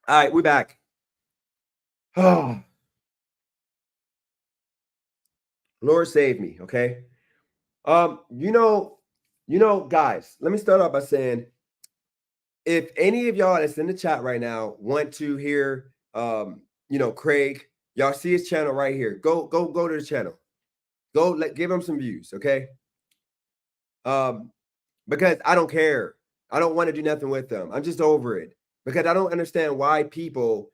All right, we're back. Oh, Lord save me. Okay. You know, guys, let me start off by saying if any of y'all that's in the chat right now want to hear Craig, y'all see his channel right here. Go to the channel. Give him some views, okay? Um, because I don't care. I don't want to do nothing with them. I'm just over it. Because I don't understand why people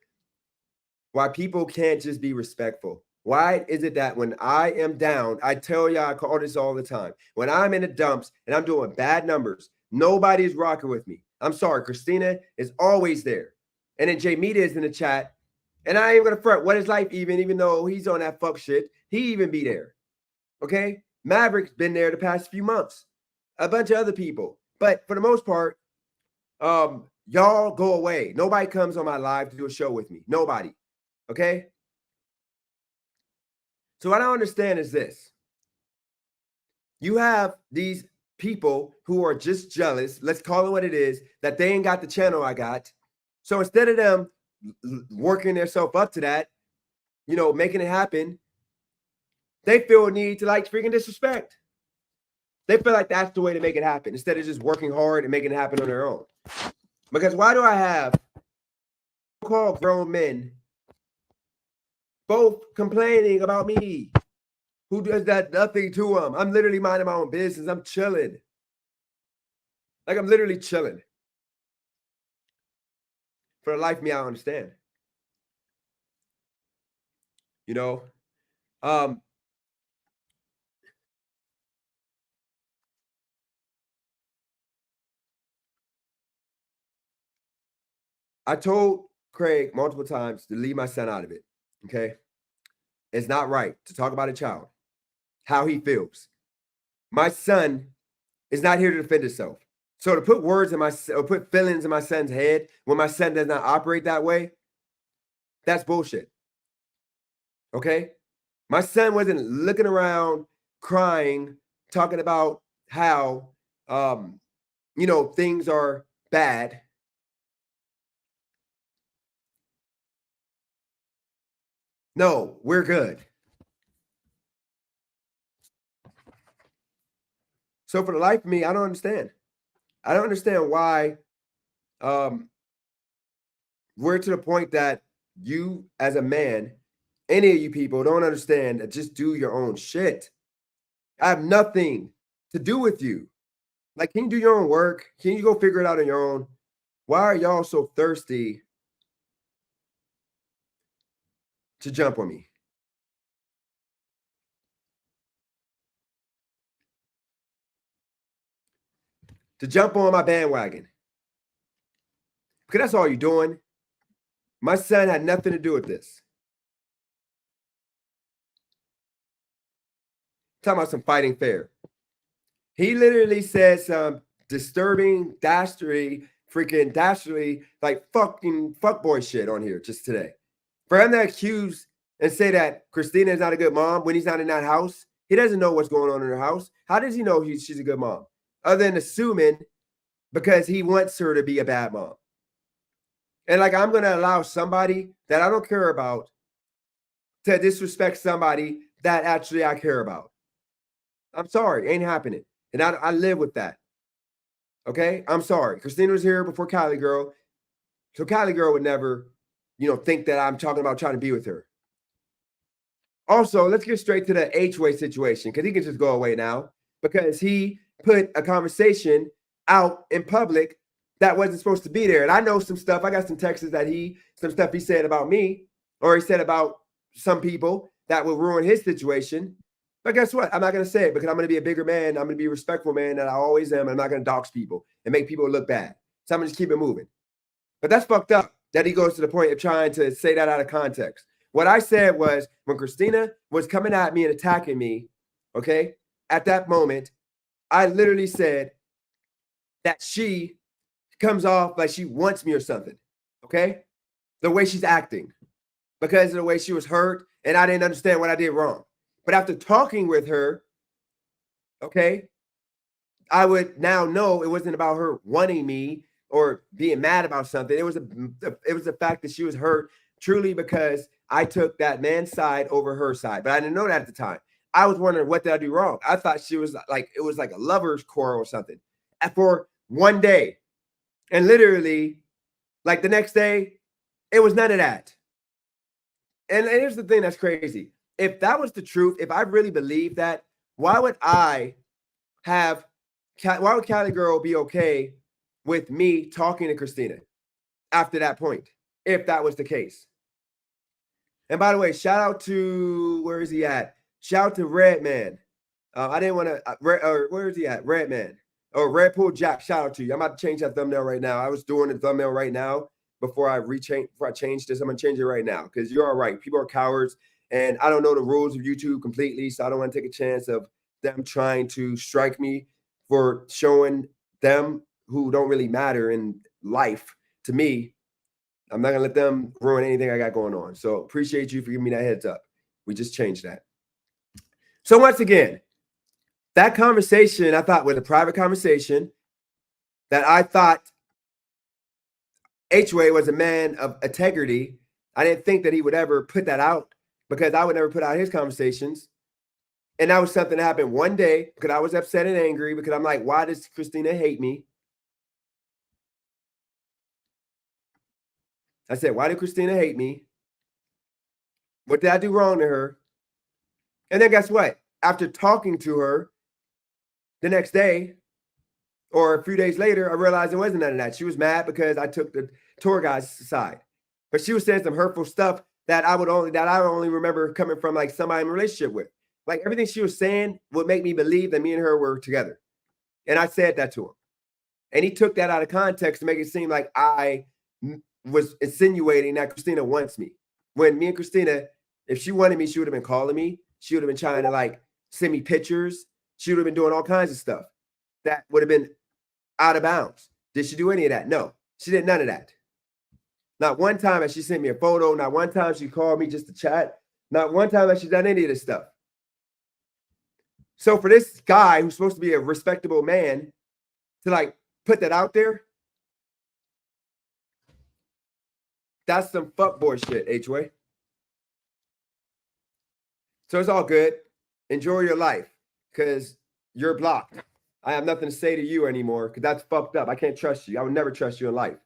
can't just be respectful. Why is it that when I am down, I tell y'all, I call this all the time. When I'm in the dumps and I'm doing bad numbers, nobody's rocking with me. I'm sorry, Christina is always there. And then Jay Media is in the chat. And I ain't gonna front. What is life even though he's on that fuck shit, he even be there. Okay? Maverick's been there the past few months. A bunch of other people. But for the most part, y'all go away. Nobody comes on my live to do a show with me. Nobody. Okay? So what I don't understand is this. You have these people who are just jealous, let's call it what it is, that they ain't got the channel I got. So instead of them working themselves up to that, making it happen, they feel a need to like freaking disrespect. They feel like that's the way to make it happen instead of just working hard and making it happen on their own. Because why do I have so-called grown men both complaining about me? Who does that? Nothing to them. I'm literally minding my own business. I'm chilling. Like I'm literally chilling. For the life of me, I don't understand. I told Craig multiple times to leave my son out of it. Okay. It's not right to talk about a child, how he feels. My son is not here to defend himself. So to put put feelings in my son's head when my son does not operate that way, that's bullshit. Okay. My son wasn't looking around, crying, talking about how, things are bad. No, we're good. So for the life of me, I don't understand. I don't understand why we're to the point that you as a man, any of you people don't understand that just do your own shit. I have nothing to do with you. Like, can you do your own work? Can you go figure it out on your own? Why are y'all so thirsty to jump on me? To jump on my bandwagon? Because that's all you're doing. My son had nothing to do with this. Talking about some fighting fair. He literally said some disturbing, dastardly, like fucking fuckboy shit on here just today. For him to accuse and say that Christina is not a good mom when he's not in that house, he doesn't know what's going on in her house. How does he know she's a good mom? Other than assuming because he wants her to be a bad mom. And like, I'm going to allow somebody that I don't care about to disrespect somebody that actually I care about. I'm sorry, ain't happening. And I live with that. Okay, I'm sorry. Christina was here before Kylie Girl. So Kylie Girl would never, think that I'm talking about trying to be with her. Also, let's get straight to the H-Way situation because he can just go away now because he put a conversation out in public that wasn't supposed to be there. And I know some stuff. I got some texts that some stuff he said about me or he said about some people that will ruin his situation. But guess what? I'm not going to say it because I'm going to be a bigger man. I'm going to be a respectful man that I always am. I'm not going to dox people and make people look bad. So I'm going to just keep it moving. But that's fucked up that he goes to the point of trying to say that out of context. What I said was when Christina was coming at me and attacking me, okay, at that moment, I literally said that she comes off like she wants me or something, okay? The way she's acting because of the way she was hurt and I didn't understand what I did wrong. But after talking with her, okay, I would now know it wasn't about her wanting me or being mad about something. It was the fact that she was hurt truly because I took that man's side over her side. But I didn't know that at the time. I was wondering, what did I do wrong? I thought she was like, it was like a lover's quarrel or something for one day. And literally, like the next day, it was none of that. And here's the thing that's crazy. If that was the truth, if I really believed that, why would Cali Girl be okay with me talking to Christina after that point, if that was the case? And by the way, shout out to, where is he at? Shout out to Redman. I didn't want to, where is he at? Redman. Oh, Red Pool Jack, shout out to you. I'm about to change that thumbnail right now. I was doing the thumbnail right now before I change this. I'm going to change it right now because you're all right. People are cowards, and I don't know the rules of YouTube completely, so I don't want to take a chance of them trying to strike me for showing them who don't really matter in life to me. I'm not going to let them ruin anything I got going on. So appreciate you for giving me that heads up. We just changed that. So once again, that conversation I thought was a private conversation that I thought H-Way was a man of integrity. I didn't think that he would ever put that out because I would never put out his conversations. And that was something that happened one day because I was upset and angry because I'm like, why does Christina hate me? I said, why did Christina hate me? What did I do wrong to her? And then guess what? After talking to her the next day or a few days later, I realized it wasn't none of that. She was mad because I took the tour guide's side. But she was saying some hurtful stuff that I only remember coming from like somebody I'm in a relationship with. Like everything she was saying would make me believe that me and her were together. And I said that to him. And he took that out of context to make it seem like I was insinuating that Christina wants me. When me and Christina, if she wanted me, she would have been calling me. She would have been trying to like send me pictures. She would have been doing all kinds of stuff that would have been out of bounds. Did she do any of that? No, she did none of that. Not one time has she sent me a photo. Not one time she called me just to chat. Not one time has she done any of this stuff. So for this guy who's supposed to be a respectable man to like put that out there, that's some fuckboy shit, H-Way. So it's all good. Enjoy your life because you're blocked. I have nothing to say to you anymore because that's fucked up. I can't trust you. I would never trust you in life.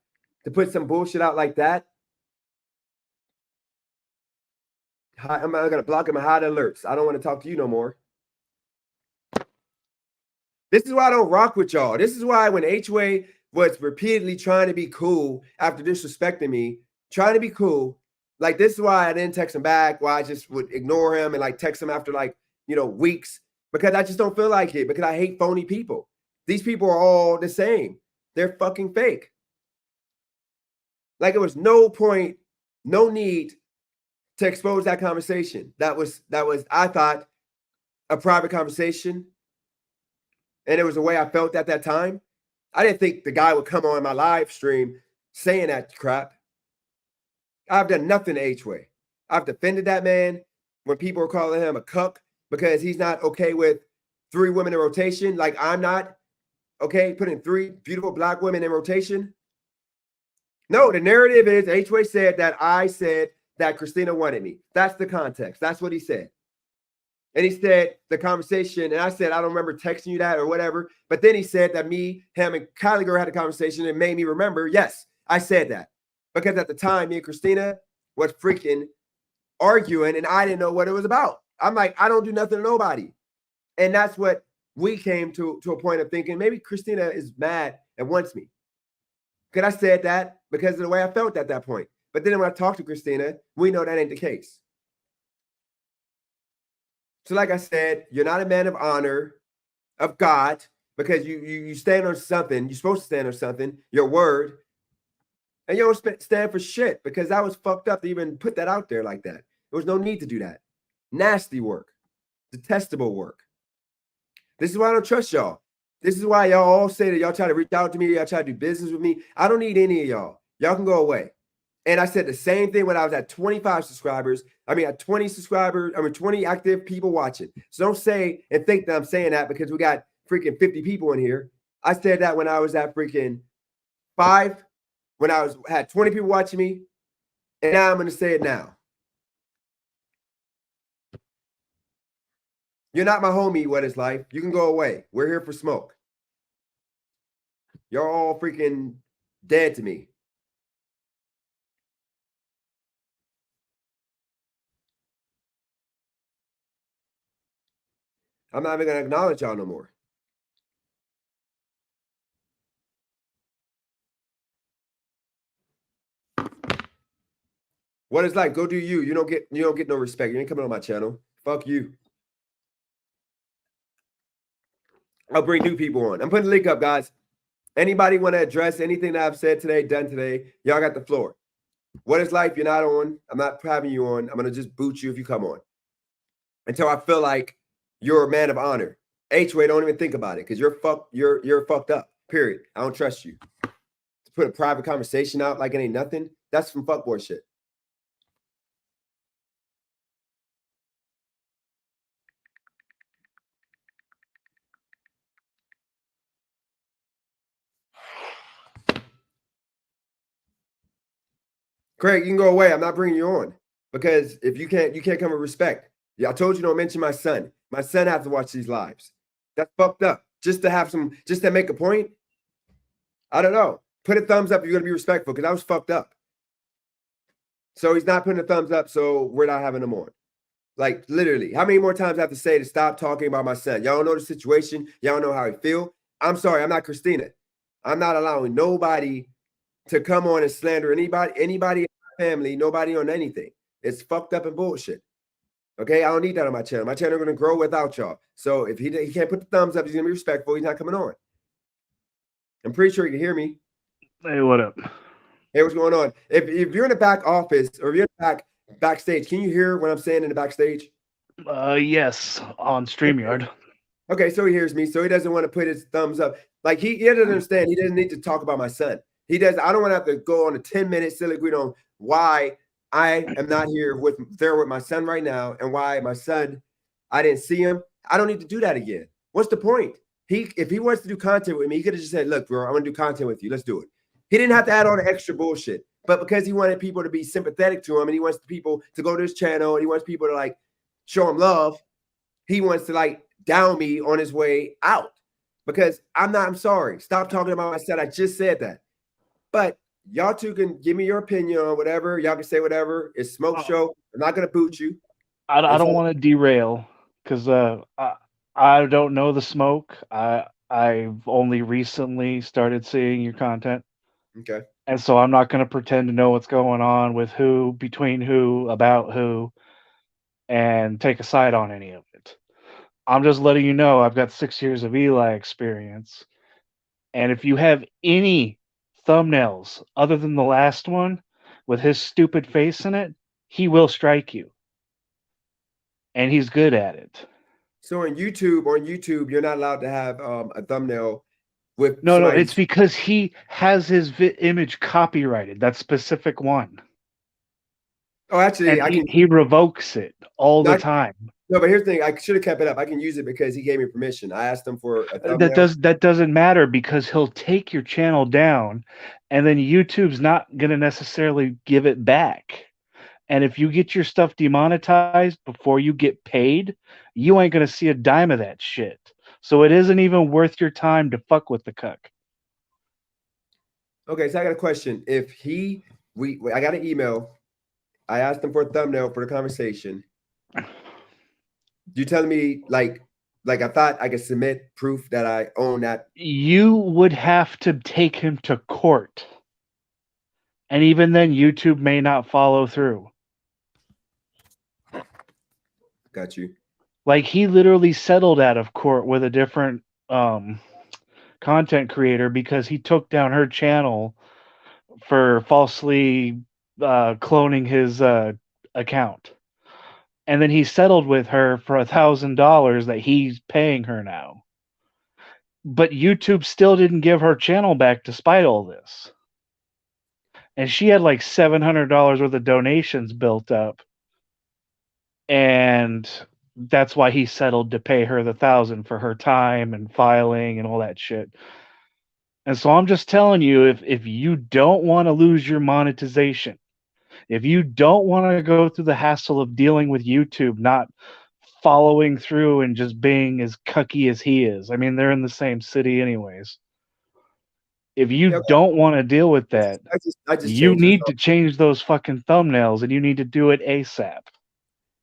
To put some bullshit out like that, I'm not going to block him and hide alerts. I don't want to talk to you no more. This is why I don't rock with y'all. This is why when H-Way was repeatedly trying to be cool after disrespecting me, trying to be cool, like this is why I didn't text him back, why I just would ignore him and like text him after like, weeks, because I just don't feel like it, because I hate phony people. These people are all the same. They're fucking fake. Like it was no point, no need to expose that conversation. That was, I thought, a private conversation. And it was the way I felt at that time. I didn't think the guy would come on my live stream saying that crap. I've done nothing to H-Way. I've defended that man when people are calling him a cuck because he's not okay with 3 women in rotation. Like I'm not okay putting 3 beautiful black women in rotation. No, the narrative is H-Way said that I said that Christina wanted me. That's the context. That's what he said. And he said the conversation, and I said, I don't remember texting you that or whatever. But then he said that him and Cali Girl had a conversation and made me remember, yes, I said that. Because at the time, me and Christina was freaking arguing and I didn't know what it was about. I'm like, I don't do nothing to nobody. And that's what we came to a point of thinking, maybe Christina is mad and wants me. Because I said that because of the way I felt at that point. But then when I talked to Christina, we know that ain't the case. So like I said, you're not a man of honor, of God, because you stand on something. You're supposed to stand on something, your word. And you don't stand for shit because that was fucked up to even put that out there like that. There was no need to do that. Nasty work. Detestable work. This is why I don't trust y'all. This is why y'all all say that y'all try to reach out to me. Y'all try to do business with me. I don't need any of y'all. Y'all can go away. And I said the same thing when I was at 25 subscribers. At 20 subscribers, 20 active people watching. So don't say and think that I'm saying that because we got freaking 50 people in here. I said that when I was at freaking 5 when I had 20 people watching me, and now I'm going to say it now. You're not my homie, What Is Life. You can go away. We're here for smoke. You're all freaking dead to me. I'm not even going to acknowledge y'all no more. What Is Life? Go do you. You don't get no respect. You ain't coming on my channel. Fuck you. I'll bring new people on. I'm putting the link up, guys. Anybody want to address anything that I've said today, done today? Y'all got the floor. What Is Life? You're not on. I'm not having you on. I'm going to just boot you if you come on. Until I feel like you're a man of honor. H-Way, don't even think about it because you're fucked up. Period. I don't trust you. To put a private conversation out like it ain't nothing, that's some fuckboy shit. Craig, you can go away. I'm not bringing you on because if you can't come with respect. Yeah, I told you don't mention my son. My son has to watch these lives. That's fucked up. Just to make a point. I don't know. Put a thumbs up if you're gonna be respectful because that was fucked up. So he's not putting a thumbs up, so we're not having him on. Like literally, how many more times I have to say to stop talking about my son? Y'all don't know the situation. Y'all don't know how he feel. I'm sorry, I'm not Christina. I'm not allowing nobody to come on and slander anybody in my family, nobody on anything. It's fucked up and bullshit. Okay, I don't need that on my channel. My channel is going to grow without y'all. So if he can't put the thumbs up, he's going to be respectful. He's not coming on. I'm pretty sure you can hear me. Hey, what up? Hey, what's going on? If you're in the back office or if you're in the backstage, can you hear what I'm saying in the backstage? Yes, on StreamYard. Okay, so he hears me. So he doesn't want to put his thumbs up. Like he doesn't understand. He doesn't need to talk about my son. He does. I don't want to have to go on a 10-minute soliloquy on why I am not here with my son right now and why my son, I didn't see him. I don't need to do that again. What's the point? If he wants to do content with me, he could have just said, look, bro, I want to do content with you. Let's do it. He didn't have to add all the extra bullshit. But because he wanted people to be sympathetic to him and he wants people to go to his channel and he wants people to like show him love, he wants to like down me on his way out. Because I'm sorry. Stop talking about my son. I just said that. But y'all two can give me your opinion on whatever. Y'all can say whatever. It's smoke show. I'm not gonna boot you. I don't want to derail because I don't know the smoke. I've only recently started seeing your content. Okay. And so I'm not going to pretend to know what's going on with who, between who, about who, and take a side on any of it. I'm just letting you know I've got 6 years of Eli experience. And if you have any thumbnails other than the last one with his stupid face in it, he will strike you. And he's good at it. So on YouTube, you're not allowed to have a thumbnail with No, it's because he has his image copyrighted, that specific one. Oh, actually, and he revokes it all the time. No, but here's the thing. I should have kept it up. I can use it because he gave me permission. I asked him for a thumbnail. That doesn't matter because he'll take your channel down, and then YouTube's not going to necessarily give it back. And if you get your stuff demonetized before you get paid, you ain't going to see a dime of that shit. So it isn't even worth your time to fuck with the cuck. Okay, so I got a question. If I got an email. I asked him for a thumbnail for the conversation. You telling me like I thought I could submit proof that I own that? You would have to take him to court. And even then, YouTube may not follow through. Got you. Like, he literally settled out of court with a different content creator because he took down her channel for falsely cloning his account. And then he settled with her for $1,000 that he's paying her now. But YouTube still didn't give her channel back despite all this. And she had like $700 worth of donations built up. And that's why he settled to pay her the $1,000 for her time and filing and all that shit. And so I'm just telling you, if you don't want to lose your monetization, if you don't want to go through the hassle of dealing with YouTube not following through and just being as cucky as he is, I mean, they're in the same city anyways. If you Yeah, don't want to deal with that, I just you changed it. need to change those fucking thumbnails and you need to do it ASAP.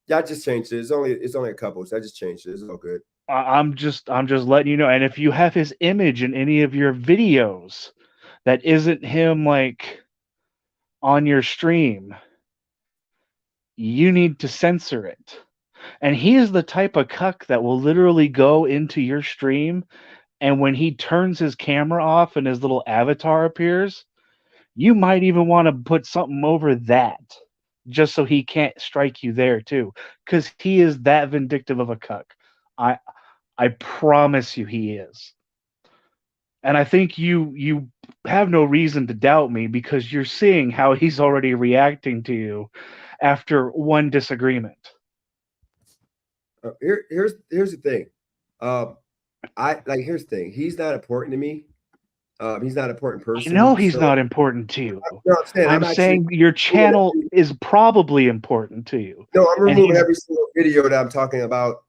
Yeah, I just changed it. It's only a couple, so I just changed it. It's all good. I'm just letting you know. And if you have his image in any of your videos that isn't him like on your stream, you need to censor it. And he is the type of cuck that will literally go into your stream, and when he turns his camera off and his little avatar appears, you might even want to put something over that just so he can't strike you there too, because he is that vindictive of a cuck. I I promise you he is. And I think you have no reason to doubt me because you're seeing how he's already reacting to you after one disagreement. Here's the thing. Here's the thing. He's not important to me. He's not an important I know person. he's So not important to you. no, I'm saying I'm I'm actually saying your channel is probably important to you. no, I'm And removing he's every single video that I'm talking about.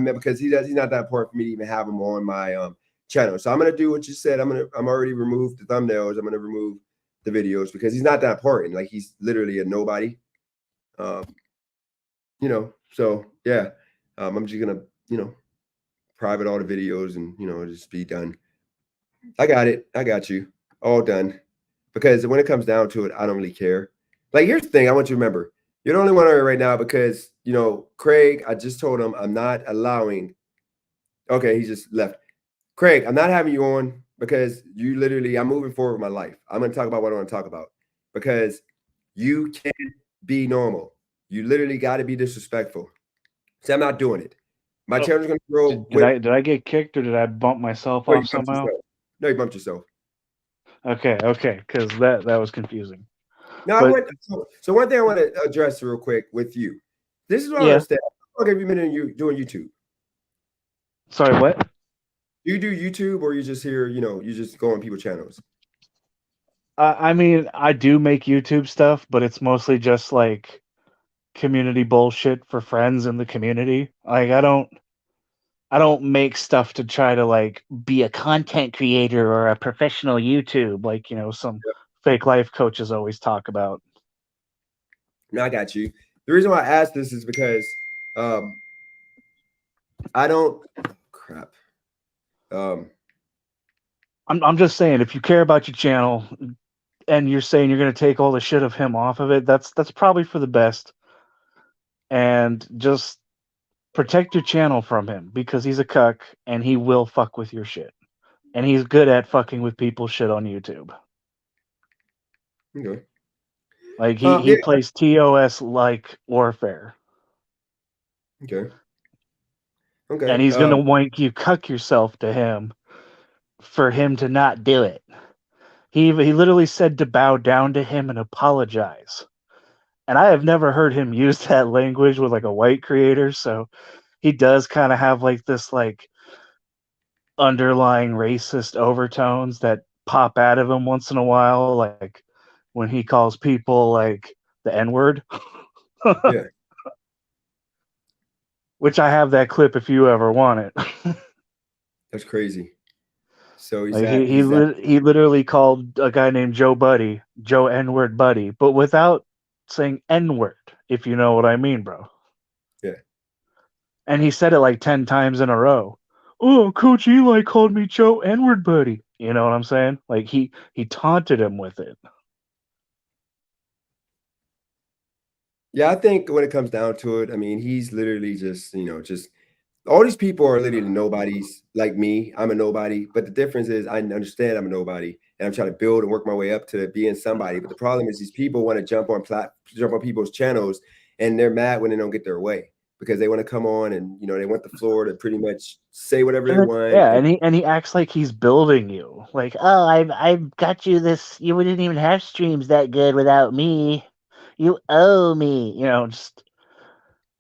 Because he's not that important for me to even have him on my channel. So I'm gonna do what you said. I'm already removed the thumbnails. I'm gonna remove the videos because he's not that important. Like he's literally a nobody. Um, so yeah. I'm just gonna, private all the videos and just be done. I got it. I got you. All done. Because when it comes down to it, I don't really care. Like, here's the thing I want you to remember. You're the only one on it right now because, Craig, I just told him I'm not allowing. Okay, he just left. Craig, I'm not having you on because you literally, I'm moving forward with my life. I'm going to talk about what I want to talk about because you can't be normal. You literally got to be disrespectful. So I'm not doing it. My channel's going to grow. did I get kicked or did I bump myself No, you off bumped somehow? yourself. No, you bumped yourself. Okay, because that was confusing. No, I went. So one thing I want to address real quick with you. This is what I Yeah. understand. How long have you been doing YouTube? Sorry, what? Do you do YouTube or you just here? You just go on people's channels. I mean, I do make YouTube stuff, but it's mostly just like community bullshit for friends in the community. Like I don't make stuff to try to like be a content creator or a professional YouTube like, some fake life coaches always talk about. No, I got you. The reason why I asked this is because I don't crap. I'm just saying if you care about your channel and you're saying you're going to take all the shit of him off of it, that's probably for the best. And just protect your channel from him because he's a cuck and he will fuck with your shit. And he's good at fucking with people's shit on YouTube. Okay. Like he plays TOS like Warfare. Okay. Okay. And he's gonna want you cuck yourself to him for him to not do it. He literally said to bow down to him and apologize. And I have never heard him use that language with like a white creator, so he does kind of have like this like underlying racist overtones that pop out of him once in a while, like when he calls people like the N-word. Yeah. Which I have that clip if you ever want it. That's crazy. So Like he literally called a guy named Joe N-word Buddy, but without saying N-word, if you know what I mean, bro. Yeah. And he said it like 10 times in a row. Oh, Coach Eli called me Joe N-word Buddy. You know what I'm saying? Like he taunted him with it. Yeah, I think when it comes down to it, I mean, he's literally just, just all these people are literally nobodies like me. I'm a nobody, but the difference is I understand I'm a nobody and I'm trying to build and work my way up to being somebody. But the problem is these people want to jump on people's channels and they're mad when they don't get their way because they want to come on and they want the floor to pretty much say whatever they want. Yeah, and he acts like he's building you. Like, oh, I've got you this. You wouldn't even have streams that good without me. You owe me.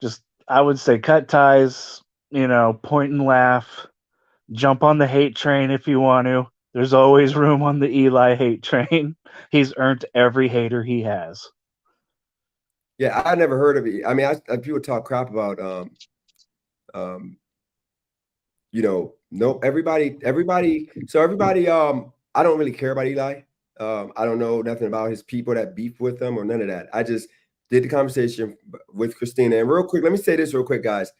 Just I would say cut ties. Point and laugh. Jump on the hate train if you want to. There's always room on the Eli hate train. He's earned every hater he has. Yeah, I never heard of it. I mean, people talk crap about um, no, everybody, so everybody, I don't really care about Eli. I don't know nothing about his people that beef with him or none of that. I just did the conversation with Christina. And real quick, let me say this real quick, guys.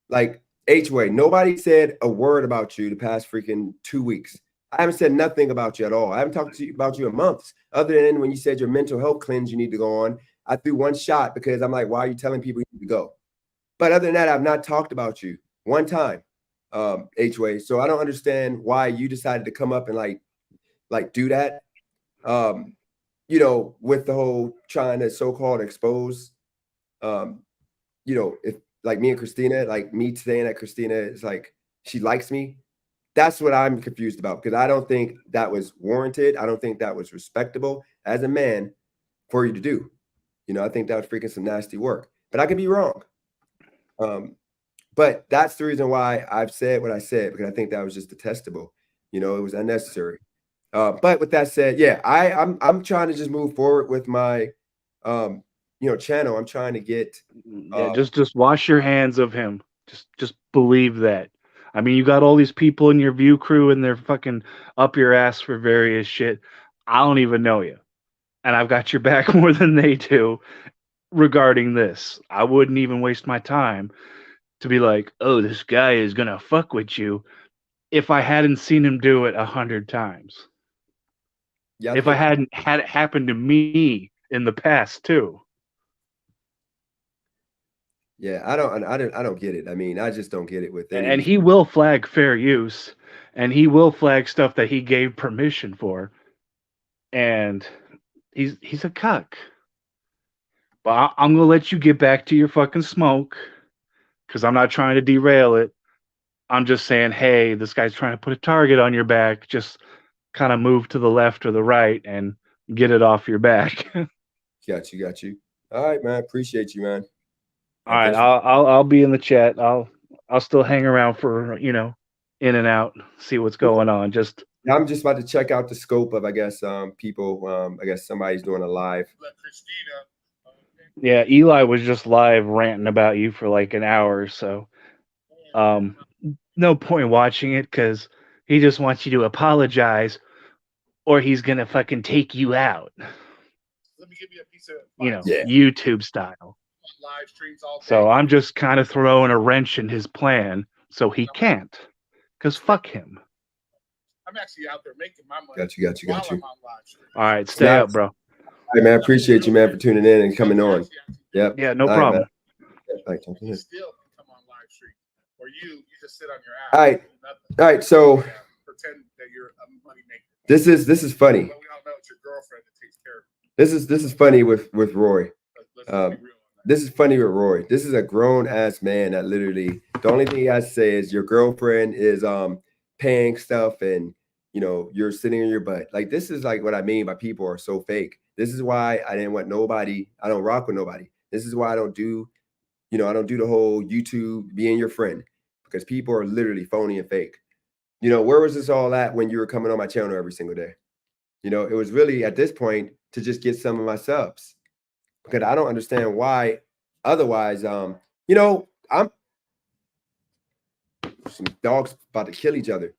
Like, H-Way, nobody said a word about you the past freaking 2 weeks. I haven't said nothing about you at all. I haven't talked to you about you in months, other than when you said your mental health cleanse you need to go on. I threw one shot because I'm like, why are you telling people you need to go? But other than that, I've not talked about you one time, H-Way. So I don't understand why you decided to come up and like do that. Um, with the whole trying to so-called expose, if like me and Christina, like me saying that Christina is like she likes me. That's what I'm confused about because I don't think that was warranted. I don't think that was respectable as a man for you to do. I think that was freaking some nasty work. But I could be wrong. But that's the reason why I've said what I said, because I think that was just detestable. It was unnecessary. But with that said, yeah, I'm trying to just move forward with my channel. I'm trying to get Yeah, just wash your hands of him. Just believe that. I mean, you got all these people in your view crew and they're fucking up your ass for various shit. I don't even know you. And I've got your back more than they do regarding this. I wouldn't even waste my time to be like, oh, this guy is gonna fuck with you if I hadn't seen him do it 100 times. yeah, If I hadn't had it happen to me in the past too. yeah, I don't get it. I mean, I just don't get it with any of And these. he will flag fair use, and he will flag stuff that he gave permission for. And he's a cuck. But I'm gonna let you get back to your fucking smoke, because I'm not trying to derail it. I'm just saying, hey, this guy's trying to put a target on your back. Just kind of move to the left or the right and get it off your back. Got you. All right, man. Appreciate you, man. All right, Thanks. I'll be in the chat. I'll still hang around for in and out, see what's going on. Just I'm just about to check out the scope of, I guess, people. I guess somebody's doing a live. yeah, Eli was just live ranting about you for like an hour or so. No point watching it because he just wants you to apologize, or he's gonna fucking take you out. Let me give you a piece of advice. Yeah. YouTube style. Live streams all day. So I'm just kind of throwing a wrench in his plan, so he can't. Cause fuck him. I'm actually out there making my money. Got you. while I'm on live stream. All right, stay up, bro. Hey, man. Appreciate you, man, for tuning in and coming on. Yep. Yeah, no All right, problem. man. You still can come on live stream, or you just sit on your ass. All right. and do nothing. All right. So Pretend that you're a money maker. this is funny. But we all know it's your girlfriend that takes care of you. This is funny with Roy. Let's be real on that. This is funny with Roy. This is a grown ass man that literally the only thing he has to say is your girlfriend is paying stuff and you're sitting in your butt. Like, this is like what I mean by people are so fake. This is why I didn't want nobody. I don't rock with nobody. This is why I don't do the whole YouTube being your friend, because people are literally phony and fake. Where was this all at when you were coming on my channel every single day? It was really at this point to just get some of my subs, because I don't understand why. Otherwise, I'm some dogs about to kill each other.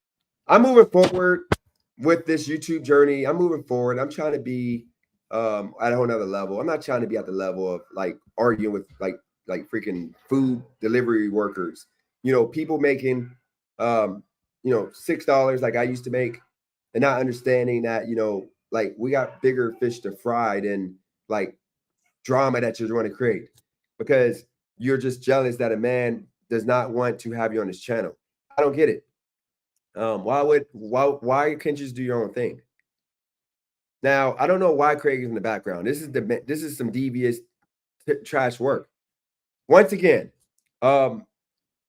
I'm moving forward with this YouTube journey. I'm moving forward. I'm trying to be at a whole nother level. I'm not trying to be at the level of like arguing with like freaking food delivery workers. People making $6 like I used to make, and not understanding that like we got bigger fish to fry than like drama that you're going to create, because you're just jealous that a man does not want to have you on his channel. I don't get it. Why can't you just do your own thing? Now, I don't know why Craig is in the background. This is some devious trash work. Once again,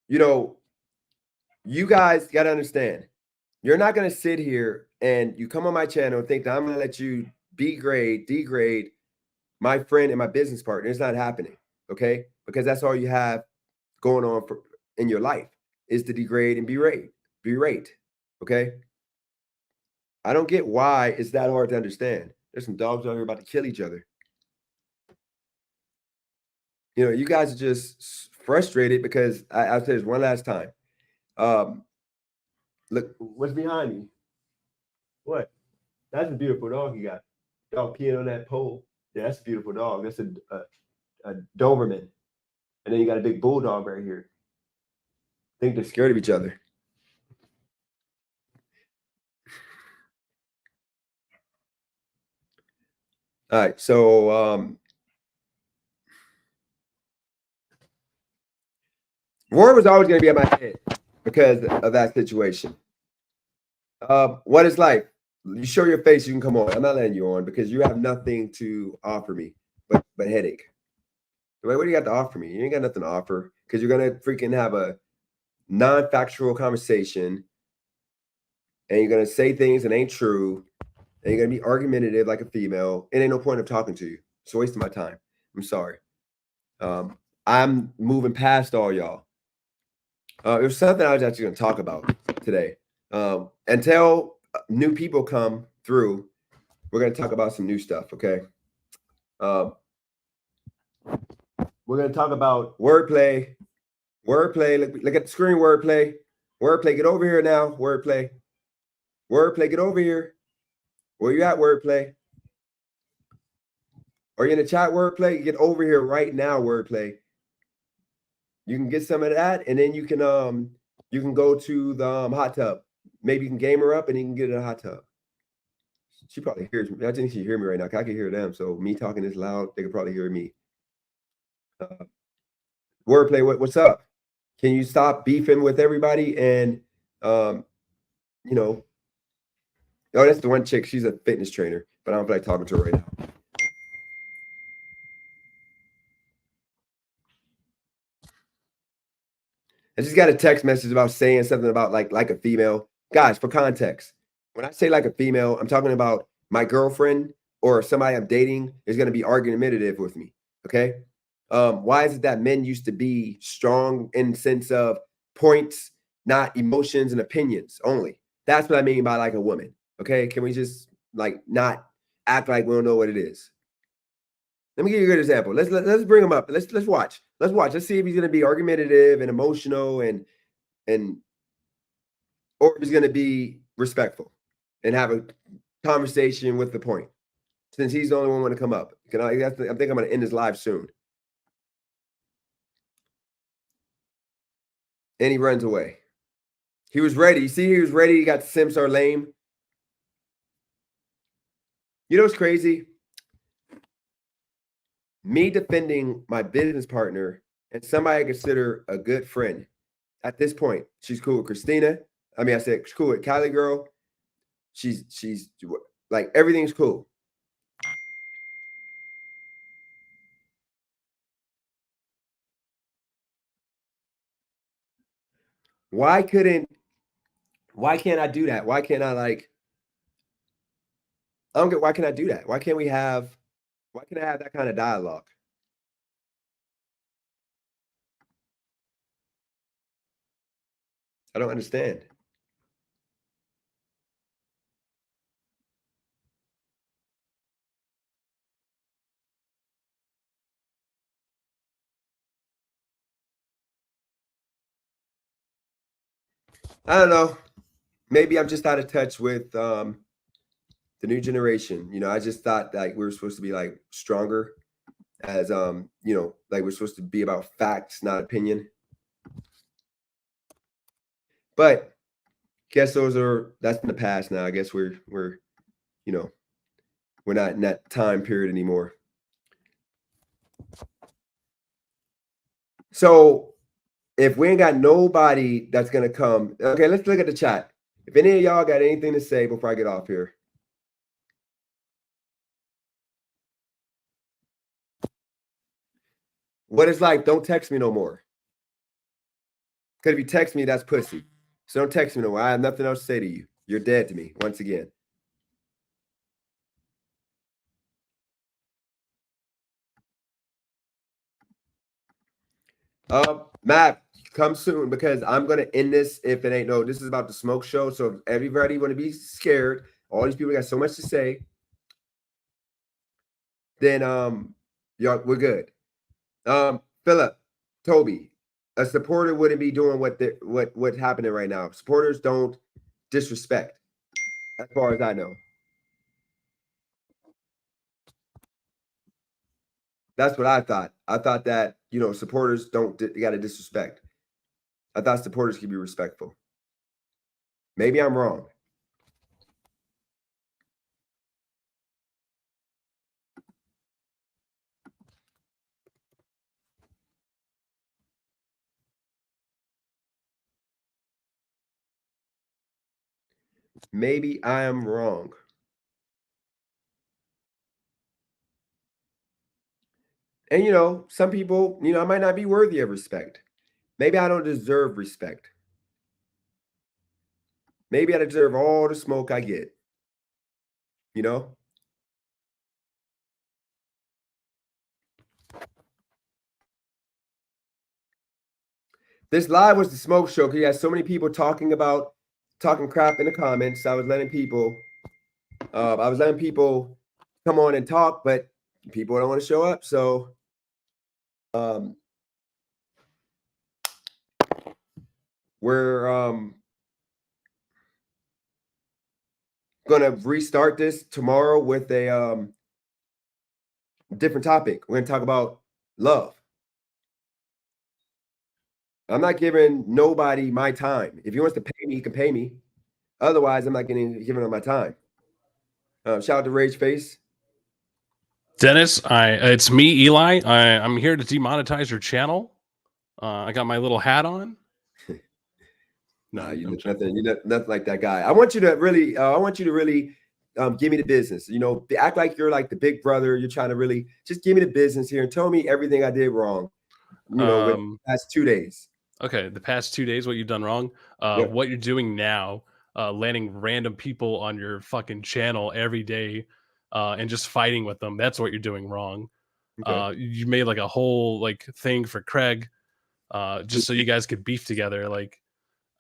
you guys got to understand, you're not going to sit here and you come on my channel and think that I'm going to let you degrade my friend and my business partner. It's not happening. Okay. Because that's all you have going on in your life is to degrade and berate. Okay. I don't get why it's that hard to understand. There's some dogs out here about to kill each other. You know, you guys are just frustrated because I'll say this one last time. Look, what's behind me? What? That's a beautiful dog you got. Dog peeing on that pole. Yeah, that's a beautiful dog. That's a Doberman. And then you got a big bulldog right here. I think they're scared of each other. All right, so war was always going to be on my head because of that situation. What is life? You show your face, you can come on. I'm not letting you on because you have nothing to offer me but headache. What do you got to offer me? You ain't got nothing to offer because you're gonna freaking have a non-factual conversation and you're gonna say things that ain't true and you're gonna be argumentative like a female. It ain't no point of talking to you. It's a waste of my time. I'm sorry. I'm moving past all y'all. It was something I was actually gonna talk about today. Until new people come through, we're gonna talk about some new stuff, okay? We're gonna talk about wordplay. Wordplay. Look at the screen. Wordplay. Wordplay. Get over here now. Wordplay. Wordplay. Get over here. Where you at? Wordplay. Are you in the chat? Wordplay. Get over here right now. Wordplay. You can get some of that, and then you can go to the hot tub. Maybe you can game her up, and you can get in a hot tub. She probably hears me. I think she hear me right now. I can hear them. So me talking this loud, they can probably hear me. Wordplay. What's up? Can you stop beefing with everybody? And you know, oh, that's the one chick. She's a fitness trainer, but I don't feel like talking to her right now. I just got a text message about saying something about like a female. Guys, for context, when I say like a female, I'm talking about my girlfriend or somebody I'm dating is going to be argumentative with me. Okay. Why is it that men used to be strong in the sense of points, not emotions and opinions only? That's what I mean by like a woman. Okay. Can we just like not act like we don't know what it is? Let me give you a good example. Let's bring him up. Let's watch. Let's watch. Let's see if he's going to be argumentative and emotional and or if he's going to be respectful and have a conversation with the point. Since he's the only one to come up. I think I'm going to end his live soon. And he runs away. He was ready. You see, he was ready. He got Sims are lame. You know what's crazy? Me defending my business partner and somebody I consider a good friend. At this point, she's cool with Christina. I mean, I said she's cool with Cali girl. She's like everything's cool. Why can't I do that? Why can't I like I don't get why can't I do that? Why can't I have that kind of dialogue? I don't understand. I don't know. Maybe I'm just out of touch with the new generation. You know, I just thought like we were supposed to be like stronger as you know, like we're supposed to be about facts, not opinion. But guess that's in the past now. I guess we're you know, we're not in that time period anymore. So if we ain't got nobody that's gonna come, okay, let's look at the chat. If any of y'all got anything to say before I get off here. What is life? Don't text me no more. Because if you text me, that's pussy. So don't text me no more. I have nothing else to say to you. You're dead to me once again. Matt, come soon because I'm gonna end this if it ain't no. This is about the smoke show. So if everybody want to be scared, all these people got so much to say, then y'all, we're good. Philip, Toby, a supporter wouldn't be doing what's happening right now. Supporters don't disrespect, as far as I know. That's what I thought. I thought that, you know, supporters don't got to disrespect. I thought supporters could be respectful. Maybe I'm wrong. Maybe I am wrong. And, you know, some people, you know, I might not be worthy of respect. Maybe I don't deserve respect. Maybe I deserve all the smoke I get. You know? This live was the smoke show because you had so many people talking crap in the comments. I was letting people come on and talk, but people don't want to show up. So we're gonna restart this tomorrow with a different topic. We're gonna talk about love. I'm not giving nobody my time. If he wants to pay me, he can pay me. Otherwise, I'm not giving him my time. Shout out to Rage Face. Dennis, it's me, Eli. I'm here to demonetize your channel. I got my little hat on. No, you're nothing like that guy. I want you to really, give me the business. You know, act like you're like the big brother. You're trying to really just give me the business here and tell me everything I did wrong. You know, with the past 2 days. Okay, the past 2 days, what you've done wrong. Yep. What you're doing now, landing random people on your fucking channel every day, and just fighting with them. That's what you're doing wrong. Okay. You made like a whole like thing for Craig, just so you guys could beef together. Like,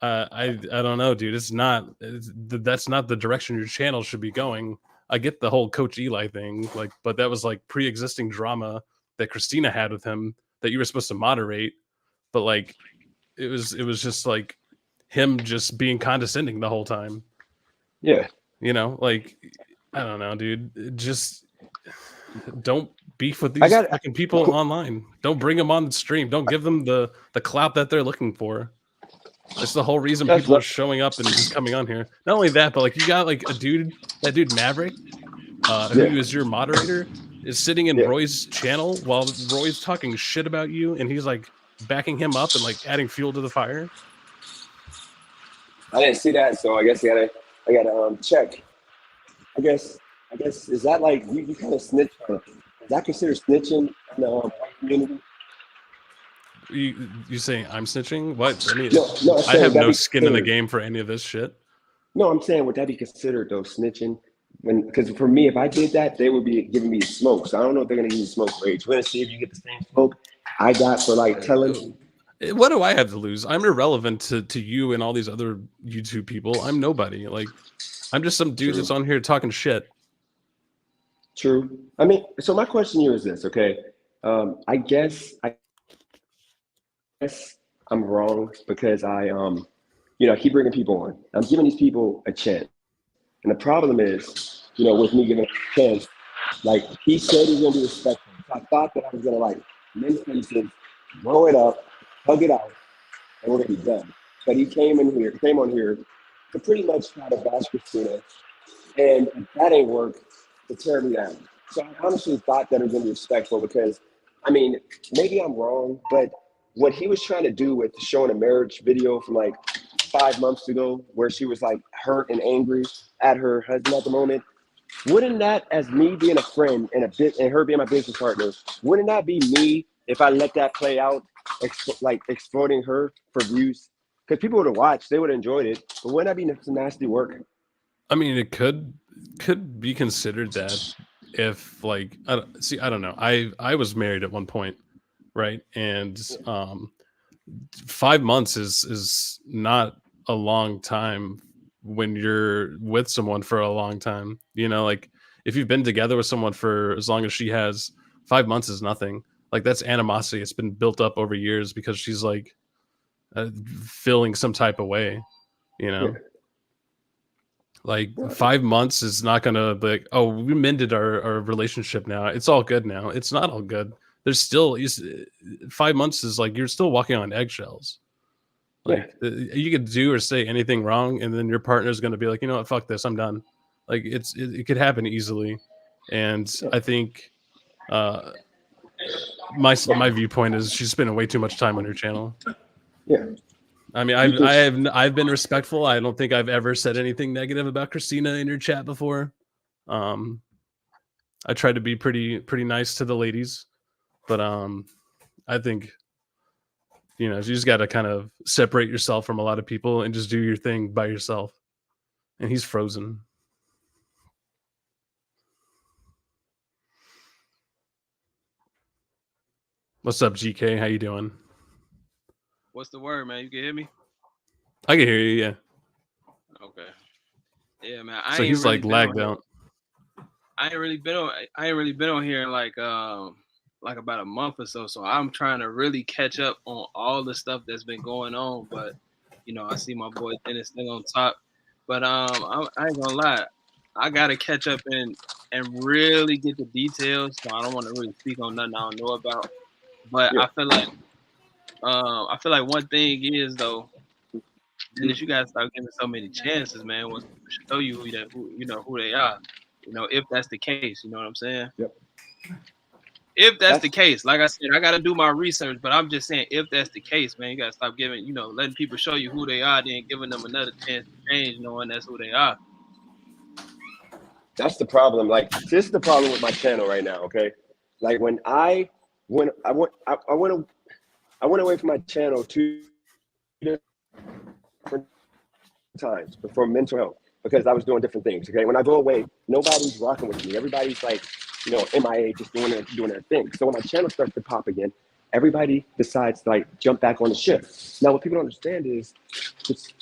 I don't know, dude. That's not the direction your channel should be going. I get the whole Coach Eli thing, like, but that was like pre-existing drama that Christina had with him that you were supposed to moderate, but like it was just like him just being condescending the whole time. Yeah. You know, like, I don't know, dude. Just don't beef with these fucking people online. Don't bring them on the stream. Don't give them the clout that they're looking for. That's the whole reason people are showing up and just coming on here. Not only that, but like you got like that dude Maverick, who is your moderator, is sitting in Roy's channel while Roy's talking shit about you, and he's like backing him up and like adding fuel to the fire. I didn't see that, so I guess I gotta check. I guess is that like you kind of snitch? Is that considered snitching in the white community? You saying I'm snitching? What? I mean, no, I have no skin in the game for any of this shit. No, I'm saying would that be considered though snitching? Because for me, if I did that, they would be giving me smoke. So I don't know if they're gonna give me smoke rage. We're gonna see if you get the same smoke I got for like telling. What do I have to lose? I'm irrelevant to you and all these other YouTube people. I'm nobody. Like, I'm just some dude that's on here talking shit. True. I mean, so my question to you is this, okay? I guess I'm wrong because I keep bringing people on. I'm giving these people a chance. And the problem is, with me giving a chance, like he said he's gonna be respectful. So I thought that I was gonna like mend faces, blow it up, hug it out, and we're gonna be done. But he came on here to pretty much try to bash Christina. And if that ain't work, to tear me down. So I honestly thought that it was gonna be respectful because, I mean, maybe I'm wrong, but what he was trying to do with showing a marriage video from like 5 months ago, where she was like hurt and angry at her husband at the moment, wouldn't that, as me being a friend and her being my business partner, wouldn't that be me if I let that play out, exploiting her for views? Because people would have watched, they would have enjoyed it, but wouldn't that be some nasty work? I mean, it could be considered that if like I don't know. I was married at one point, right? And 5 months is not a long time when you're with someone for a long time. You know, like if you've been together with someone for as long as she has, 5 months is nothing. Like that's animosity. It's been built up over years because she's like feeling some type of way, you know. Yeah. Like 5 months is not gonna be like, oh, we mended our relationship now. It's all good now. It's not all good. There's still 5 months is like you're still walking on eggshells. Like you could do or say anything wrong, and then your partner's gonna be like, you know what, fuck this, I'm done. Like it could happen easily, and I think my viewpoint is she's spending way too much time on her channel. Yeah. I mean, I've been respectful. I don't think I've ever said anything negative about Christina in your chat before. I try to be pretty nice to the ladies, but I think, you know, you just got to kind of separate yourself from a lot of people and just do your thing by yourself. And he's frozen. What's up, GK? How you doing? What's the word, man? You can hear me? I can hear you, yeah. Okay. Yeah, man. So he's like lagged out. I ain't really been on here in like about a month or so. So I'm trying to really catch up on all the stuff that's been going on. But you know, I see my boy Dennis thing on top. But I ain't gonna lie, I gotta catch up and really get the details. So I don't want to really speak on nothing I don't know about. But yeah. I feel like one thing is though, Dennis, you guys start giving so many chances, man. Once people show you who they are. You know, if that's the case, you know what I'm saying? Yep. If that's the case, like I said, I got to do my research, but I'm just saying, if that's the case, man, you got to stop giving, letting people show you who they are, then giving them another chance to change, knowing that's who they are. That's the problem. Like, this is the problem with my channel right now, okay? Like, when I went away from my channel 2 different times for mental health, because I was doing different things, okay? When I go away, nobody's rocking with me. Everybody's like, MIA, just doing their thing. So when my channel starts to pop again, everybody decides to like jump back on the ship. Now, what people don't understand is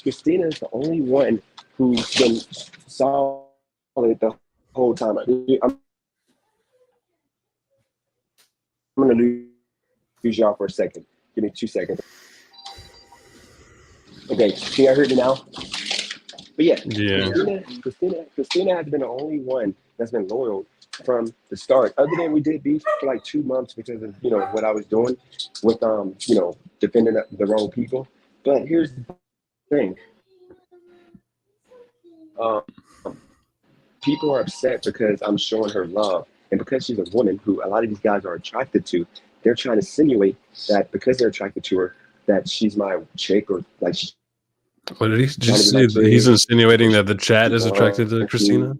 Christina is the only one who's been solid the whole time. I'm gonna lose y'all for a second. Give me 2 seconds. Okay, can you hear me now? But yeah. Christina has been the only one that's been loyal from the start. Other than we did beef for like 2 months because of what I was doing with defending the wrong people. But here's the thing. People are upset because I'm showing her love, and because she's a woman who a lot of these guys are attracted to. They're trying to simulate that because they're attracted to her, that she's my chick, or like she's. What did he just say? He's insinuating that the chat is attracted to Christina?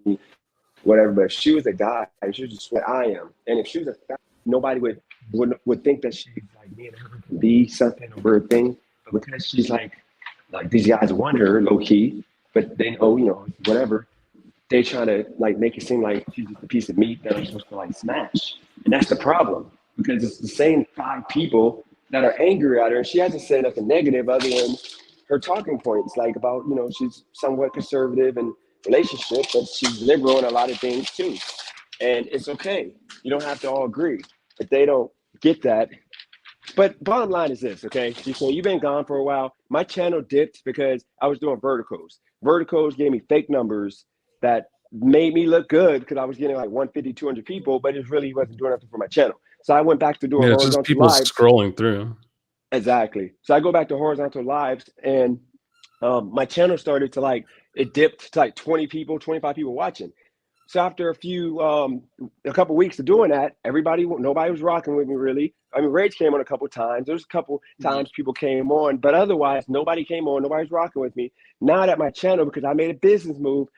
Whatever, but if she was a guy, she was just what I am. And if she was a guy, nobody would think that she's like me and her can be something or a thing. But because she's like these guys want her low key, but they know, whatever. They try to like make it seem like she's just a piece of meat that I'm supposed to like smash. And that's the problem, because it's the same 5 people that are angry at her, and she hasn't said nothing negative other than her talking points, like about, she's somewhat conservative in relationship, but she's liberal in a lot of things too. And it's okay. You don't have to all agree, but they don't get that. But bottom line is this, okay? So you've been gone for a while. My channel dipped because I was doing verticals. Verticals gave me fake numbers that made me look good because I was getting like 150, 200 people, but it really wasn't doing nothing for my channel. So I went back to doing horizontal just people lives. Scrolling through. Exactly. So I go back to horizontal lives, and my channel started to it dipped to like 20 people, 25 people watching. So after a couple weeks of doing that, nobody was rocking with me really. I mean, Rage came on a couple times. There's a couple times people came on, but otherwise nobody came on. Nobody's rocking with me. Now that my channel, because I made a business move,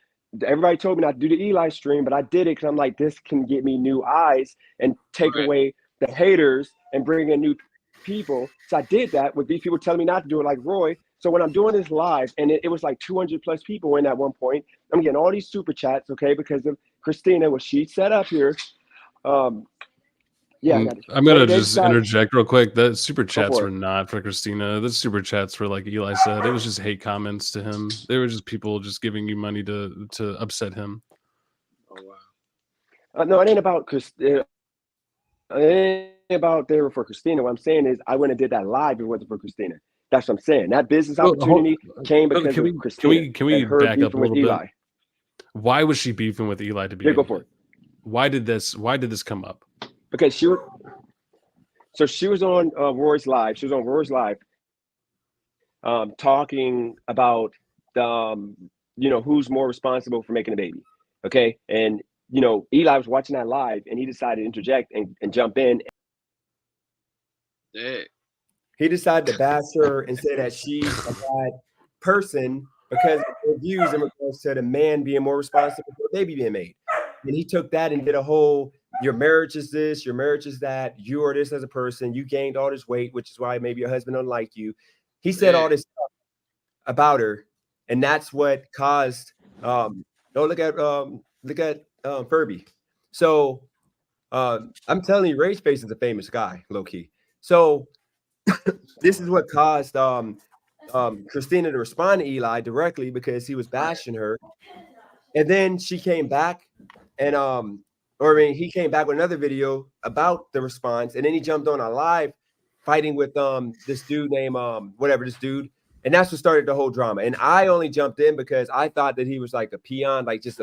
everybody told me not to do the Eli stream, but I did it because I'm like, this can get me new eyes and take away the haters and bring in new people. So I did that with these people telling me not to do it, like Roy. So when I'm doing this live, and it was like 200 plus people in at one point, I'm getting all these super chats, okay, because of Christina, what she set up here. Yeah, I got it. I'm gonna They just decided- interject real quick. The super chats for were it. not for Christina. The super chats were like Eli said. It was just hate comments to him. They were just people just giving you money to upset him. Oh wow. No, it ain't about Christina. It ain't about they were for Christina. What I'm saying is, I went and did that live. It wasn't for Christina. That's what I'm saying. That business Well, opportunity came Can because we of Christina. can we and her back up beefing a with little Eli. bit? Why was she beefing with Eli to Yeah, begin go for with? it. Why did this come up? Because she was on Roy's live. She was on Roy's live, talking about who's more responsible for making a baby. Okay, and Eli was watching that live, and he decided to interject and jump in. Yeah. He decided to bash her and say that she's a bad person because of her views in regards to the man being more responsible for a baby being made. And he took that and did a whole, your marriage is this, your marriage is that, you are this as a person, you gained all this weight, which is why maybe your husband don't like you. He said all this stuff about her, and that's what caused look at Furby. So I'm telling you, Rage Face is a famous guy, low-key. So this is what caused Christina to respond to Eli directly because he was bashing her. And then she came back and he came back with another video about the response, and then he jumped on a live fighting with this dude named this dude. And that's what started the whole drama. And I only jumped in because I thought that he was like a peon, like just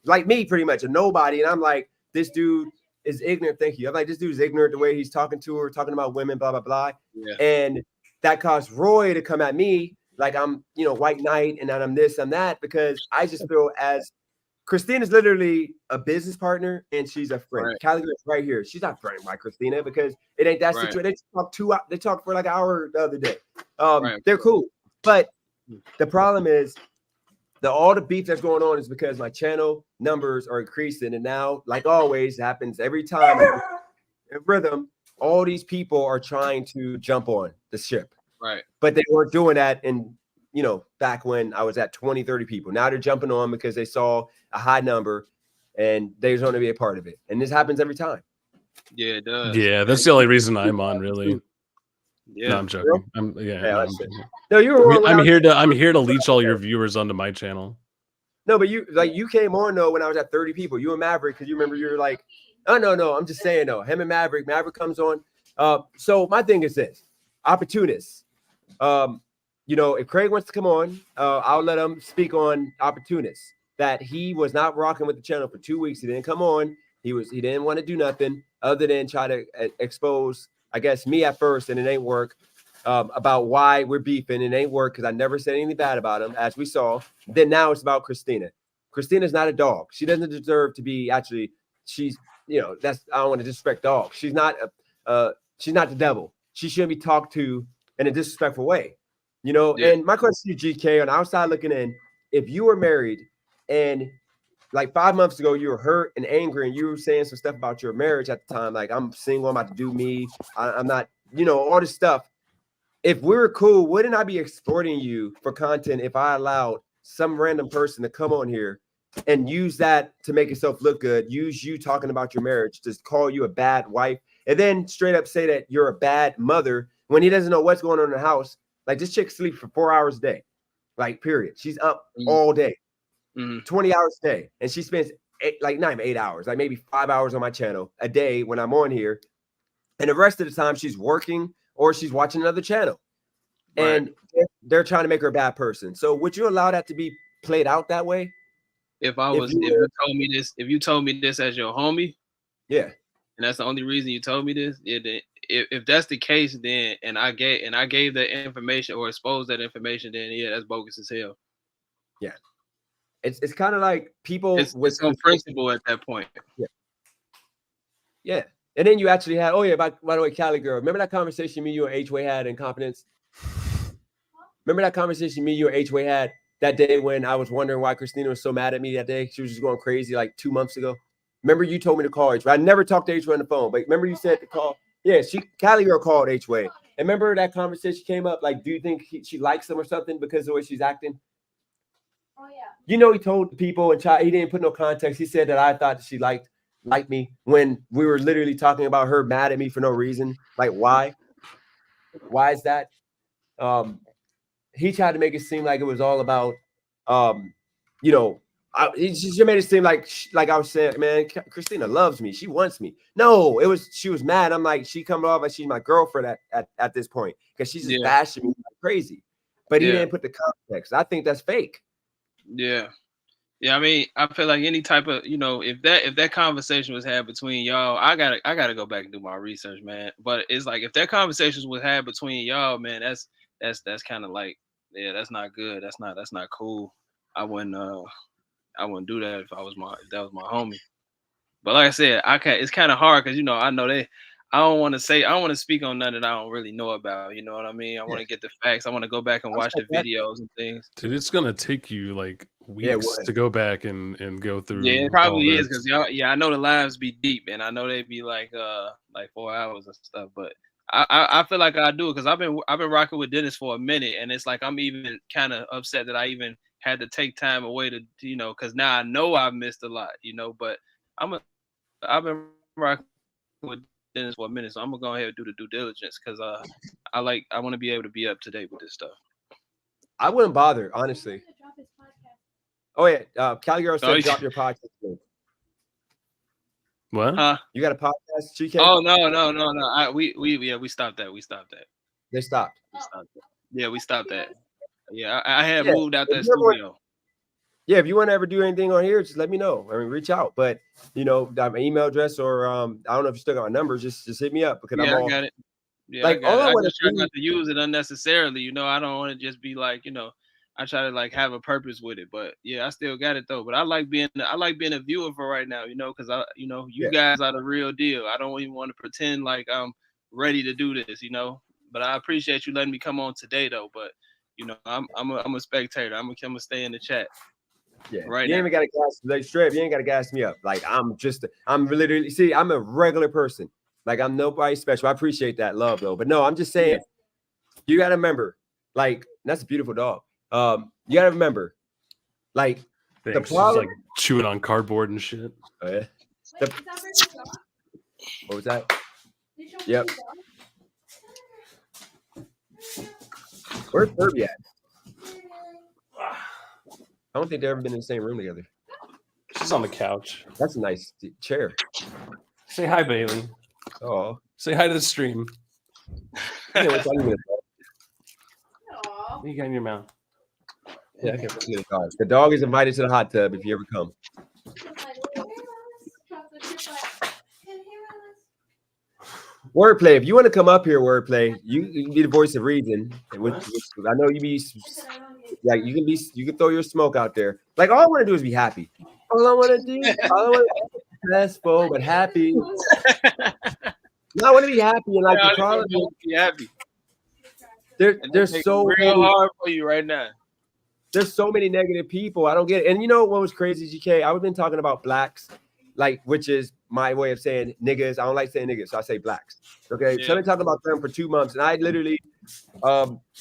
like me, pretty much a nobody. And I'm like, this dude is ignorant. Thank you. I'm like, this dude is ignorant the way he's talking to her, talking about women, blah, blah, blah. Yeah. And that caused Roy to come at me like I'm, white knight and that I'm this, I'm that, because I just feel as Christina's literally a business partner and she's a friend. Right. Callie is right here. She's not threatened by Christina because it ain't that Right. situation. They talked for like an hour the other day. Right. They're cool. But the problem is all the beef that's going on is because my channel numbers are increasing. And now, like always, happens every time in Rhythm, all these people are trying to jump on the ship. Right. But they weren't doing that in, back when I was at 20, 30 people. Now they're jumping on because they saw a high number and they just want to be a part of it. And this happens every time. Yeah, it does. Yeah, that's the only reason I'm on, really. Yeah. No, I'm joking. I'm that's joking. No, you were wrong. I'm here to leech all your viewers onto my channel. No, but you came on though when I was at 30 people. You and Maverick, because you remember you were like, oh no. I'm just saying though. Him and Maverick comes on. So my thing is this: opportunists. If Craig wants to come on, I'll let him speak on opportunists. That he was not rocking with the channel for 2 weeks. He didn't come on. He didn't want to do nothing other than try to expose, I guess, me at first, and it ain't work. About why we're beefing, it ain't work because I never said anything bad about him, as we saw. Then now it's about Christina. Christina's not a dog. She doesn't deserve to be. Actually, she's that's, I don't want to disrespect dogs. She's not the devil. She shouldn't be talked to in a disrespectful way. Yeah. And my question to you, GK, on the outside looking in, if you were married and like 5 months ago you were hurt and angry and you were saying some stuff about your marriage at the time, like I'm single, I'm about to do me, I'm not, all this stuff. If we were cool, wouldn't I be exploiting you for content if I allowed some random person to come on here and use that to make yourself look good, use you talking about your marriage, just call you a bad wife, and then straight up say that you're a bad mother when he doesn't know what's going on in the house? Like, this chick sleeps for 4 hours a day, like, period. She's up all day, 20 hours a day, and she spends not even 8 hours, like maybe 5 hours on my channel a day when I'm on here, and the rest of the time she's working or she's watching another channel. Right. And they're trying to make her a bad person. So would you allow that to be played out that way? If you told me this as your homie, yeah, and that's the only reason you told me this, if that's the case, then and I gave that information or exposed that information, then yeah, that's bogus as hell. Yeah, it's kind of like people It's on principle at that point. Yeah. And then you actually had, by the way, Cali girl, remember that conversation me, you, and H-Way had in Confidence? Remember that conversation me, you, and H-Way had that day when I was wondering why Christina was so mad at me that day? She was just going crazy like 2 months ago. Remember you told me to call H-Way. I never talked to H-Way on the phone, but remember you said to call? Yeah, Cali girl called H-Way. And remember that conversation came up, like, do you think she likes him or something because of the way she's acting? Oh, yeah. He told the people, and he didn't put no context. He said that I thought that she liked like me when we were literally talking about her mad at me for no reason. Like, why? Why is that? He tried to make it seem like it was all about, you know, he just made it seem like I was saying, man, Christina loves me. She wants me. No, she was mad. I'm like, she coming off like she's my girlfriend at this point because she's just bashing me like crazy. But he didn't put the context. I think that's fake. Yeah. Yeah, I mean, I feel like any type of, if that conversation was had between y'all, I gotta go back and do my research, man. But it's like if that conversation was had between y'all, man, that's kind of like, yeah, that's not good. That's not cool. I wouldn't do that if that was my homie. But like I said, it's kind of hard because I know I don't want to speak on nothing that I don't really know about. You know what I mean? I want to get the facts. I want to go back and watch the videos and things. Dude, it's gonna take you like weeks to go back and go through. Yeah, it probably is because I know the lives be deep and I know they be like 4 hours and stuff. But I feel like I do it because I've been rocking with Dennis for a minute, and it's like I'm even kind of upset that I even had to take time away to because now I know I've missed a lot, But I've been rocking with Dennis for a minute, so I'm gonna go ahead and do the due diligence because I want to be able to be up to date with this stuff. I wouldn't bother, honestly. Oh yeah, Cali Girl said drop your podcast. What? Huh? You got a podcast, GK? Oh no. We stopped that. They stopped. We stopped that. Yeah, I had moved out that studio. Yeah, if you want to ever do anything on here, just let me know. I mean, reach out. But my email address or I don't know if you still got my number. Just hit me up because I got it. Yeah, like I just try not to use it unnecessarily. I don't want to just be like, I try to like have a purpose with it. But yeah, I still got it though. But I like being a viewer for right now. Because you guys are the real deal. I don't even want to pretend like I'm ready to do this. But I appreciate you letting me come on today though. But I'm a spectator. I'm gonna stay in the chat. Yeah, right. You ain't even got to gas like straight. You ain't got to gas me up. Like I'm literally I'm a regular person. Like I'm nobody special. I appreciate that love though. But no, I'm just saying, you got to remember, like that's a beautiful dog. You got to remember, like the problem, like chewing on cardboard and shit. Oh, yeah. What was that? Yep. Where's Kirby at? I don't think they've ever been in the same room together. She's on the couch. That's a nice chair. Say hi, Bailey. Oh. Say hi to the stream. What you got in your mouth? Yeah, I can see the dog. The dog is invited to the hot tub if you ever come. Wordplay. If you want to come up here, Wordplay, you can be the voice of reason. I know you be like you can throw your smoke out there. Like all I want to do is be happy. All I want to do, is successful but happy. I want to be happy and like the problem. Be happy. There's so real hard for you right now. There's so many negative people. I don't get it. And you know what was crazy, GK? I've been talking about blacks, like which is my way of saying niggas. I don't like saying niggas, so I say blacks. Okay, so I've been talking about them for 2 months, and I literally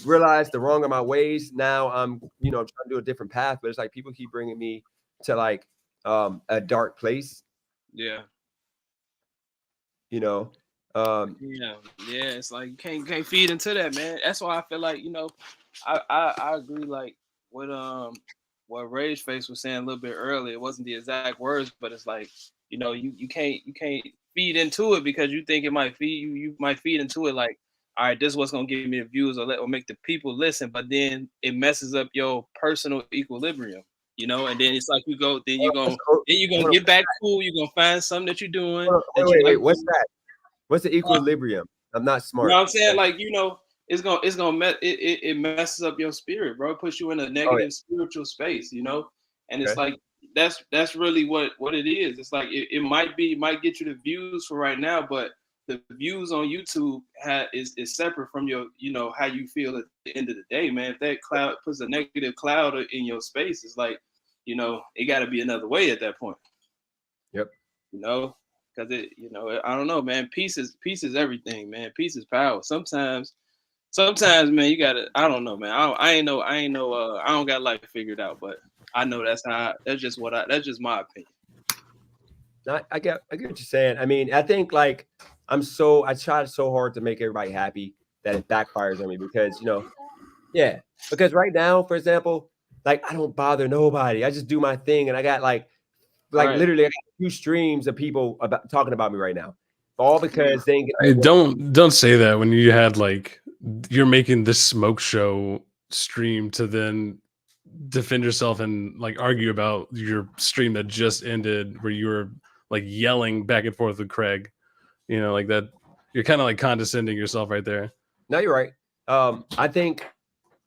realized the wrong of my ways. Now I'm trying to do a different path, but it's like people keep bringing me to like a dark place. Yeah. It's like you can't feed into that, man. That's why I feel like I agree like with what Rage Face was saying a little bit earlier. It wasn't the exact words, but it's like you can't feed into it because you think it might feed you. You might feed into it like, all right, this is what's gonna give me the views or make the people listen, but then it messes up your personal equilibrium. And then it's like you're gonna get back cool. You're gonna find something that you're doing. Wait, what's that? What's the equilibrium? I'm not smart. You know what I'm saying? Like, it's gonna it messes up your spirit, bro. It puts you in a negative spiritual space, and it's like that's really what it is. It's like it might get you the views for right now, but the views on YouTube is separate from your how you feel at the end of the day, man. If that cloud puts a negative cloud in your space, it's like it got to be another way at that point. Yep. Because I don't know, man. Peace is everything, man. Peace is power. Sometimes, man, you gotta. I don't know, man. I don't got life figured out, but I know that's just my opinion. I get what you're saying. I mean, I think like I try so hard to make everybody happy that it backfires on me because yeah. Because right now, for example, like I don't bother nobody. I just do my thing, and I got like Right. literally I got 2 streams of people about talking about me right now, all because they ain't Hey, don't say that when you had like you're making this smoke show stream to then defend yourself and like argue about your stream that just ended where you were like yelling back and forth with Craig. You know, like that. You're kind of like condescending yourself right there. No, you're right. I think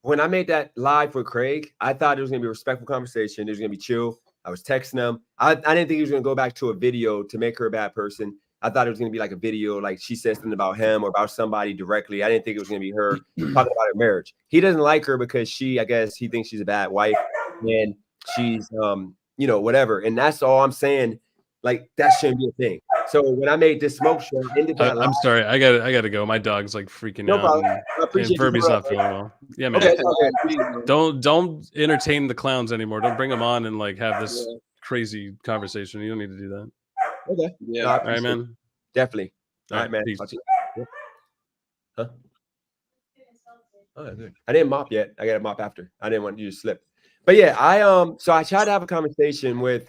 when I made that live for Craig, I thought it was gonna be a respectful conversation. It was gonna be chill. I was texting him. I didn't think he was gonna go back to a video to make her a bad person. I thought it was gonna be like a video, like she said something about him or about somebody directly. I didn't think it was gonna be her talking about her marriage. He doesn't like her because I guess he thinks she's a bad wife and she's whatever. And that's all I'm saying. Like that shouldn't be a thing. So when I made this smoke show, I ended that I'm sorry, I gotta go. My dog's like freaking No out. problem. I And appreciate you Furby's coming not up, feeling well. Yeah, man. Okay. Don't entertain the clowns anymore. Don't bring them on and like have this crazy conversation. You don't need to do that. Okay. Yeah. No, I All right, appreciate it. man. Definitely. All right, man. peace. Talk to you. Yeah. Huh? Oh, good. I didn't mop yet. I got to mop after. I didn't want you to slip. But yeah, so I tried to have a conversation with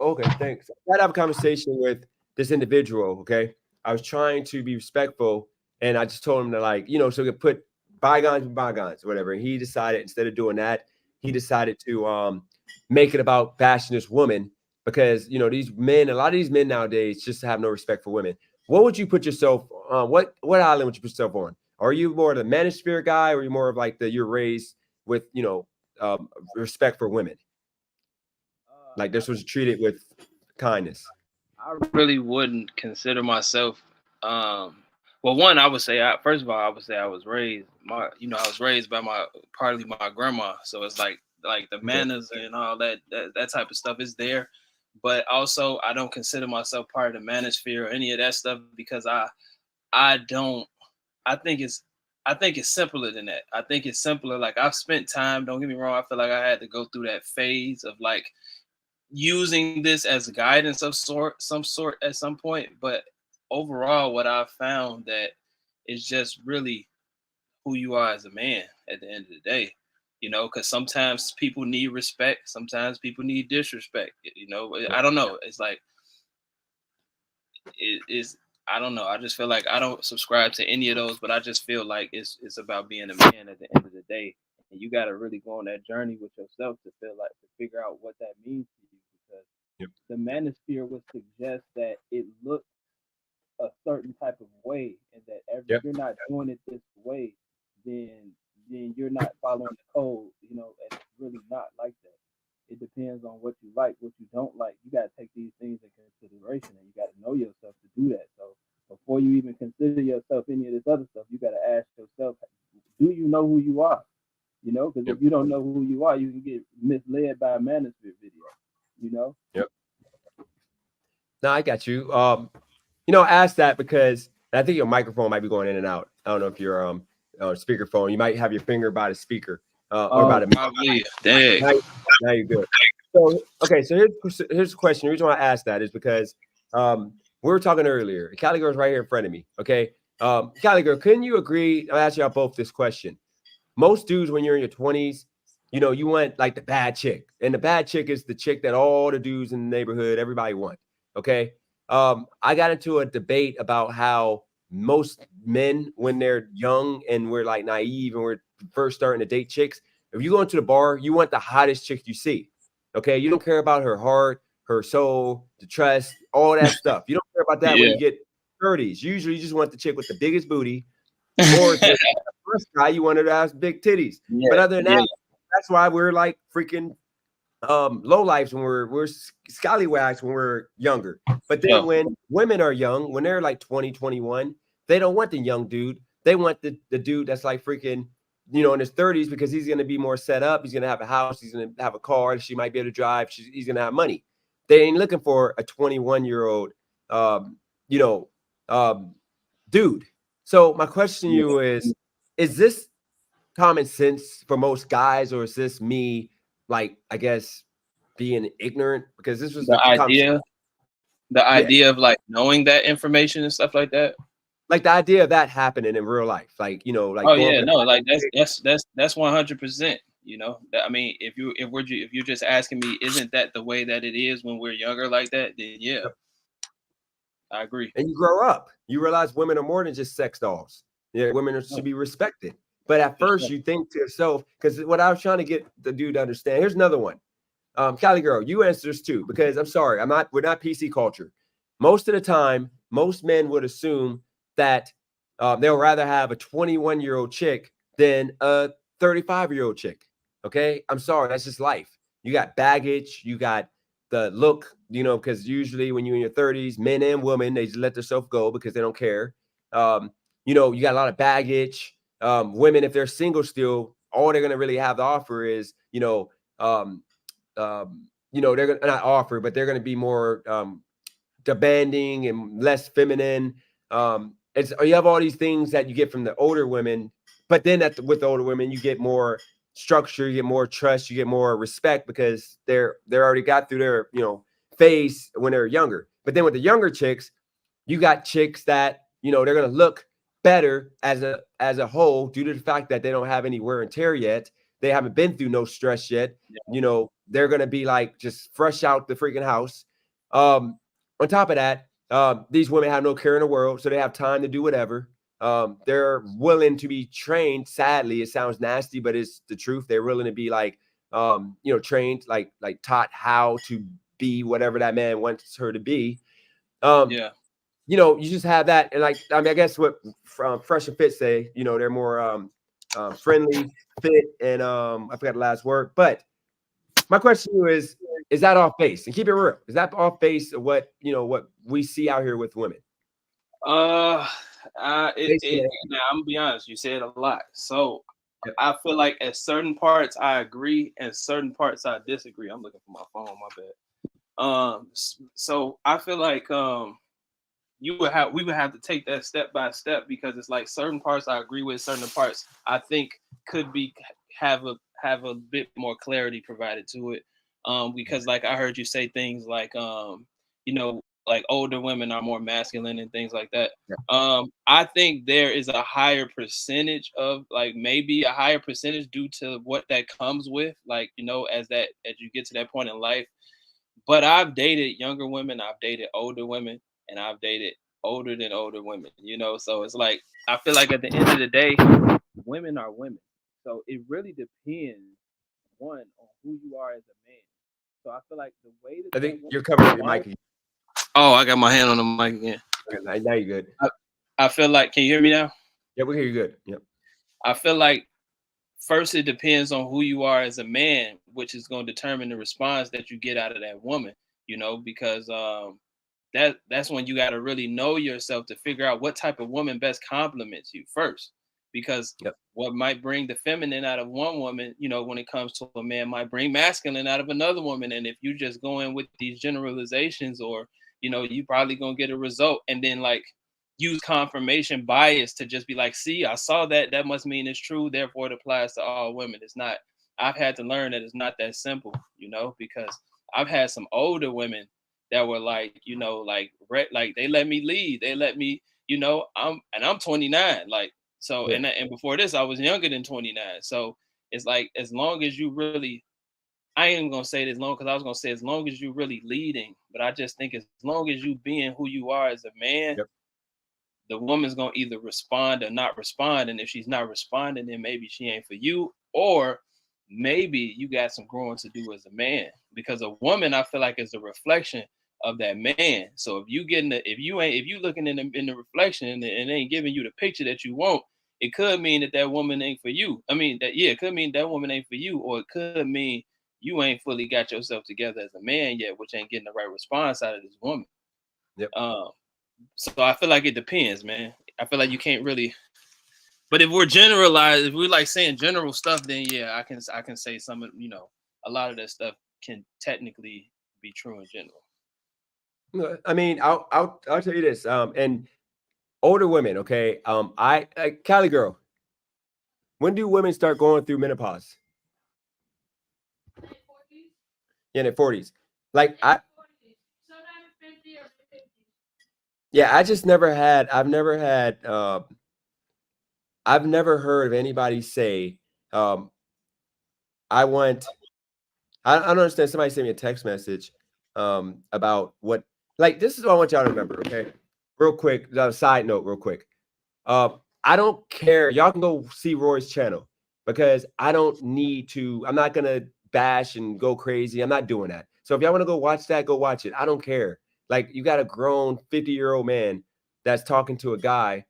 okay, thanks. I tried to have a conversation with this individual, okay? I was trying to be respectful and I just told him to so we could put bygones with bygones, whatever. And he decided instead of doing that, he decided to make it about bashing this woman because these men, a lot of these men nowadays just have no respect for women. What would you put yourself on? What island would you put yourself on? Are you more the manosphere guy, or are you more of like you're raised with respect for women? Like this was treated with kindness. I really wouldn't consider myself. Well, one, I would say, first of all, I would say I was raised. I was raised by partly my grandma, so it's like the manners and all that type of stuff is there. But also, I don't consider myself part of the manosphere or any of that stuff because I think it's simpler than that. I think it's simpler. Like I've spent time. Don't get me wrong. I feel like I had to go through that phase of like using this as guidance of some sort at some point. But overall, what I've found that is just really who you are as a man at the end of the day. Because sometimes people need respect. Sometimes people need disrespect. I don't know. It's like it is. I don't know. I just feel like I don't subscribe to any of those, but I just feel like it's about being a man at the end of the day. And you got to really go on that journey with yourself to figure out what that means to you. Because the manosphere would suggest that it looks a certain type of way, and that if you're not doing it this way, then you're not following the code. And it's really not like that. It depends on what you like, what you don't like. You got to take these things into consideration, and you got to know yourself to do that. So before you even consider yourself any of this other stuff, you got to ask yourself, do you know who you are? Because if you don't know who you are, you can get misled by a manosphere video. Yep. No, I got you. I asked that because I think your microphone might be going in and out. I don't know if you're on speakerphone. You might have your finger by the speaker or by the probably. Dang. Now you're good. So okay, so here's the question. The reason why I asked that is because we were talking earlier. Cali Girl's right here in front of me. Okay, Cali Girl, couldn't you agree? I'll ask y'all both this question. Most dudes, when you're in your 20s, you want like the bad chick, and the bad chick is the chick that all the dudes in the neighborhood, everybody want. Okay, I got into a debate about how most men, when they're young and we're like naive and we're first starting to date chicks, if you go into the bar, you want the hottest chick you see. Okay, you don't care about her heart, her soul, the trust, all that stuff. You don't care about that when you get 30s. Usually, you just want the chick with the biggest booty, or the first guy you wanted to have big titties. But other than that, that's why we're like freaking low lives when we're scallywags when we're younger. But then when women are young, when they're like 20, 21, they don't want the young dude. They want the dude that's like freaking, in his 30s, because he's going to be more set up. He's going to have a house. He's going to have a car. She might be able to drive. He's going to have money. They ain't looking for a 21-year-old, dude. So my question to you is this common sense for most guys, or is this me, like, I guess, being ignorant because this was The conversation. idea of like knowing that information and stuff like that. Like the idea of that happening in real life, like like Oh going yeah, for no, like that's 100%. I mean, if you're just asking me, isn't that the way that it is when we're younger like that? Then yeah, I agree. and you grow up, you realize women are more than just sex dolls. Yeah, women should be respected. But at first, you think to yourself, because what I was trying to get the dude to understand. Here's another one. Cali girl, you answer this too, because I'm sorry, we're not PC culture. Most of the time, most men would assume that they'll rather have a 21-year-old chick than a 35-year-old chick. Okay, I'm sorry, that's just life. You got baggage, you got the look, because usually when you're in your 30s, men and women, they just let themselves go because they don't care. You got a lot of baggage. Women, if they're single still, all they're gonna really have to offer is, they're gonna not offer, but they're gonna be more demanding and less feminine. You have all these things that you get from the older women, but then with the older women, you get more structure, you get more trust, you get more respect because they're already got through their phase when they're younger. But then with the younger chicks, you got chicks that they're gonna look better as a whole due to the fact that they don't have any wear and tear yet. They haven't been through no stress yet. Yeah. They're gonna be like just fresh out the freaking house. On top of that, these women have no care in the world, so they have time to do whatever. They're willing to be trained. Sadly, it sounds nasty, but it's the truth. They're willing to be like, trained, like taught how to be whatever that man wants her to be. Yeah. You just have that, and I guess what Fresh and Fit say, they're more friendly, fit, and I forgot the last word. But my question to you is that off base? And keep it real. Is that off base of what what we see out here with women? Now I'm gonna be honest. You said a lot, so Yep. I feel like at certain parts I agree, and certain parts I disagree. I'm looking for my phone. My bad. So I feel like we would have to take that step by step because it's like certain parts I agree with, certain parts I think could be have a bit more clarity provided to it. Because like I heard you say things like like older women are more masculine and things like that. Yeah. I think there is a higher percentage of like maybe a higher percentage due to what that comes with, like as you get to that point in life. But I've dated younger women, I've dated older women, and I've dated older than older women, So it's like I feel like at the end of the day, women are women. So it really depends on who you are as a man. So I feel like the way that I think you're covering your mic again. Oh, I got my hand on the mic again. Okay, now you're good. I feel like, can you hear me now? Yeah, we hear you good. Yep. I feel like first it depends on who you are as a man, which is going to determine the response that you get out of that woman, because that's when you got to really know yourself to figure out what type of woman best compliments you first. Because what might bring the feminine out of one woman, when it comes to a man, might bring masculine out of another woman. And if you just go in with these generalizations, or you probably gonna get a result and then like use confirmation bias to just be like, see, I saw that must mean it's true, therefore it applies to all women. It's not. I've had to learn that it's not that simple, because I've had some older women that were like, like they let me lead, they let me, I'm 29, like, so and before this I was younger than 29. So it's like, as long as you really, I ain't gonna say it as long, because I was gonna say as long as you really leading, but I just think as long as you being who you are as a man, the woman's gonna either respond or not respond. And if she's not responding, then maybe she ain't for you, or maybe you got some growing to do as a man. Because a woman, I feel like, is a reflection of that man. So if you looking in the reflection and it ain't giving you the picture that you want, it could mean that woman ain't for you. I mean it could mean that woman ain't for you, or it could mean you ain't fully got yourself together as a man yet, which ain't getting the right response out of this woman. Yep. So I feel like it depends, man. I feel like you can't really. But if we're like saying general stuff, then yeah, I can say some of a lot of that stuff can technically be true in general. I mean, I'll tell you this. And older women, okay. Cali girl, when do women start going through menopause? in their 40s. Like I just never had. I've never heard of anybody say, I don't understand. Somebody sent me a text message about what, like, this is what I want y'all to remember, okay? Real quick, side note, real quick. I don't care. Y'all can go see Roy's channel because I don't need to. I'm not going to bash and go crazy. I'm not doing that. So if y'all want to go watch that, go watch it. I don't care. Like, you got a grown 50-year-old man that's talking to a guy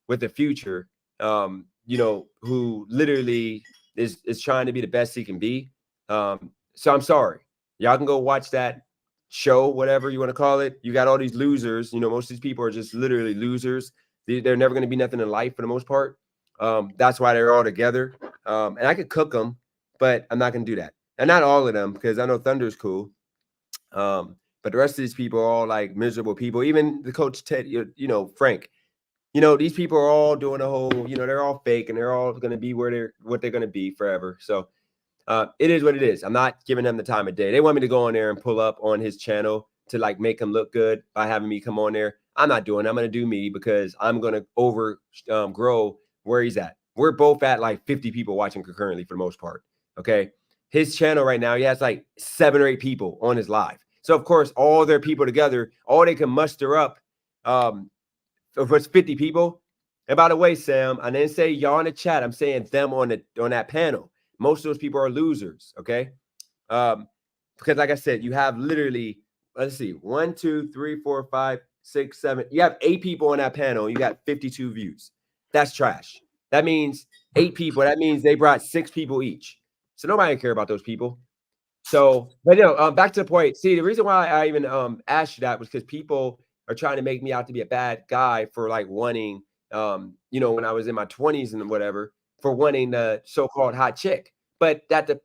with a future, who literally is trying to be the best he can be. So I'm sorry. Y'all can go watch that show, whatever you want to call it. You got all these losers. Most of these people are just literally losers. They're never going to be nothing in life for the most part. That's why they're all together. And I could cook them, but I'm not going to do that. And not all of them, because I know Thunder's cool. But the rest of these people are all like miserable people. Even the coach Ted, Frank. These people are all doing a whole, they're all fake and they're all going to be what they're going to be forever. So it is what it is. I'm not giving them the time of day. They want me to go on there and pull up on his channel to like make him look good by having me come on there. I'm not doing it. I'm going to do me because I'm going to grow where he's at. We're both at like 50 people watching concurrently for the most part. Okay. His channel right now, he has like 7 or 8 people on his live. So of course, all their people together, all they can muster up, if it's 50 people. And by the way, Sam, I didn't say y'all in the chat. I'm saying them on that panel. Most of those people are losers. Okay. Because like I said, you have literally, let's see, 1, 2, 3, 4, 5, 6, 7. You have 8 people on that panel. You got 52 views. That's trash. That means 8 people. That means they brought 6 people each. So nobody care about those people. So, but back to the point. See, the reason why I even asked you that was because people are trying to make me out to be a bad guy for like wanting, when I was in my 20s and whatever, for wanting the so-called hot chick. But the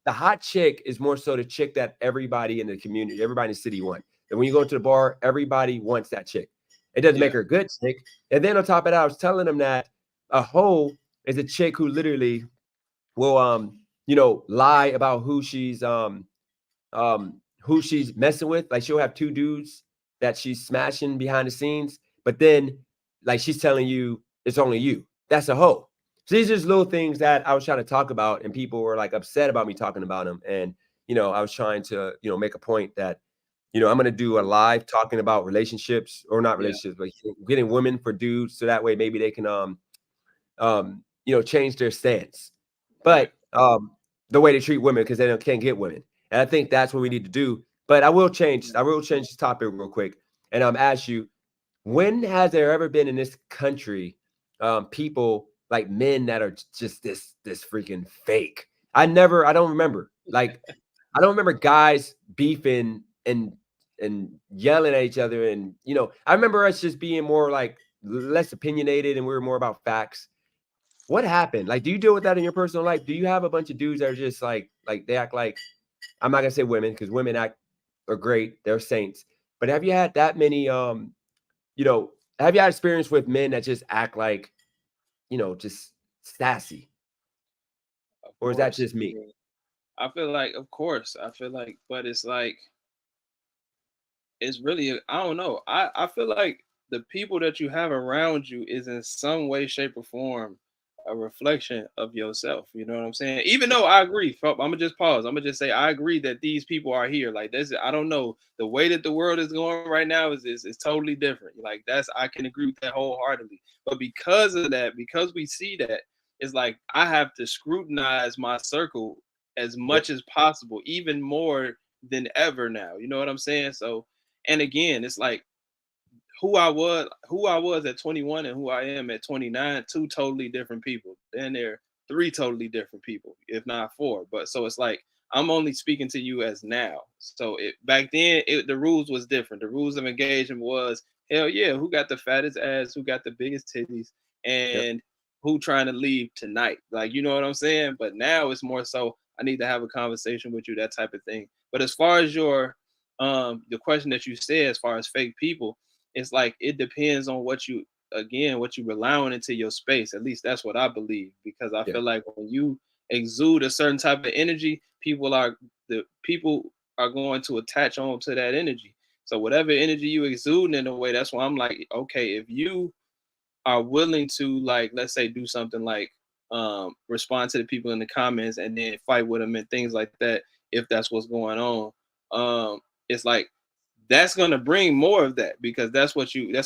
hot chick is more so the chick that everybody in the community, everybody in the city wants. And when you go to the bar, everybody wants that chick. It doesn't make her a good chick. And then on top of that, I was telling them that a hoe is a chick who literally will lie about who she's messing with. Like, she'll have 2 dudes that she's smashing behind the scenes, but then like she's telling you it's only you. That's a hoe. So these are just little things that I was trying to talk about, and people were like upset about me talking about them. And I was trying to make a point that I'm going to do a live talking about relationships, or not relationships, but getting women for dudes, so that way maybe they can change their stance. But the way they treat women, because they can't get women. And I think that's what we need to do. But I will change this topic real quick. And ask you, when has there ever been in this country people like men that are just this freaking fake? I don't remember. Like, I don't remember guys beefing and yelling at each other. And, I remember us just being more like less opinionated, and we were more about facts. What happened? Like, do you deal with that in your personal life? Do you have a bunch of dudes that are just like they act like, I'm not gonna say women, because women are great, they're saints. But have you had that many have you had experience with men that just act like, just sassy? Or is that just me? I feel like, of course, but it's like, it's really, I don't know. I feel like the people that you have around you is in some way, shape, or form a reflection of yourself. You know what I'm saying? Even though I agree, I'm gonna just pause. I'm gonna just say I agree that these people are here. Like, this, I don't know, the way that the world is going right now is totally different. Like, I can agree with that wholeheartedly. But because of that, because we see that, it's like I have to scrutinize my circle as much as possible, even more than ever now. You know what I'm saying? So, and again, it's like, who I was at 21 and who I am at 29, 2 totally different people. Then they're 3 totally different people, if not 4. But so it's like, I'm only speaking to you as now. So back then, the rules was different. The rules of engagement was, hell yeah, who got the fattest ass, who got the biggest titties, and who trying to leave tonight. Like, you know what I'm saying? But now it's more so, I need to have a conversation with you, that type of thing. But as far as the question that you said, as far as fake people, it's like, it depends on what you rely on into your space. At least that's what I believe, because I feel like when you exude a certain type of energy, people are the people are going to attach on to that energy. So whatever energy you exude in a way, that's why I'm like, okay, if you are willing to, like, let's say do something like respond to the people in the comments and then fight with them and things like that, if that's what's going on, it's like that's going to bring more of that, because that's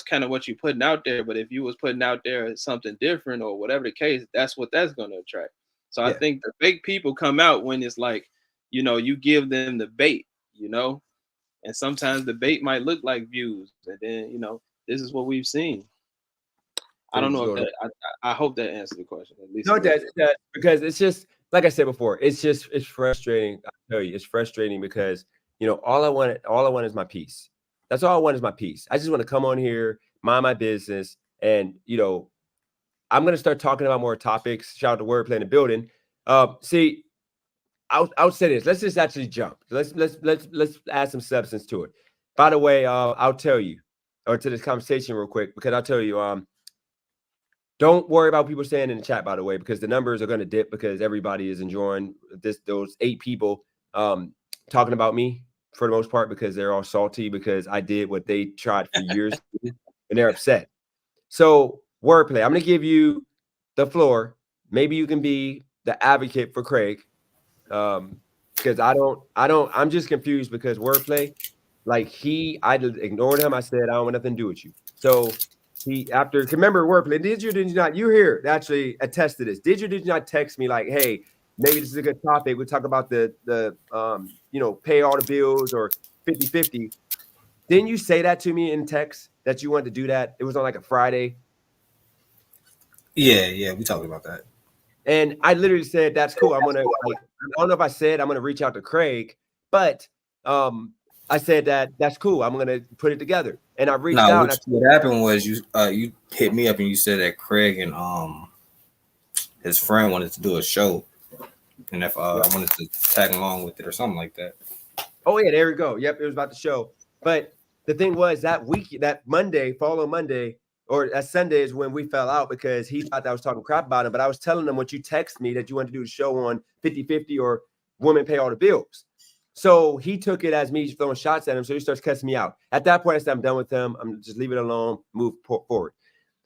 kind of what you're putting out there. But if you was putting out there something different or whatever the case, that's what that's going to attract. So I think the fake people come out when it's like, you know, you give them the bait, you know, and sometimes the bait might look like views, and then, you know, this is what we've seen. I don't know if that, I hope that answered the question. At least no, it does, because it's just like I said before. It's frustrating. I tell you, it's frustrating because, you know, all I want is my peace. That's all I want is my peace. I just want to come on here, mind my business, and, you know, I'm gonna start talking about more topics. Shout out to Wordplay in the building. See, I'll say this. Let's just actually jump. Let's add some substance to it. By the way, I'll tell you, or to this conversation real quick, because I'll tell you, don't worry about people saying in the chat, by the way, because the numbers are going to dip because everybody is enjoying those 8 people talking about me for the most part, because they're all salty because I did what they tried for years and they're upset. So Wordplay, I'm going to give you the floor. Maybe you can be the advocate for Craig, because I'm just confused because Wordplay, like I ignored him. I said, I don't want nothing to do with you. So remember Wordplay, did you not, you here actually attest to this. Did you not text me like, hey, maybe this is a good topic. We'll talk about the you know, pay all the bills or 50-50. Didn't you say that to me in text that you wanted to do that? It was on like a Friday. Yeah, we talked about that. And I literally said, that's cool. I'm gonna, like, I don't know if I said I'm gonna reach out to Craig, but I said that's cool. I'm gonna put it together. And I reached out. What happened was you hit me up and you said that Craig and his friend wanted to do a show, and if I wanted to tag along with it or something like that. Oh yeah, there we go. Yep, it was about the show. But the thing was that week, that Monday, following Monday, or that Sunday is when we fell out because he thought that I was talking crap about him. But I was telling him what you text me that you wanted to do a show on 50-50 or women pay all the bills. So he took it as me throwing shots at him. So he starts cussing me out. At that point, I said, I'm done with him. I'm just leave it alone, move forward.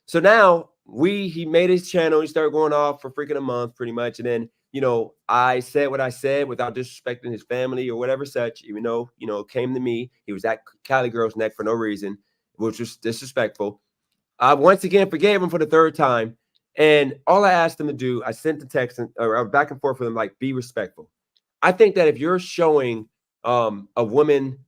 So now he made his channel. He started going off for freaking a month pretty much. And then, you know, I said what I said without disrespecting his family or whatever such, even though, you know, it came to me. He was at Cali Girl's neck for no reason, which was disrespectful. I once again forgave him for the 3rd time. And all I asked him to do, I sent the text or back and forth with him, like, be respectful. I think that if you're showing a woman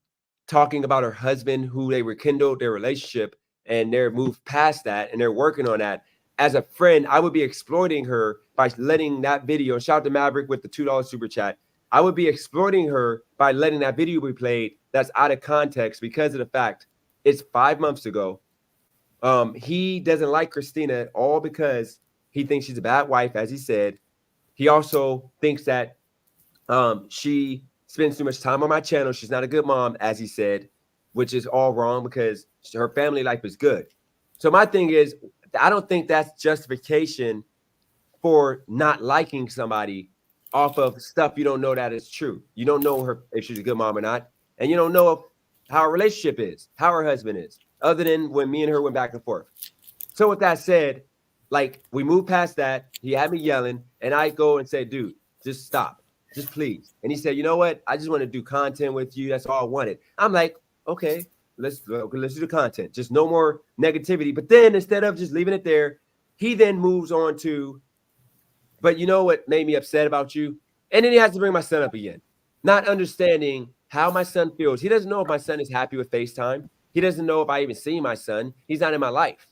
talking about her husband, who they rekindled their relationship and they're moved past that and they're working on that, as a friend, I would be exploiting her by letting that video, shout out to Maverick with the $2 super chat. I would be exploiting her by letting that video be played that's out of context because of the fact it's 5 months ago. He doesn't like Christina at all because he thinks she's a bad wife, as he said. He also thinks that she spends too much time on my channel. She's not a good mom, as he said, which is all wrong because her family life is good. So my thing is, I don't think that's justification for not liking somebody off of stuff you don't know that is true. You don't know her if she's a good mom or not, and you don't know how her relationship is, how her husband is, other than when me and her went back and forth. So with that said, like, we moved past that. He had me yelling, and I go and say, dude, just stop. Just please. And he said, you know what? I just want to do content with you. That's all I wanted. I'm like, okay, let's do the content. Just no more negativity. But then instead of just leaving it there, he then moves on to, but you know what made me upset about you? And then he has to bring my son up again, not understanding how my son feels. He doesn't know if my son is happy with FaceTime. He doesn't know if I even see my son. He's not in my life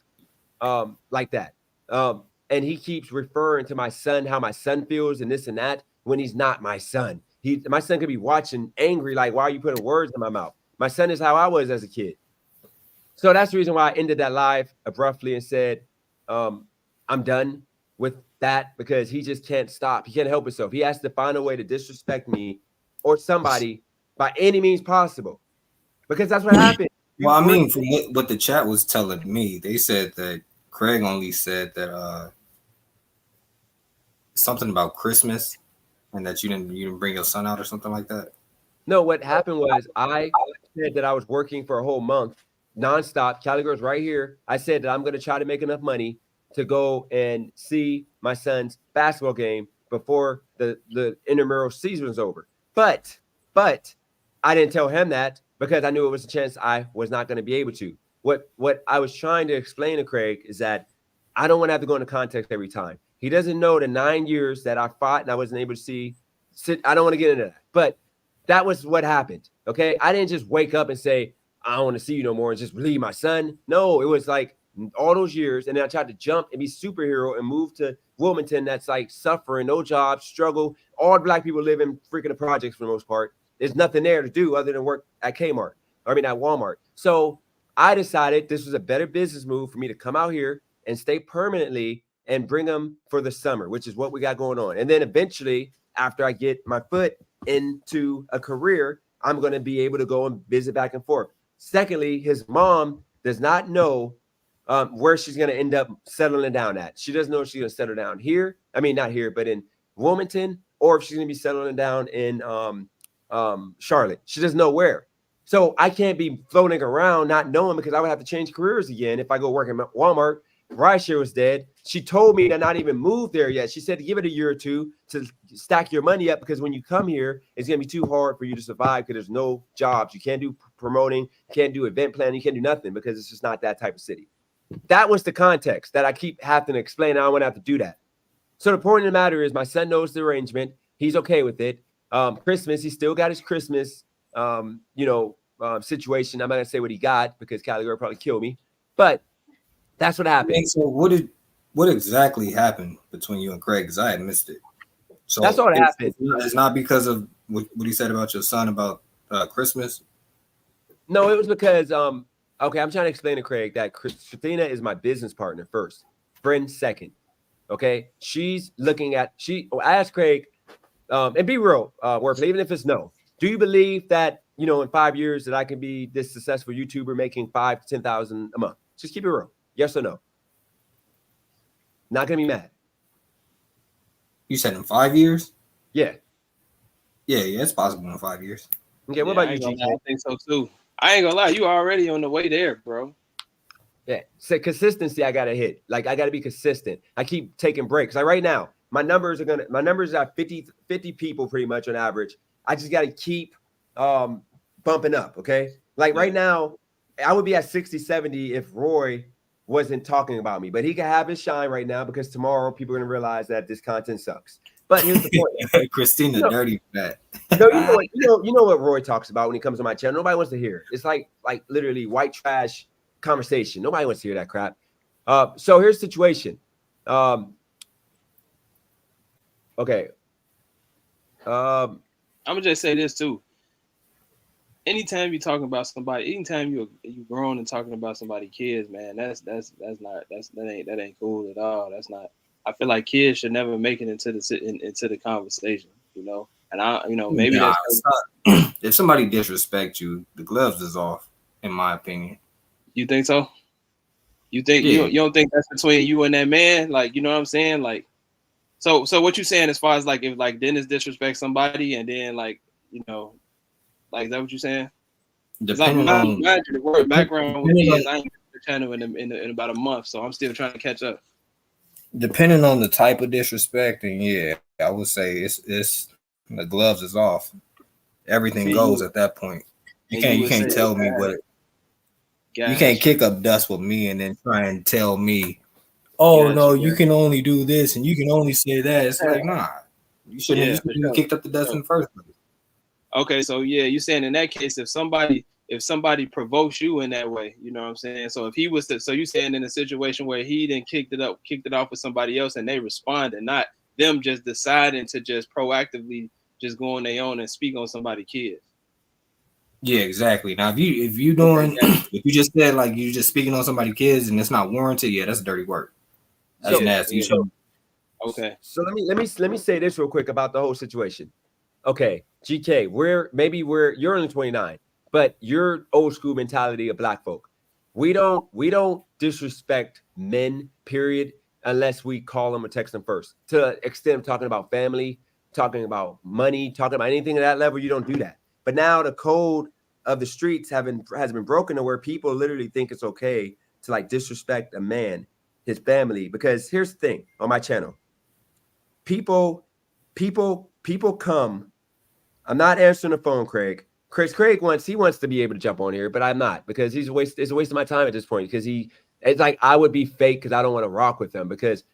like that. And he keeps referring to my son, how my son feels and this and that, when he's not my son. My son could be watching angry, like, why are you putting words in my mouth? My son is how I was as a kid. So that's the reason why I ended that live abruptly and said, I'm done with that, because he just can't stop. He can't help himself. He has to find a way to disrespect me or somebody by any means possible, because that's what happened. Well, I mean, from what the chat was telling me, they said that Craig only said that something about Christmas and that you didn't bring your son out or something like that. No, what happened was I said that I was working for a whole month nonstop. Cali Girls right here. I said that I'm going to try to make enough money to go and see my son's basketball game before the intramural season was over. But I didn't tell him that because I knew it was a chance I was not going to be able to. What I was trying to explain to Craig is that I don't want to have to go into context every time. He doesn't know the 9 years that I fought and I wasn't able to see. I don't want to get into that. But that was what happened. Okay. I didn't just wake up and say, I don't want to see you no more and just leave my son. No, it was like all those years. And then I tried to jump and be superhero and move to Wilmington. That's like suffering, no job, struggle. All black people live in freaking the projects for the most part. There's nothing there to do other than work at Kmart. I mean, at Walmart. So I decided this was a better business move for me to come out here and stay permanently and bring them for the summer, which is what we got going on. And then eventually, after I get my foot into a career, I'm going to be able to go and visit back and forth. Secondly, his mom does not know where she's going to end up settling down at. She doesn't know if she's going to settle down here. I mean, not here, but in Wilmington, or if she's going to be settling down in Charlotte. She doesn't know where. So I can't be floating around not knowing because I would have to change careers again if I go work at Walmart. Rideshare was dead. She told me to not even move there yet. She said to give it a year or two to stack your money up because when you come here, it's going to be too hard for you to survive because there's no jobs. You can't do promoting, you can't do event planning, you can't do nothing because it's just not that type of city. That was the context that I keep having to explain. I don't want to have to do that. So the point of the matter is my son knows the arrangement. He's okay with it. Christmas, he still got his Christmas, situation. I'm not going to say what he got because Cali Girl probably kill me, but that's what happened. So what exactly happened between you and Craig? Because I had missed it. So that's all that happened. It's not because of what he said about your son about Christmas. No, it was because okay, I'm trying to explain to Craig that Christina is my business partner first, friend second. Okay, she's looking at I asked Craig, and be real, Warple, even if it's no, do you believe that in 5 years that I can be this successful YouTuber making $5,000 to $10,000 a month? Just keep it real. Yes or no? Not gonna be mad. You said in 5 years? Yeah. Yeah, it's possible in 5 years. Okay, what about you, GK? I think so too. I ain't gonna lie, you already on the way there, bro. Yeah, so consistency I gotta hit. Like I gotta be consistent. I keep taking breaks. Like right now, my numbers are 50 people pretty much on average. I just gotta keep bumping up. Okay. Like right now, I would be at 60, 70 if Roy wasn't talking about me, but he can have his shine right now because tomorrow people are gonna realize that this content sucks. But here's the point. Christina, dirty fat. No, you know what Roy talks about when he comes on my channel. Nobody wants to hear it. It's like literally white trash conversation. Nobody wants to hear that crap. So here's the situation. Okay. I'm gonna just say this too. Anytime you're talking about somebody, anytime you grown and talking about somebody's kids, man, that ain't cool at all. That's not. I feel like kids should never make it into the conversation, And maybe that's if somebody disrespects you, the gloves is off, in my opinion. You think so? You think you don't think that's between you and that man? Like, you know what I'm saying? Like, so what you saying as far as like if like Dennis disrespects somebody and then like is that what you're saying? Depending on the word background with me is I ain't the channel in about a month, so I'm still trying to catch up. Depending on the type of disrespect, and yeah, I would say it's the gloves is off. Everything goes at that point. You can't tell me what. You can't kick up dust with me and then try and tell me, you can only do this and you can only say that. It's like, nah, you shouldn't have kicked up the dust in the first place. Okay, so yeah, you're saying in that case, if somebody provokes you in that way, you know what I'm saying? So if he was so you saying in a situation where he then kicked it off with somebody else and they responded, not them just deciding to just proactively just go on their own and speak on somebody's kids. Yeah, exactly. Now if you just said like you just speaking on somebody's kids and it's not warranted, that's dirty work. That's nasty. Okay. So let me say this real quick about the whole situation. Okay, GK, you're only 29, but you're old school mentality of black folk. We don't disrespect men, period, unless we call them or text them first. To the extent of talking about family, talking about money, talking about anything at that level, you don't do that. But now the code of the streets has been broken to where people literally think it's okay to like disrespect a man, his family. Because here's the thing on my channel. People come. I'm not answering the phone, Craig. Craig wants to be able to jump on here, but I'm not, because it's a waste of my time at this point, because it's like I would be fake because I don't want to rock with him. Because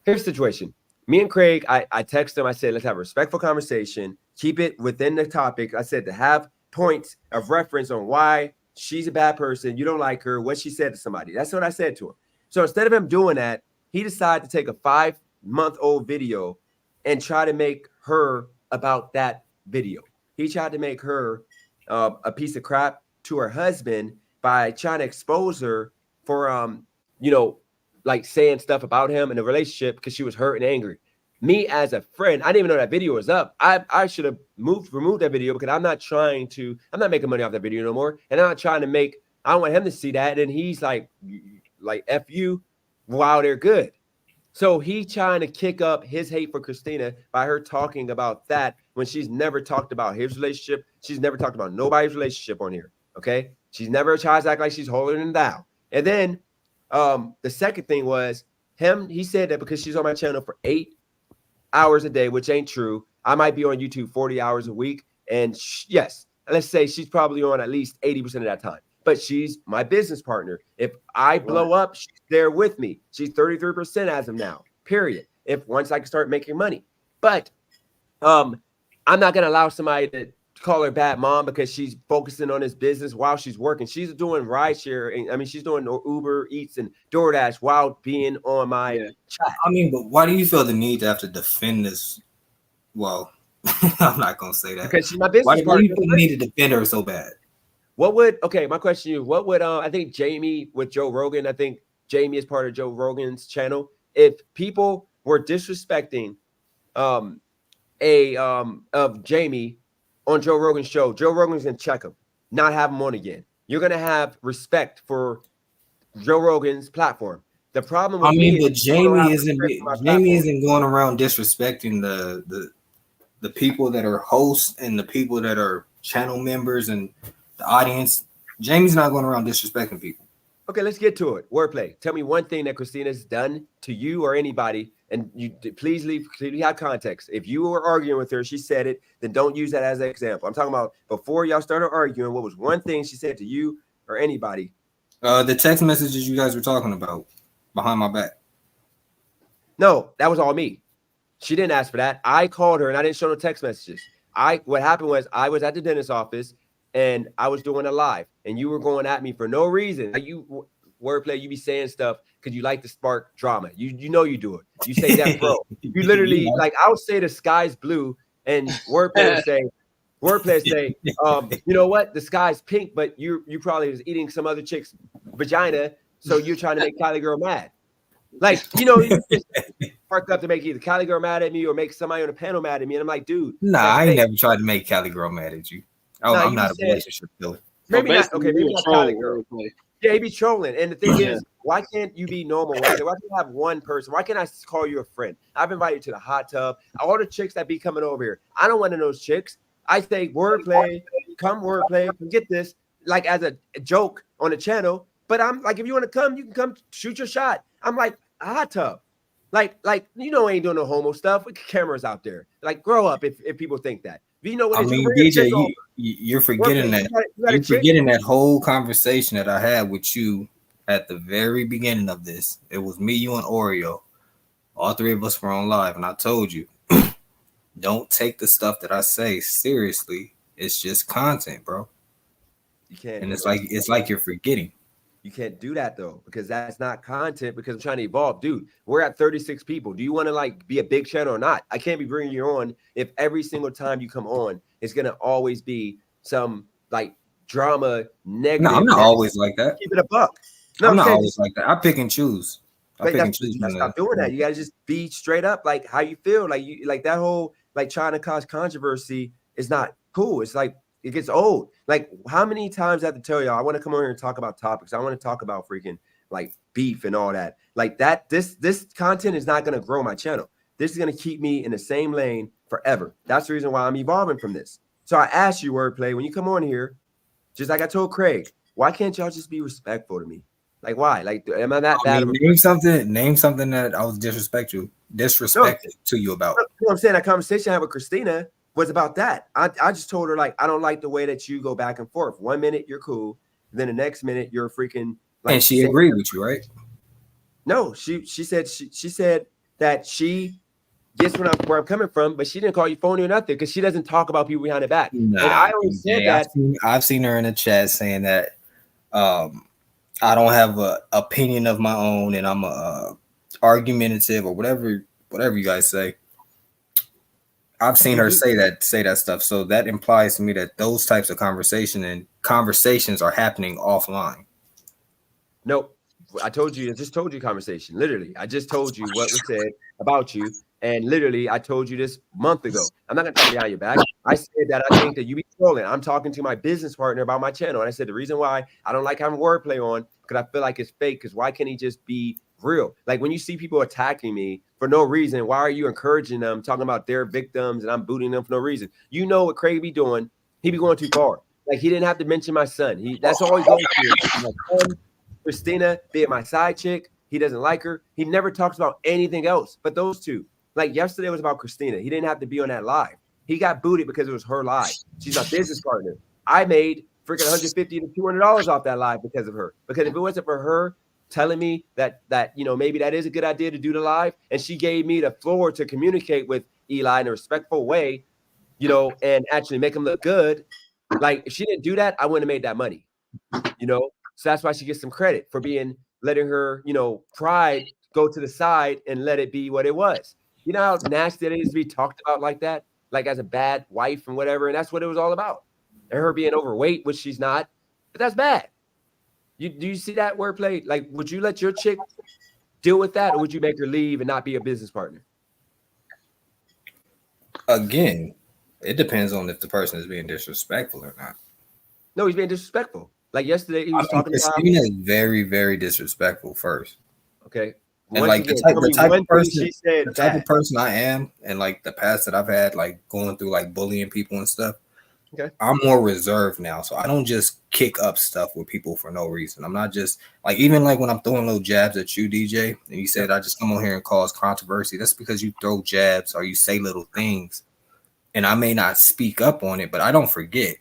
here's the situation. Me and Craig, I text him, I said, let's have a respectful conversation, keep it within the topic. I said to have points of reference on why she's a bad person, you don't like her, what she said to somebody. That's what I said to him. So instead of him doing that, he decided to take a 5-month-old video and try to make her about that video. He tried to make her a piece of crap to her husband by trying to expose her for like saying stuff about him in a relationship because she was hurt and angry. Me as a friend, I didn't even know that video was up. I should have removed that video, because I'm not making money off that video no more. And I'm not trying to I don't want him to see that. And he's like F you while they're good. So he trying to kick up his hate for Christina by her talking about that when she's never talked about his relationship. She's never talked about nobody's relationship on here. Okay. She's never tried to act like she's holier than thou. And then the second thing was he said that because she's on my channel for 8 hours a day, which ain't true. I might be on YouTube 40 hours a week. And yes, let's say she's probably on at least 80% of that time. But she's my business partner. If I blow up, she's there with me. She's 33% as of now, period. Once I can start making money. But I'm not going to allow somebody to call her bad mom because she's focusing on this business while she's working. She's doing rideshare. I mean, she's doing Uber Eats and DoorDash while being on my chat. I mean, but why do you feel the need to have to defend this? Well, I'm not going to say that. Because she's my business partner. Why do you feel the need to defend her so bad? My question is, what would I think Jamie with Joe Rogan, I think Jamie is part of Joe Rogan's channel. If people were disrespecting of Jamie on Joe Rogan's show, Joe Rogan's gonna check him, not have him on again. You're gonna have respect for Joe Rogan's platform. The problem with but Jamie isn't going around disrespecting the people that are hosts and the people that are channel members and the audience. Jamie's not going around disrespecting people. Okay, let's get to it. Wordplay. Tell me one thing that Christina's done to you or anybody, and you please have context. If you were arguing with her, she said it, then don't use that as an example. I'm talking about before y'all started arguing, what was one thing she said to you or anybody? The text messages you guys were talking about behind my back. No, that was all me. She didn't ask for that. I called her and I didn't show no text messages. What happened was I was at the dentist's office and I was doing a live, and you were going at me for no reason. Like Wordplay, you be saying stuff because you like to spark drama. You know you do it. You say that, bro. You literally like I would say the sky's blue, and Wordplay would say, you know what? The sky's pink, but you probably was eating some other chick's vagina, so you're trying to make Cali Girl mad. Like, you just parked up to make either Cali Girl mad at me or make somebody on the panel mad at me. And I'm like, dude. Nah, I ain't never tried to make Cali Girl mad at you. I'm not a relationship killer. Maybe not. Okay, maybe not Cali Girl. Yeah, he be trolling. And the thing is, why can't you be normal? Why can't you have one person? Why can't I call you a friend? I've invited you to the hot tub. All the chicks that be coming over here. I don't want to know those chicks. I say Wordplay, come Wordplay, forget this, like as a joke on the channel. But I'm like, if you want to come, you can come shoot your shot. I'm like, a hot tub. Like, ain't doing no homo stuff. With cameras out there. Like, grow up if people think that. You know what? I mean, DJ, you're forgetting that. You're forgetting that whole conversation that I had with you at the very beginning of this. It was me, you, and Oreo. All three of us were on live, and I told you, don't take the stuff that I say seriously. It's just content, bro. You can't. And it's like you're forgetting. You can't do that though, because that's not content, because I'm trying to evolve. Dude, we're at 36 people. Do you want to like be a big channel or not? I can't be bringing you on if every single time you come on, it's going to always be some like drama, negative. No, I'm not always like that. Keep it a buck. No, I'm not always like that. I pick and choose. Stop doing that. You got to just be straight up, like how you feel. Like you like that whole like trying to cause controversy is not cool. It's like, it gets old. Like, how many times I have to tell y'all, I want to come over here and talk about topics. I want to talk about freaking like beef and all that. Like that, this content is not going to grow my channel. This is going to keep me in the same lane forever. That's the reason why I'm evolving from this. So I asked you, Wordplay, when you come on here, just like I told Craig, why can't y'all just be respectful to me? Like, why? Like, am I that bad? Name something that I was disrespectful to you about. You know what I'm saying? That conversation I had with Christina was about that. I just told her, like, I don't like the way that you go back and forth. 1 minute you're cool, then the next minute you're freaking like. And she agreed with you, right? No, she said that she gets where I'm coming from, but she didn't call you phony or nothing because she doesn't talk about people behind the back. Nah, and I always said that. I've seen her in the chat saying that I don't have an opinion of my own, and I'm argumentative or whatever you guys say. I've seen her say that stuff. So that implies to me that those types of conversations are happening offline. Nope. I just told you conversation. Literally, I just told you what was said about you. And literally, I told you this a month ago. I'm not going to talk behind your back. I said that I think that you be trolling. I'm talking to my business partner about my channel. And I said the reason why I don't like having wordplay on, because I feel like it's fake. Because why can't he just be real? Like when you see people attacking me for no reason, why are you encouraging them, talking about their victims and I'm booting them for no reason? You know what Craig be doing. He be going too far. Like he didn't have to mention my son. That's all he goes to. My son, Christina, be it my side chick. He doesn't like her. He never talks about anything else but those two. Like yesterday was about Christina. He didn't have to be on that live. He got booted because it was her live. She's my business partner. I made freaking $150 to $200 off that live because of her. Because if it wasn't for her telling me that maybe that is a good idea to do the live, and she gave me the floor to communicate with Eli in a respectful way, and actually make him look good. Like if she didn't do that, I wouldn't have made that money. So that's why she gets some credit for letting her, pride go to the side and let it be what it was. You know how nasty it is to be talked about like that, like as a bad wife and whatever. And that's what it was all about. And her being overweight, which she's not, but that's bad. Do you see that wordplay? Like, would you let your chick deal with that, or would you make her leave and not be a business partner? Again, it depends on if the person is being disrespectful or not. No, he's being disrespectful. Like yesterday, he was talking about. Christina is very, very disrespectful first. Okay. And like the type of person I am, and like the past that I've had, like going through like bullying people and stuff. Okay. I'm more reserved now, so I don't just kick up stuff with people for no reason. I'm not just like, even like when I'm throwing little jabs at you, DJ, and you said I just come on here and cause controversy. That's because you throw jabs or you say little things, and I may not speak up on it, but I don't forget.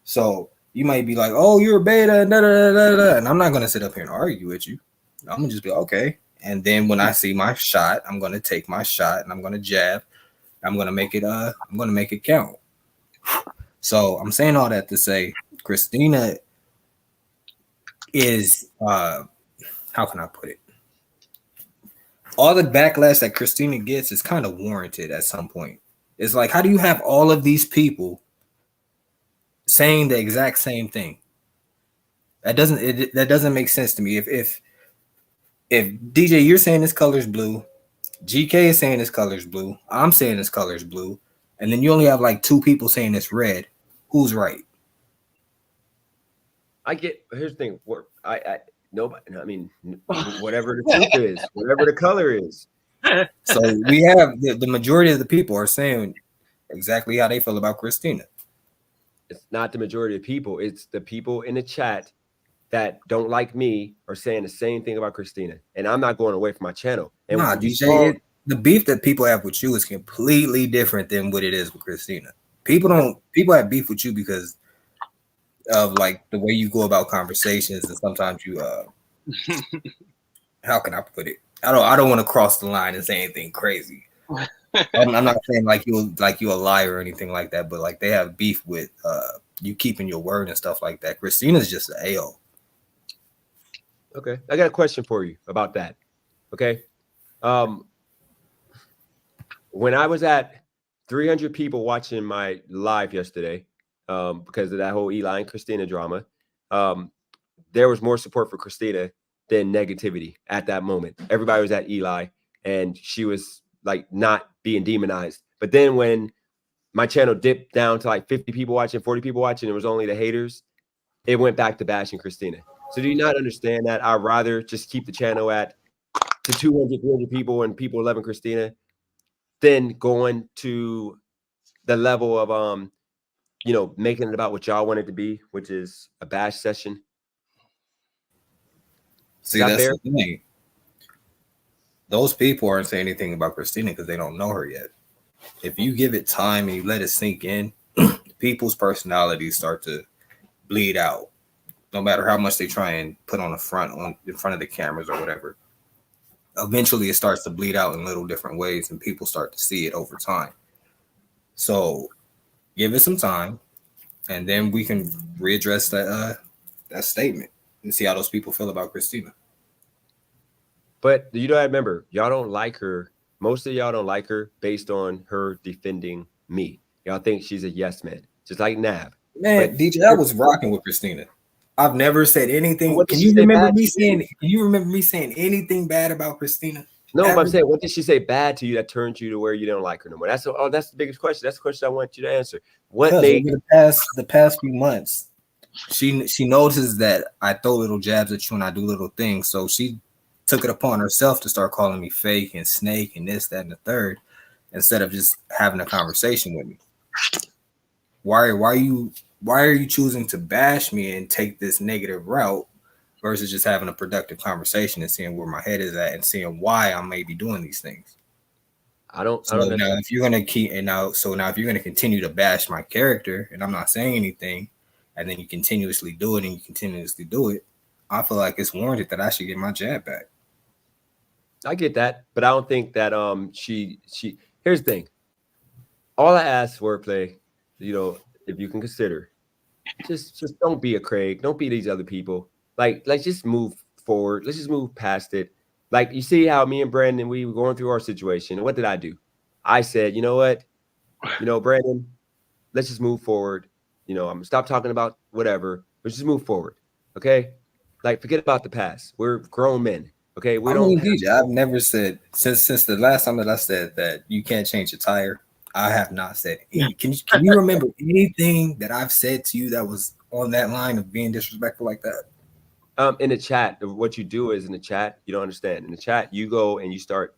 So you might be like, "Oh, you're a beta," da, da, da, da, and I'm not gonna sit up here and argue with you. I'm gonna just be okay. And then when I see my shot, I'm gonna take my shot and I'm gonna jab. I'm gonna make it count. So I'm saying all that to say Christina is how can I put it? All the backlash that Christina gets is kind of warranted at some point. It's like, how do you have all of these people saying the exact same thing? That doesn't make sense to me. If DJ, you're saying this color's blue, GK is saying this color's blue, I'm saying this color's blue, and then you only have like two people saying it's red, who's right? Here's the thing. Nobody. I mean, whatever the truth is, whatever the color is. So we have the majority of the people are saying exactly how they feel about Christina. It's not the majority of people. It's the people in the chat that don't like me are saying the same thing about Christina, and I'm not going away from my channel. And DJ, the beef that people have with you is completely different than what it is with Christina. People have beef with you because of like the way you go about conversations, and sometimes you how can I put it? I don't want to cross the line and say anything crazy. I'm not saying like you a liar or anything like that, but like they have beef with you keeping your word and stuff like that. Christina's just an AO. Okay, I got a question for you about that. Okay, when I was at 300 people watching my live yesterday, because of that whole Eli and Christina drama, there was more support for Christina than negativity at that moment. Everybody was at Eli, and she was like not being demonized. But then when my channel dipped down to like 50 people watching, 40 people watching, it was only the haters, it went back to bashing Christina. So do you not understand that? I'd rather just keep the channel to 200, 300 people and people loving Christina than going to the level of making it about what y'all want it to be, which is a bash session. See, that's the thing. Those people aren't saying anything about Christina because they don't know her yet. If you give it time and you let it sink in, people's personalities start to bleed out. No matter how much they try and put on in front of the cameras or whatever, eventually it starts to bleed out in little different ways, and people start to see it over time. So give it some time, and then we can readdress that statement and see how those people feel about Christina. But I remember, y'all don't like her. Most of y'all don't like her based on her defending me. Y'all think she's a yes man, just like Nav. Man, but DJ, I was rocking with Christina. I've never said anything. Can you remember me saying anything bad about Christina? No, but I'm saying, what did she say bad to you that turned you to where you don't like her no more? That's the biggest question. That's the question I want you to answer. What made the past few months, she notices that I throw little jabs at you and I do little things, so she took it upon herself to start calling me fake and snake and this, that, and the third, instead of just having a conversation with me. Why are you choosing to bash me and take this negative route versus just having a productive conversation and seeing where my head is at and seeing why I may be doing these things? Now if you're gonna continue to bash my character and I'm not saying anything, and then you continuously do it, I feel like it's warranted that I should get my jab back. I get that, but I don't think that she here's the thing. All I ask Wordplay, if you can consider, just don't be a Craig, don't be these other people. Like, let's just move forward. Let's just move past it. Like, you see how me and Brandon, we were going through our situation. And what did I do? I said, you know what? Brandon, let's just move forward. I'm gonna stop talking about whatever. Let's just move forward. Okay? Like, forget about the past. We're grown men. Okay, DJ, I've never said since the last time that I said that you can't change a tire. I have not said any. Can you remember anything that I've said to you that was on that line of being disrespectful like that? In the chat, what you do is in the chat, you don't understand. In the chat, you go and you start.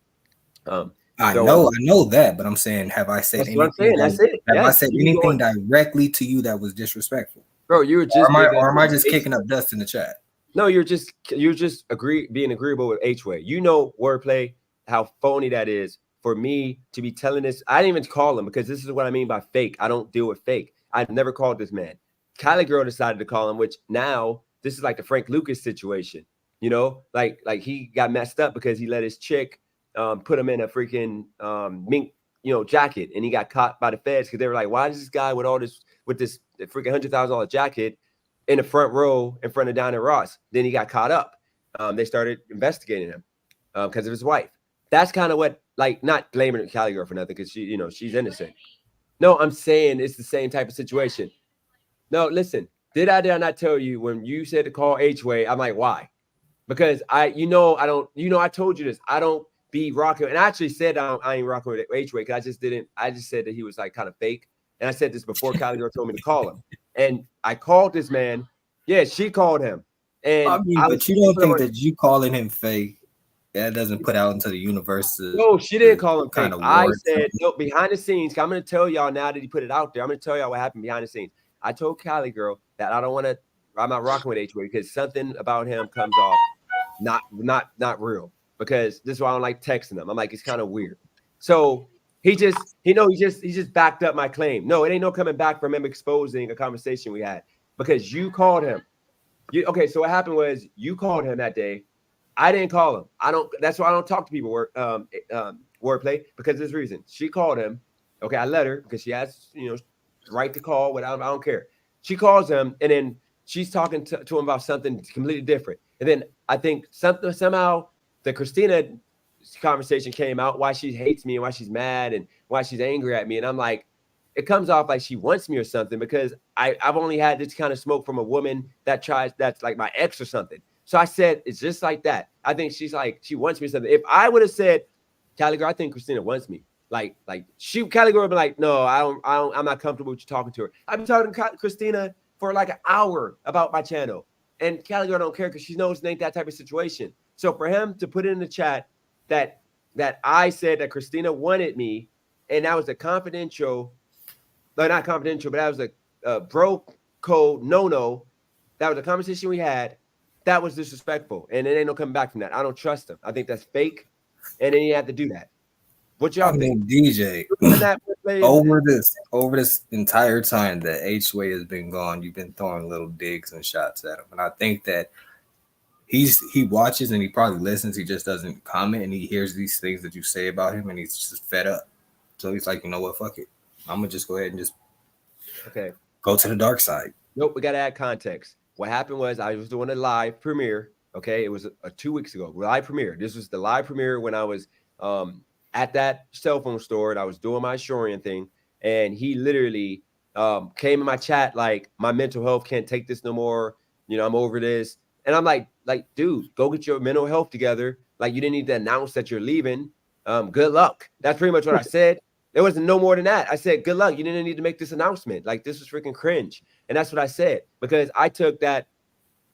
I know that, but I'm saying, have I said anything? What I'm saying. That's it. Have I said anything directly to you that was disrespectful? Bro, you were just. Or am I just kicking up dust in the chat? No, you're just being agreeable with H-Way. Wordplay, how phony that is for me to be telling this. I didn't even call him because this is what I mean by fake. I don't deal with fake. I've never called this man. Kylie Girl decided to call him, which now this is like the Frank Lucas situation. Like he got messed up because he let his chick put him in a freaking mink, jacket, and he got caught by the feds because they were like, why is this guy with this freaking $100,000 jacket in the front row in front of Diana Ross? Then he got caught up. They started investigating him because of his wife. That's kind of what, like, not blaming Cali Girl for nothing because she's innocent. No, I'm saying it's the same type of situation. No, listen, did I not tell you when you said to call H-Way? I'm like, why? Because I told you this. I don't be rocking. And I actually said I ain't rocking with H-Way because I just said that he was like kind of fake. And I said this before Cali Girl told me to call him. And I called this man. Yeah, she called him. And but you don't think that you calling him fake, that doesn't put out into the universe? No, she didn't call him fake. I said, no, behind the scenes. I'm going to tell y'all now that he put it out there. I'm going to tell y'all what happened behind the scenes. I told Cali Girl that I'm not rocking with H-Way because something about him comes off not real. Because this is why I don't like texting him. I'm like, it's kind of weird. So he just backed up my claim. No, it ain't no coming back from him exposing a conversation we had because you called him. Okay, so what happened was you called him that day. I didn't call him. That's why I don't talk to people Wordplay because of this reason. She called him. Okay, I let her because she has, right to call without, I don't care. She calls him and then she's talking to him about something completely different. And then I think somehow the Christina conversation came out, why she hates me and why she's mad and why she's angry at me. And I'm like, it comes off like she wants me or something because I've only had this kind of smoke from a woman that's like my ex or something. So I said, it's just like that. I think she's like, she wants me or something. If I would have said, Cali Girl, I think Christina wants me. Cali Girl would be like, no, I'm not comfortable with you talking to her. I've been talking to Christina for like an hour about my channel. And Cali Girl don't care because she knows it ain't that type of situation. So for him to put it in the chat that I said that Christina wanted me, and that was a confidential, not confidential, but that was bro code no. That was a conversation we had. That was disrespectful, and it ain't no coming back from that. I don't trust him. I think that's fake, and then he had to do that. What y'all think? DJ, That over this entire time that H-Way has been gone, you've been throwing little digs and shots at him, and I think that he watches and he probably listens. He just doesn't comment, and he hears these things that you say about him, and he's just fed up. So he's like, you know what? Fuck it. I'm gonna just go ahead and just go to the dark side. Nope, we gotta add context. What happened was I was doing a live premiere. Okay, it was 2 weeks ago. Live premiere. This was the live premiere when I was at that cell phone store and I was doing my Shorian thing, and he literally came in my chat like, my mental health can't take this no more. You know, I'm over this. And I'm like, dude, go get your mental health together. Like, you didn't need to announce that you're leaving. Good luck. That's pretty much what I said. There wasn't no more than that. I said, good luck. You didn't need to make this announcement. Like, this was freaking cringe. And that's what I said, because I took that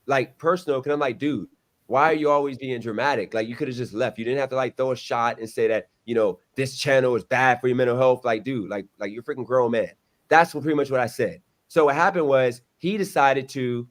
like personal, because I'm like, dude, why are you always being dramatic? Like, you could have just left. You didn't have to like throw a shot and say that, you know, this channel is bad for your mental health. Like, dude, like you're a freaking grown man. That's pretty much what I said. So what happened was he decided to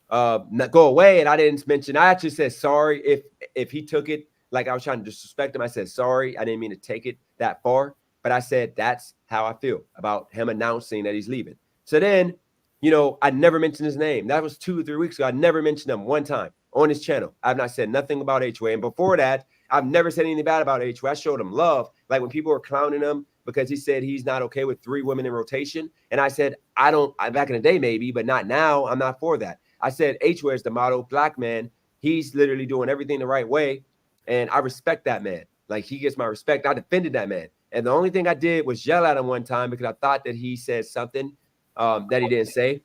not go away, and I didn't mention. I actually said sorry if he took it like I was trying to disrespect him. I said sorry. I didn't mean to take it that far. But I said, that's how I feel about him announcing that he's leaving. So then, you know, I never mentioned his name. That was 2 or 3 weeks ago. I never mentioned him one time on his channel. I've not said nothing about H-Way. And before that, I've never said anything bad about H-Way. I showed him love. Like when people were clowning him because he said he's not okay with 3 women in rotation. And I said, back in the day maybe, but not now. I'm not for that. I said, H-Way is the model black man. He's literally doing everything the right way. And I respect that man. Like, he gets my respect. I defended that man. And the only thing I did was yell at him one time because I thought that he said something that he didn't say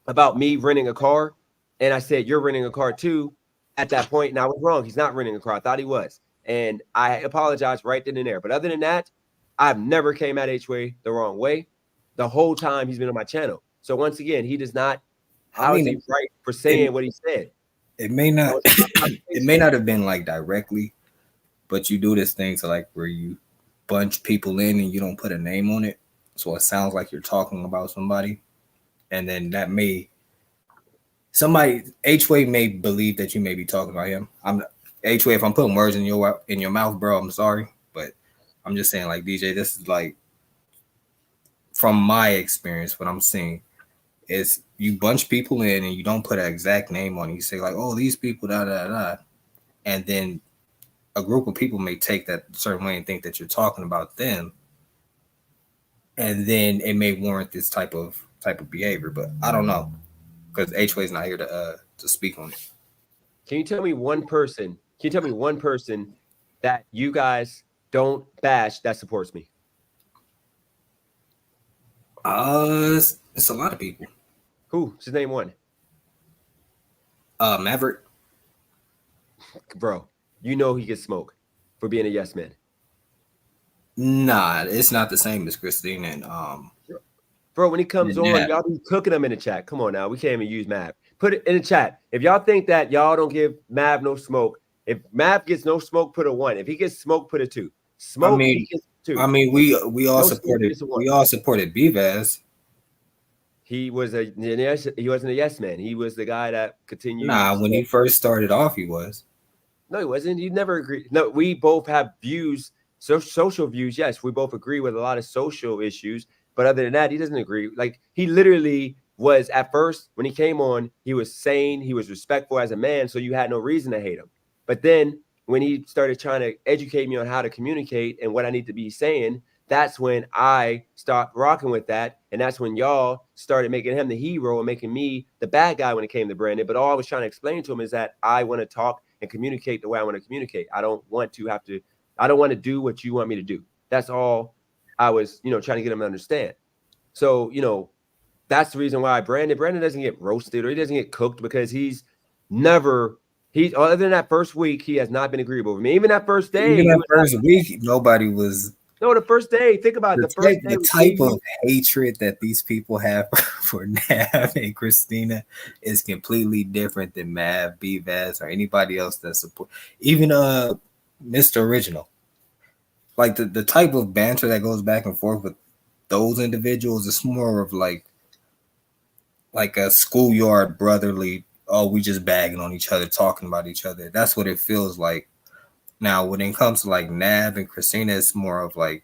about me renting a car. And I said, you're renting a car too at that point. And I was wrong. He's not renting a car. I thought he was. And I apologized right then and there. But other than that, I've never came at H-Way the wrong way the whole time he's been on my channel. So once again, he does not. How is he right for saying what he said? It may not. It may not have been like directly, but you do this thing to like where you bunch people in and you don't put a name on it, so it sounds like you're talking about somebody, and then that may H-Way may believe that you may be talking about him. H-Way, if I'm putting words in your mouth, bro, I'm sorry, but I'm just saying, like, DJ, this is like from my experience, what I'm seeing is you bunch people in and you don't put an exact name on it. You say like, oh, these people, and then a group of people may take that certain way and think that you're talking about them, and then it may warrant this type of behavior. But I don't know, because H-Way's not here to speak on it. Can you tell me one person? Can you tell me one person that you guys don't bash that supports me? It's a lot of people. Who? Just name one. Maverick. Bro, you know he gets smoke for being a yes man. Nah, it's not the same as Christina and Bro, when he comes on, y'all be cooking him in the chat. Come on now, we can't even use Mav. Put it in the chat. If y'all think that y'all don't give Mav no smoke, if Mav gets no smoke, put a 1. If he gets smoke, put a 2. Smoke, he gets 2. I mean, we all supported Bvaz. He wasn't a yes man. He was the guy that continued. Nah, when he first started off, he was. No, he wasn't. You never agreed. No, we both have views, social views. Yes, we both agree with a lot of social issues. But other than that, he doesn't agree. Like, he literally was, at first, when he came on, he was sane. He was respectful as a man. So you had no reason to hate him. But then when he started trying to educate me on how to communicate and what I need to be saying, that's when I stopped rocking with that. And that's when y'all started making him the hero and making me the bad guy when it came to Brandon. But all I was trying to explain to him is that I want to talk and communicate the way I want to communicate. I don't want to do what you want me to do. That's all I was, trying to get him to understand. So, that's the reason why Brandon doesn't get roasted or he doesn't get cooked, because other than that first week, he has not been agreeable with me. Even that first day. Even that first week, nobody was. No, the first day. Think about it. The type of hatred that these people have for Nav and Christina is completely different than Mav, Bvaz, or anybody else that support. Even Mr. Original. Like the type of banter that goes back and forth with those individuals is more of like like a schoolyard brotherly. Oh, we just bagging on each other, talking about each other. That's what it feels like. Now, when it comes to like Nav and Christina, it's more of like,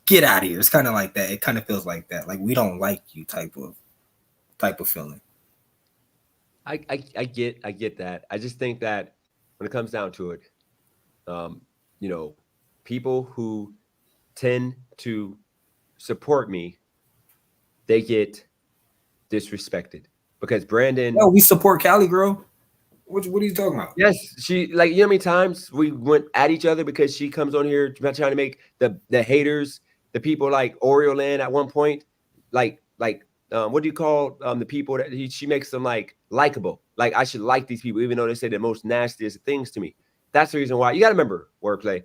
get out of here. It's kind of like that. It kind of feels like that. Like we don't like you type of feeling. I get that. I just think that when it comes down to it, you know, people who tend to support me, they get disrespected because Brandon. No, we support Cali Girl. What are you talking about? Yes, she like you know how many times we went at each other because she comes on here trying to make the haters, the people like Oreo Land at one point, like what do you call the people that she makes them like likable? Like I should like these people, even though they say the most nastiest things to me. That's the reason why you got to remember wordplay.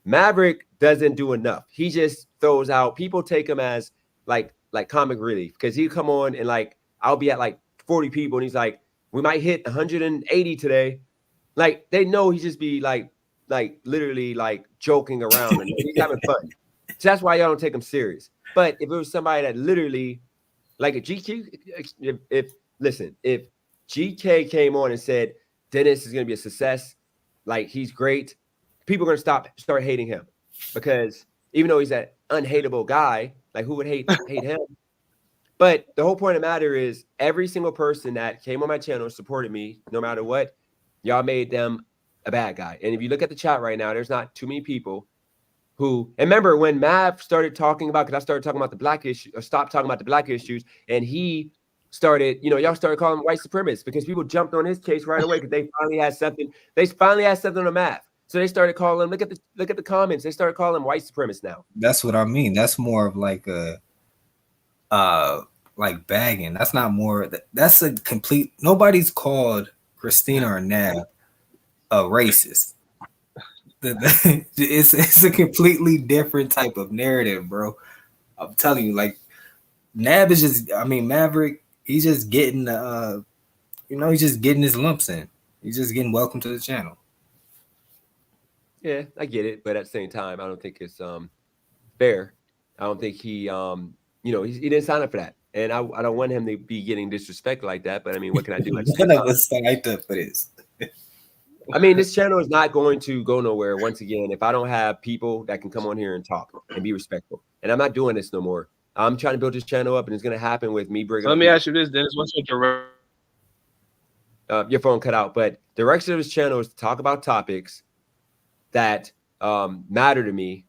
Maverick doesn't do enough. He just throws out. People take him as like comic relief because he come on and like I'll be at like 40 people and he's like, we might hit 180 today. Like they know he just be like literally like joking around and he's having fun. So that's why y'all don't take him serious. But if it was somebody that literally like a GK, if GK came on and said Dennis is gonna be a success, like he's great, people are gonna start hating him because even though he's an unhateable guy, like who would hate him? But the whole point of the matter is every single person that came on my channel supported me, no matter what, y'all made them a bad guy. And if you look at the chat right now, there's not too many people who, and remember when Mav started talking about, because I started talking about the black issue, or stopped talking about the black issues, and he started, you know, y'all started calling him white supremacist because people jumped on his case right away because they finally had something on Mav. So they started calling him, look at the comments, they started calling him white supremacist now. That's what I mean. That's more of like a like bagging. That's not more. That's a complete. Nobody's called Christina or Nav a racist. It's a completely different type of narrative, bro. I'm telling you, like Nav is just. I mean, Maverick. He's just getting he's just getting his lumps in. He's just getting welcome to the channel. Yeah, I get it, but at the same time, I don't think it's fair. I don't think he he didn't sign up for that. And I don't want him to be getting disrespected like that. But I mean, what can I do? None of us signed up for this. I mean, this channel is not going to go nowhere once again if I don't have people that can come on here and talk and be respectful. And I'm not doing this no more. I'm trying to build this channel up, and it's going to happen with me bringing. So let me ask you this, Dennis. What's your direct? Your phone cut out, but the direction of this channel is to talk about topics that matter to me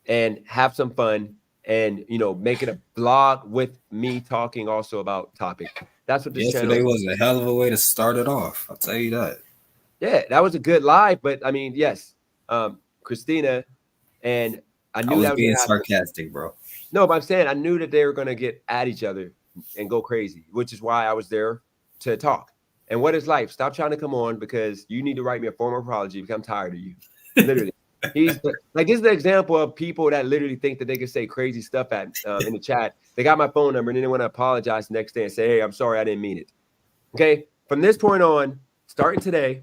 and have some fun. And making a blog with me talking also about topic. That's what this yesterday channel was a hell of a way to start it off. I'll tell you that. Yeah, that was a good live, but I mean, yes, Christina, and I knew that was being sarcastic, bro. No, but I'm saying I knew that they were gonna get at each other and go crazy, which is why I was there to talk. And what is life? Stop trying to come on because you need to write me a formal apology because I'm tired of you. Literally. He's like, this is the example of people that literally think that they can say crazy stuff at in the chat. They got my phone number and then they want to apologize the next day and say, hey, I'm sorry, I didn't mean it. Okay. From this point on, starting today,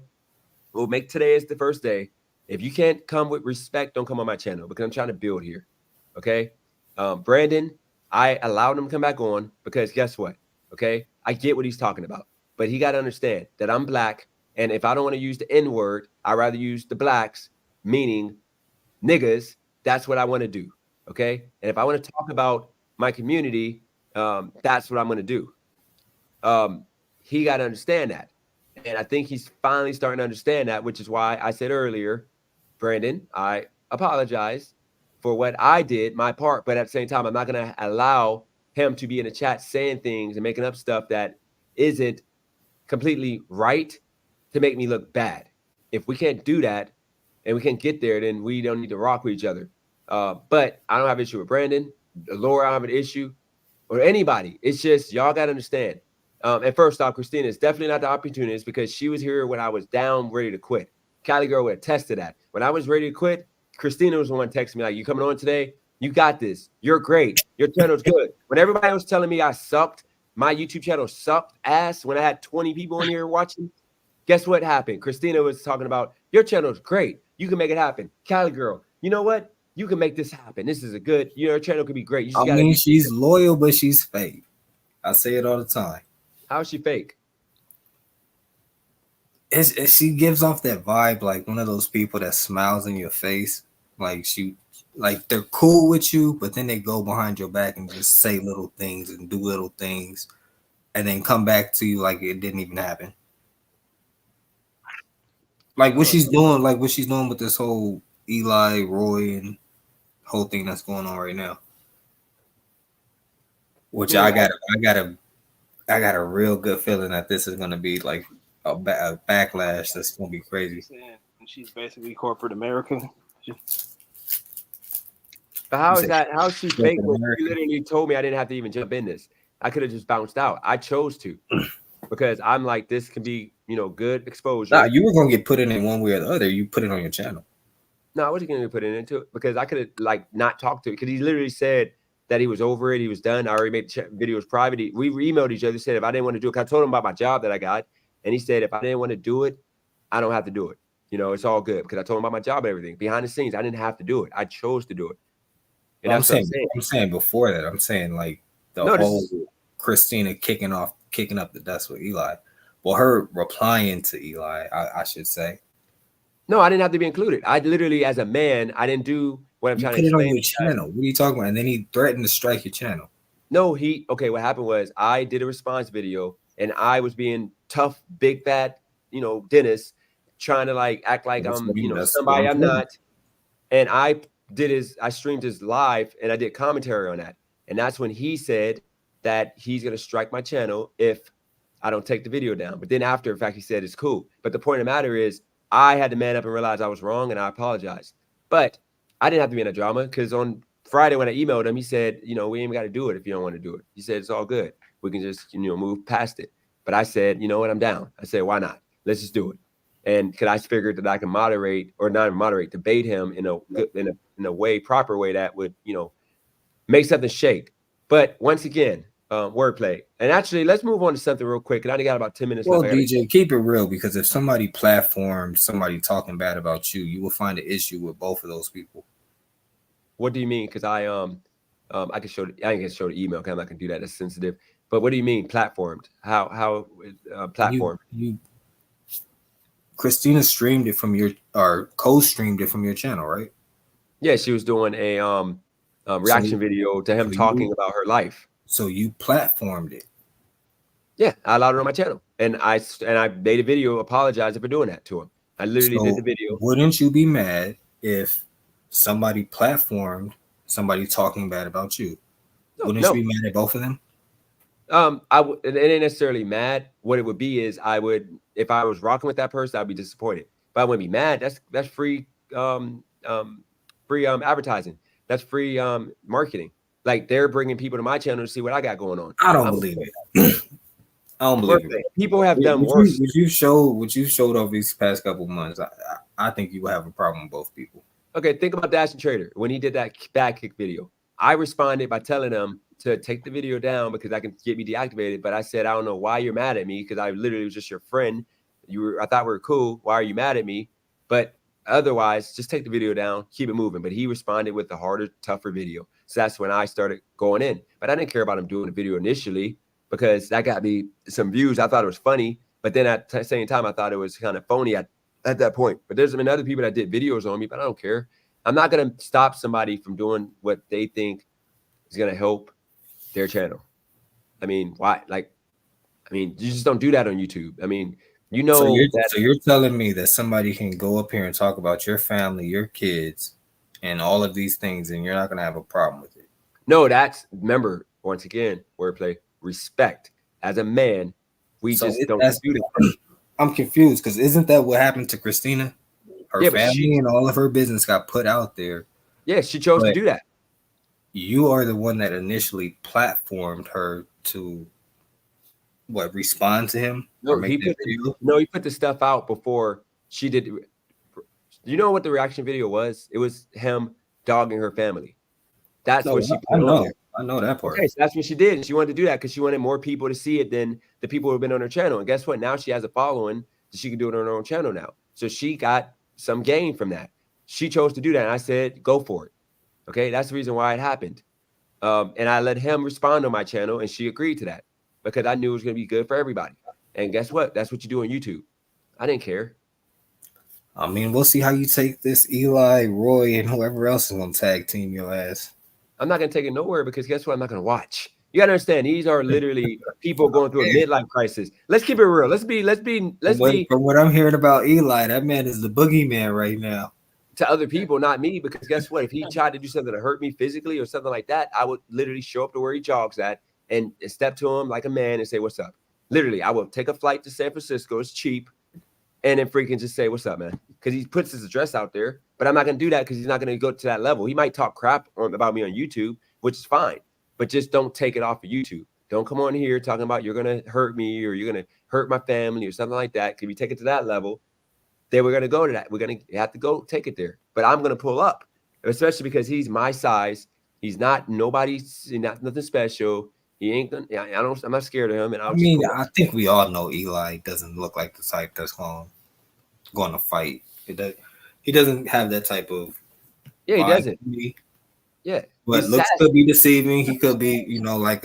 we'll make today as the first day. If you can't come with respect, don't come on my channel because I'm trying to build here. Okay. Brandon, I allowed him to come back on because guess what? Okay. I get what he's talking about, but he got to understand that I'm black. And if I don't want to use the N word, I'd rather use the blacks, meaning niggas. That's what I want to do. Okay. And if I want to talk about my community, that's what I'm going to do. He got to understand that. And I think he's finally starting to understand that, which is why I said earlier, Brandon, I apologize for what I did, my part. But at the same time, I'm not going to allow him to be in the chat saying things and making up stuff that isn't completely right to make me look bad. If we can't do that, and we can't get there, then we don't need to rock with each other. But I don't have an issue with Brandon. Laura, I don't have an issue. Or anybody. It's just, y'all got to understand. And first off, Christina is definitely not the opportunist because she was here when I was down, ready to quit. Cali Girl would attest to that. When I was ready to quit, Christina was the one texting me like, you coming on today? You got this. You're great. Your channel's good. When everybody was telling me I sucked, my YouTube channel sucked ass when I had 20 people in here watching, guess what happened? Christina was talking about, your channel's great. You can make it happen. Cali Girl, you know what? You can make this happen. This is a good, your channel could be great. You just she's loyal, but she's fake. I say it all the time. How is she fake? She gives off that vibe like one of those people that smiles in your face. Like they're cool with you, but then they go behind your back and just say little things and do little things and then come back to you like it didn't even happen. Like what she's doing with this whole Eli, Roy, and whole thing that's going on right now. Which I got a real good feeling that this is gonna be like a backlash that's gonna be crazy. She's basically corporate America. But how is that? How is she fake? When she literally told me I didn't have to even jump in this. I could have just bounced out. I chose to because I'm like, this can be, good exposure. Nah, you were gonna get put in it one way or the other. You put it on your channel. No, I wasn't gonna put it into it because I could have not talked to it because he literally said that he was over it. He was done. I already made videos private. We emailed each other, said if I didn't want to do it, I told him about my job that I got, and he said if I didn't want to do it, I don't have to do it. It's all good because I told him about my job and everything behind the scenes. I didn't have to do it. I chose to do it. And I'm saying before that. I'm saying like whole Christina kicking up the dust with Eli. Well, her replying to Eli, I should say. No, I didn't have to be included. I literally, as a man, I didn't do what I'm trying to explain. Put it on your channel. What are you talking about? And then he threatened to strike your channel. No, what happened was I did a response video and I was being tough, big fat, Dennis, trying to act like I'm, somebody I'm not. And I streamed his live and I did commentary on that. And that's when he said that he's going to strike my channel if I don't take the video down. But then after, in fact, he said it's cool. But the point of the matter is I had to man up and realize I was wrong and I apologized. But I didn't have to be in a drama because on Friday when I emailed him, he said, we ain't got to do it if you don't want to do it. He said, it's all good. We can just, move past it. But I said, you know what, I'm down. I said, why not? Let's just do it. And because I figured that I can debate him in a proper way that would, make something shake. But once again, wordplay. And actually, let's move on to something real quick. And I only got about 10 minutes left. Well, DJ, keep it real because if somebody platformed somebody talking bad about you, you will find an issue with both of those people. What do you mean? Because I can show I can show the email because I'm not gonna do that. That's sensitive. But what do you mean platformed? How platformed? Christina streamed it from co-streamed it from your channel, right? Yeah, she was doing a reaction video to him talking about her life. So you platformed it. Yeah, I allowed it on my channel, and I made a video apologizing for doing that to him. I literally did the video. Wouldn't you be mad if somebody platformed somebody talking bad about you? Wouldn't you be mad at both of them? It ain't necessarily mad. What it would be is if I was rocking with that person, I'd be disappointed. But I wouldn't be mad. That's free free advertising. That's free marketing. Like they're bringing people to my channel to see what I got going on. I don't believe it. I don't believe it. People have done worse. What you showed over these past couple months, I think you will have a problem with both people. Okay, think about Dash and Trader when he did that back kick video. I responded by telling him to take the video down because I can get me deactivated. But I said, I don't know why you're mad at me because I literally was just your friend. I thought we were cool. Why are you mad at me? But otherwise, just take the video down, keep it moving. But he responded with the harder, tougher video. So that's when I started going in. But I didn't care about him doing the video initially because that got me some views. I thought it was funny. But then at the same time, I thought it was kind of phony at that point. But there's been other people that did videos on me, but I don't care. I'm not going to stop somebody from doing what they think is going to help their channel. I mean, why? You just don't do that on YouTube. I mean, so you're telling me that somebody can go up here and talk about your family, your kids, and all of these things, and you're not going to have a problem with it? No, remember, once again, wordplay, respect. As a man, we just don't do that. I'm confused because isn't that what happened to Christina? Her family and all of her business got put out there. Yeah, she chose to do that. You are the one that initially platformed her to respond to him? No, he put the stuff out before she did. You know what the reaction video was? It was him dogging her family. That's what she put on there. I know that part. Okay, so that's what she did. She wanted to do that because she wanted more people to see it than the people who have been on her channel. And guess what? Now she has a following, so she can do it on her own channel now. So she got some gain from that. She chose to do that, and I said, go for it. Okay, that's the reason why it happened. And I let him respond on my channel, and she agreed to that. because I knew it was going to be good for everybody. And guess what? That's what you do on YouTube. I didn't care. I mean, we'll see how you take this Eli, Roy, and whoever else is going to tag team your ass. I'm not going to take it nowhere because guess what? I'm not going to watch. You got to understand, these are literally people going through a midlife crisis. Let's keep it real. Let's be. From what I'm hearing about Eli, that man is the boogeyman right now. To other people, not me, because guess what? If he tried to do something to hurt me physically or something like that, I would literally show up to where he jogs at and step to him like a man and say, "What's up?" Literally, I would take a flight to San Francisco. It's cheap. And then freaking just say, "What's up, man?" Because he puts his address out there. But I'm not going to do that because he's not going to go to that level. He might talk crap about me on YouTube, which is fine. But just don't take it off of YouTube. Don't come on here talking about you're going to hurt me or you're going to hurt my family or something like that. Because if you take it to that level, then we're going to go to that. We're going to have to go take it there. But I'm going to pull up, especially because he's my size. He's not nothing special. He ain't gonna. I'm not scared of him. And I think we all know Eli doesn't look like the type that's going to fight. He doesn't have that type of. Yeah, he doesn't. Yeah, but looks could be deceiving. He could be, like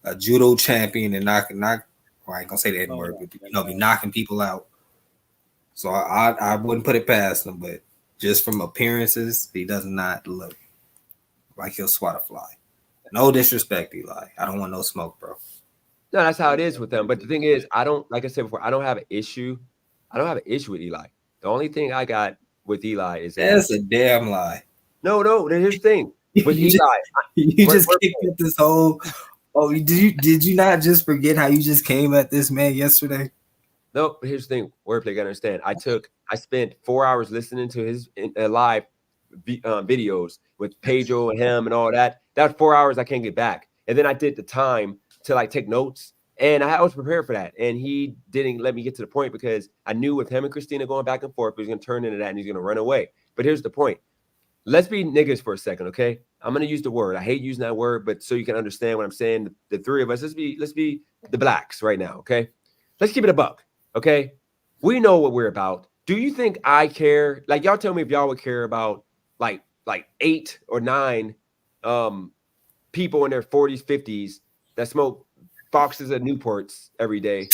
a judo champion and I ain't gonna say the N word, but be knocking people out. So I wouldn't put it past him, but just from appearances, he does not look like he'll swat a fly. No disrespect, Eli. I don't want no smoke, bro. No, that's how it is with them. But the thing is, like I said before, I don't have an issue. I don't have an issue with Eli. The only thing I got with Eli is that's a damn lie. No. Here's the thing with Eli. You just kicked at this whole. Oh, did you not just forget how you just came at this man yesterday? No, but here's the thing. Wordplay, gotta understand. I spent 4 hours listening to his live videos with Pedro and him and all that. That was 4 hours I can't get back. And then I did the time to take notes. And I was prepared for that. And he didn't let me get to the point because I knew with him and Christina going back and forth, he was going to turn into that and he's going to run away. But here's the point. Let's be niggas for a second, okay? I'm going to use the word. I hate using that word, but so you can understand what I'm saying. The three of us, let's be the blacks right now, okay? Let's keep it a buck, okay? We know what we're about. Do you think I care? Like, y'all tell me if y'all would care about like 8 or 9 people in their 40s, 50s that smoke boxes of Newports every day,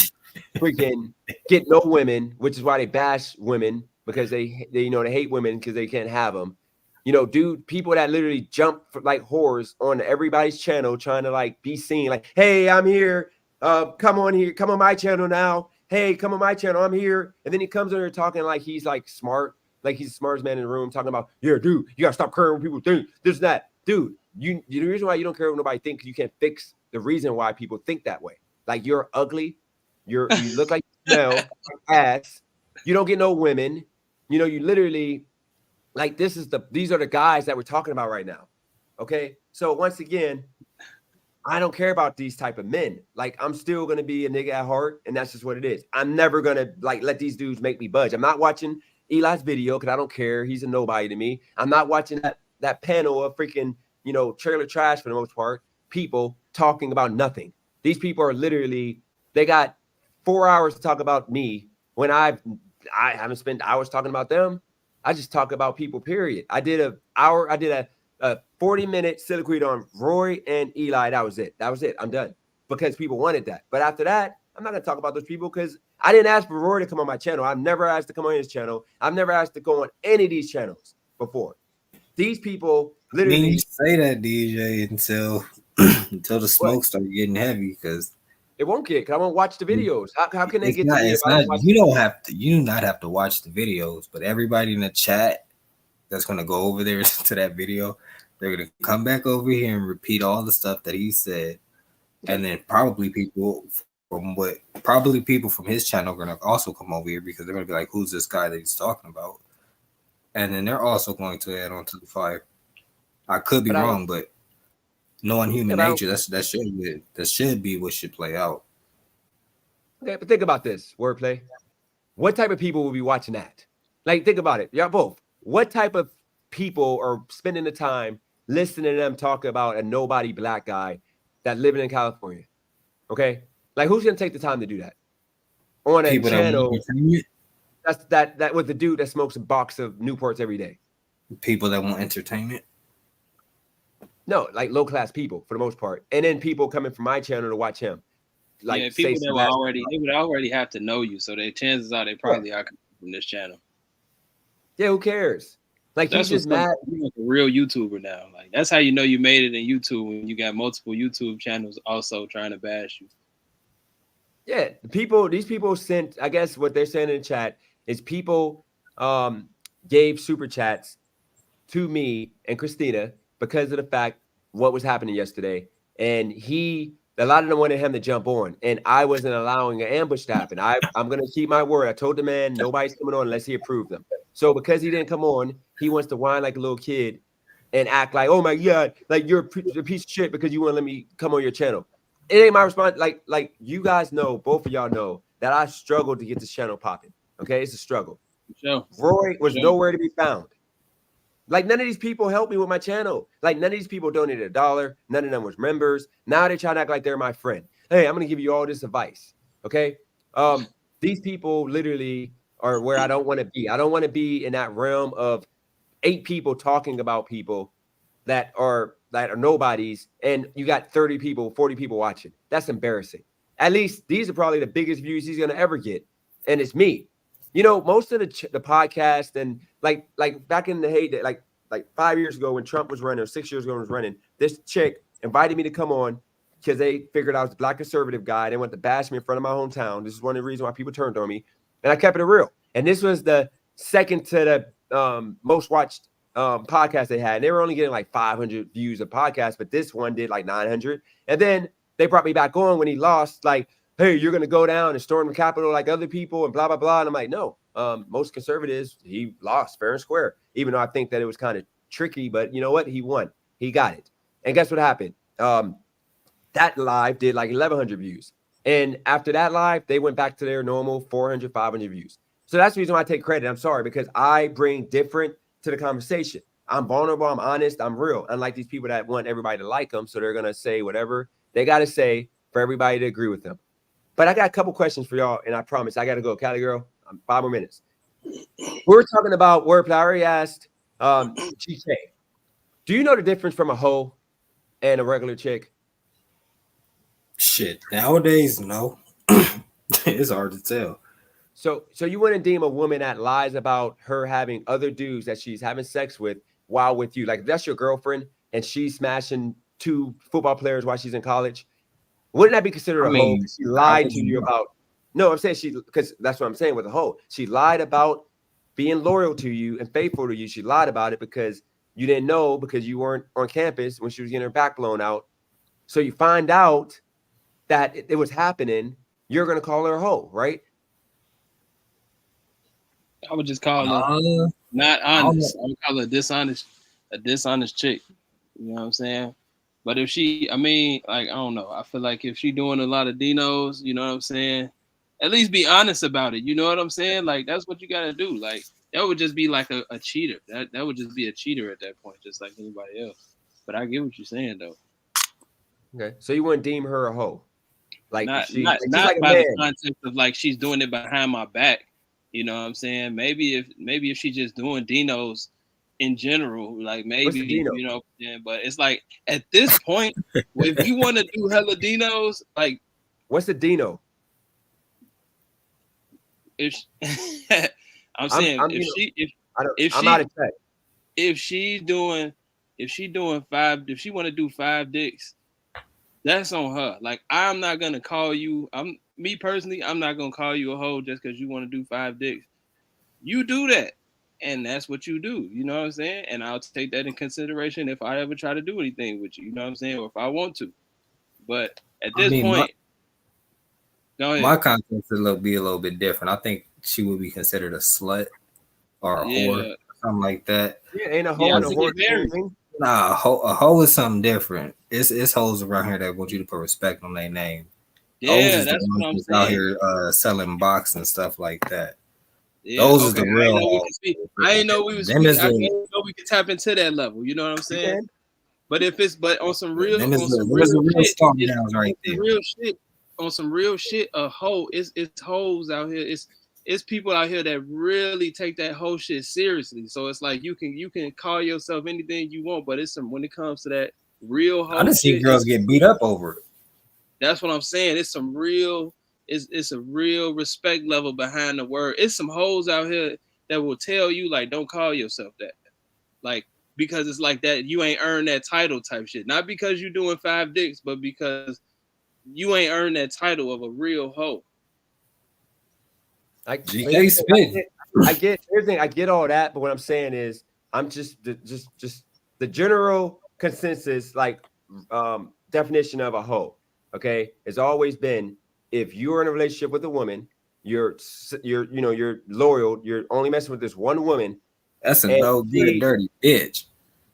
freaking get no women, which is why they bash women because they hate women because they can't have them. Dude, people that literally jump like whores on everybody's channel trying to be seen, like, hey, I'm here. Come on here. Come on my channel now. Hey, come on my channel. I'm here. And then he comes on here talking like he's smart, like he's the smartest man in the room, talking about, yeah, dude, you gotta stop caring what people think. This, that. Dude, the reason why you don't care what nobody thinks, you can't fix the reason why people think that way. Like, you're ugly. You look like you smell ass. You don't get no women. You literally, like, these are the guys that we're talking about right now. Okay. So once again, I don't care about these type of men. Like, I'm still going to be a nigga at heart. And that's just what it is. I'm never going to let these dudes make me budge. I'm not watching Eli's video because I don't care. He's a nobody to me. I'm not watching that panel of freaking, trailer trash for the most part, people talking about nothing. These people are literally, they got 4 hours to talk about me when I haven't spent hours talking about them. I just talk about people, period. I did a 40-minute soliloquy on Roy and Eli. That was it. I'm done because people wanted that. But after that, I'm not going to talk about those people because I didn't ask for Roy to come on my channel. I've never asked to come on his channel. I've never asked to go on any of these channels before. These people literally. I mean, you say that, DJ, until the smoke starts getting heavy, because it won't get. Because I won't watch the videos. How can they get? You don't have to. You do not have to watch the videos, but everybody in the chat that's going to go over there to that video, they're going to come back over here and repeat all the stuff that he said, and then probably people from his channel are going to also come over here because they're going to be like, "Who's this guy that he's talking about?" And then they're also going to add on to the fire. I could be wrong, but knowing human nature, that should be what should play out. Okay, but think about this, Wordplay. What type of people will be watching that? Like, think about it. Y'all both. What type of people are spending the time listening to them talk about a nobody black guy that living in California? Okay, like, who's gonna take the time to do that on a people channel? That's that with the dude that smokes a box of Newports every day. People that want entertainment. No, like low class people for the most part, and then people coming from my channel to watch him. like yeah, say people that some were bad already they would already have to know you, so the chances are they probably are from this channel. Yeah, who cares? Like That's he's just what's mad. you're like a real YouTuber now. Like that's how you know you made it in YouTube when you got multiple YouTube channels also trying to bash you. Yeah, these people sent, I guess what they're saying in the chat is people gave super chats to me and Christina because of the fact what was happening yesterday. And a lot of them wanted him to jump on, and I wasn't allowing an ambush to happen. I'm going to keep my word. I told the man nobody's coming on unless he approved them. So because he didn't come on, he wants to whine like a little kid and act like, oh my God, like you're a piece of shit because you won't let me come on your channel. It ain't my response. Like you guys know, both of y'all know that I struggled to get this channel popping. Okay, it's a struggle. Sure. Roy was nowhere to be found. Like none of these people helped me with my channel. Like none of these people donated $1. None of them was members. Now they try to act like they're my friend. Hey, I'm gonna give you all this advice. Okay. These people literally are where I don't want to be. I don't want to be in that realm of 8 people talking about people that are nobodies, and you got 30 people, 40 people watching. That's embarrassing. At least these are probably the biggest views he's gonna ever get, and it's me. You know, most of the podcast and like back in the heyday, like 5 years ago when Trump was running, or 6 years ago when he was running, this chick invited me to come on because they figured I was a black conservative guy. They wanted to bash me in front of my hometown. This is one of the reasons why people turned on me, and I kept it real. And this was the second to the most watched podcast they had. And they were only getting like 500 views a podcast, but this one did like 900. And then they brought me back on when he lost, like, hey, you're going to go down and storm the Capitol like other people and blah, blah, blah. And I'm like, no, most conservatives, he lost fair and square, even though I think that it was kind of tricky. But you know what? He won. He got it. And guess what happened? That live did like 1,100 views. And after that live, they went back to their normal 400, 500 views. So that's the reason why I take credit. I'm sorry, because I bring different to the conversation. I'm vulnerable. I'm honest. I'm real. Unlike these people that want everybody to like them. So they're going to say whatever they got to say for everybody to agree with them. But I got a couple questions for y'all, and I promise I got to go. Cali girl, 5 more minutes. We're talking about wordplay. I already asked GK. Do you know the difference from a hoe and a regular chick? Shit, nowadays, no. It's hard to tell. So you wouldn't deem a woman that lies about her having other dudes that she's having sex with while with you. Like if that's your girlfriend and she's smashing 2 football players while she's in college. Wouldn't that be considered a hoe? She lied to you about. No, I'm saying because that's what I'm saying with a hoe. She lied about being loyal to you and faithful to you. She lied about it because you didn't know, because you weren't on campus when she was getting her back blown out. So you find out that it was happening. You're going to call her a hoe, right? I would just call her not honest. I would call her a dishonest chick. You know what I'm saying? But if she, I mean, like, I don't know. I feel like if she doing a lot of dinos, you know what I'm saying? At least be honest about it. You know what I'm saying? Like, that's what you got to do. Like, that would just be like a cheater. That would just be a cheater at that point, just like anybody else. But I get what you're saying, though. Okay. So you wouldn't deem her a hoe? Like, not like by the context of like she's doing it behind my back. You know what I'm saying? Maybe if she's just doing dinos in general, like maybe, you know, but it's like at this point, if you want to do hella dinos, like what's a dino? If I'm saying if she want to do 5 dicks, that's on her. Like I'm not gonna call you. I'm not gonna call you a hoe just because you want to do 5 dicks. You do that. And that's what you do, you know what I'm saying? And I'll take that in consideration if I ever try to do anything with you know what I'm saying? Or if I want to. But at this point, go ahead. My context will be a little bit different. I think she would be considered a slut or a whore, or something like that. Yeah, ain't a hoe and a whore. Nah, a hoe is something different. It's hoes around here that want you to put respect on their name. Yeah, that's what I'm saying. Out here selling box and stuff like that. Yeah, those are the real. I didn't know we was. I didn't know we could tap into that level. You know what I'm saying? But on some real shit, a hoe. It's hoes out here. It's people out here that really take that whole shit seriously. So it's like you can call yourself anything you want, but when it comes to that real hoe. I done seen girls get beat up over it. That's what I'm saying. It's some real, it's a real respect level behind the word. It's some hoes out here that will tell you like, don't call yourself that, like, because it's like that you ain't earned that title type shit. Not because you doing 5 dicks, but because you ain't earned that title of a real hoe. I GK here's spit. the thing, I get all that, but what I'm saying is I'm just the general consensus, like definition of a hoe, okay, has always been if you're in a relationship with a woman, you're loyal, you're only messing with this one woman. That's a no good dirty bitch.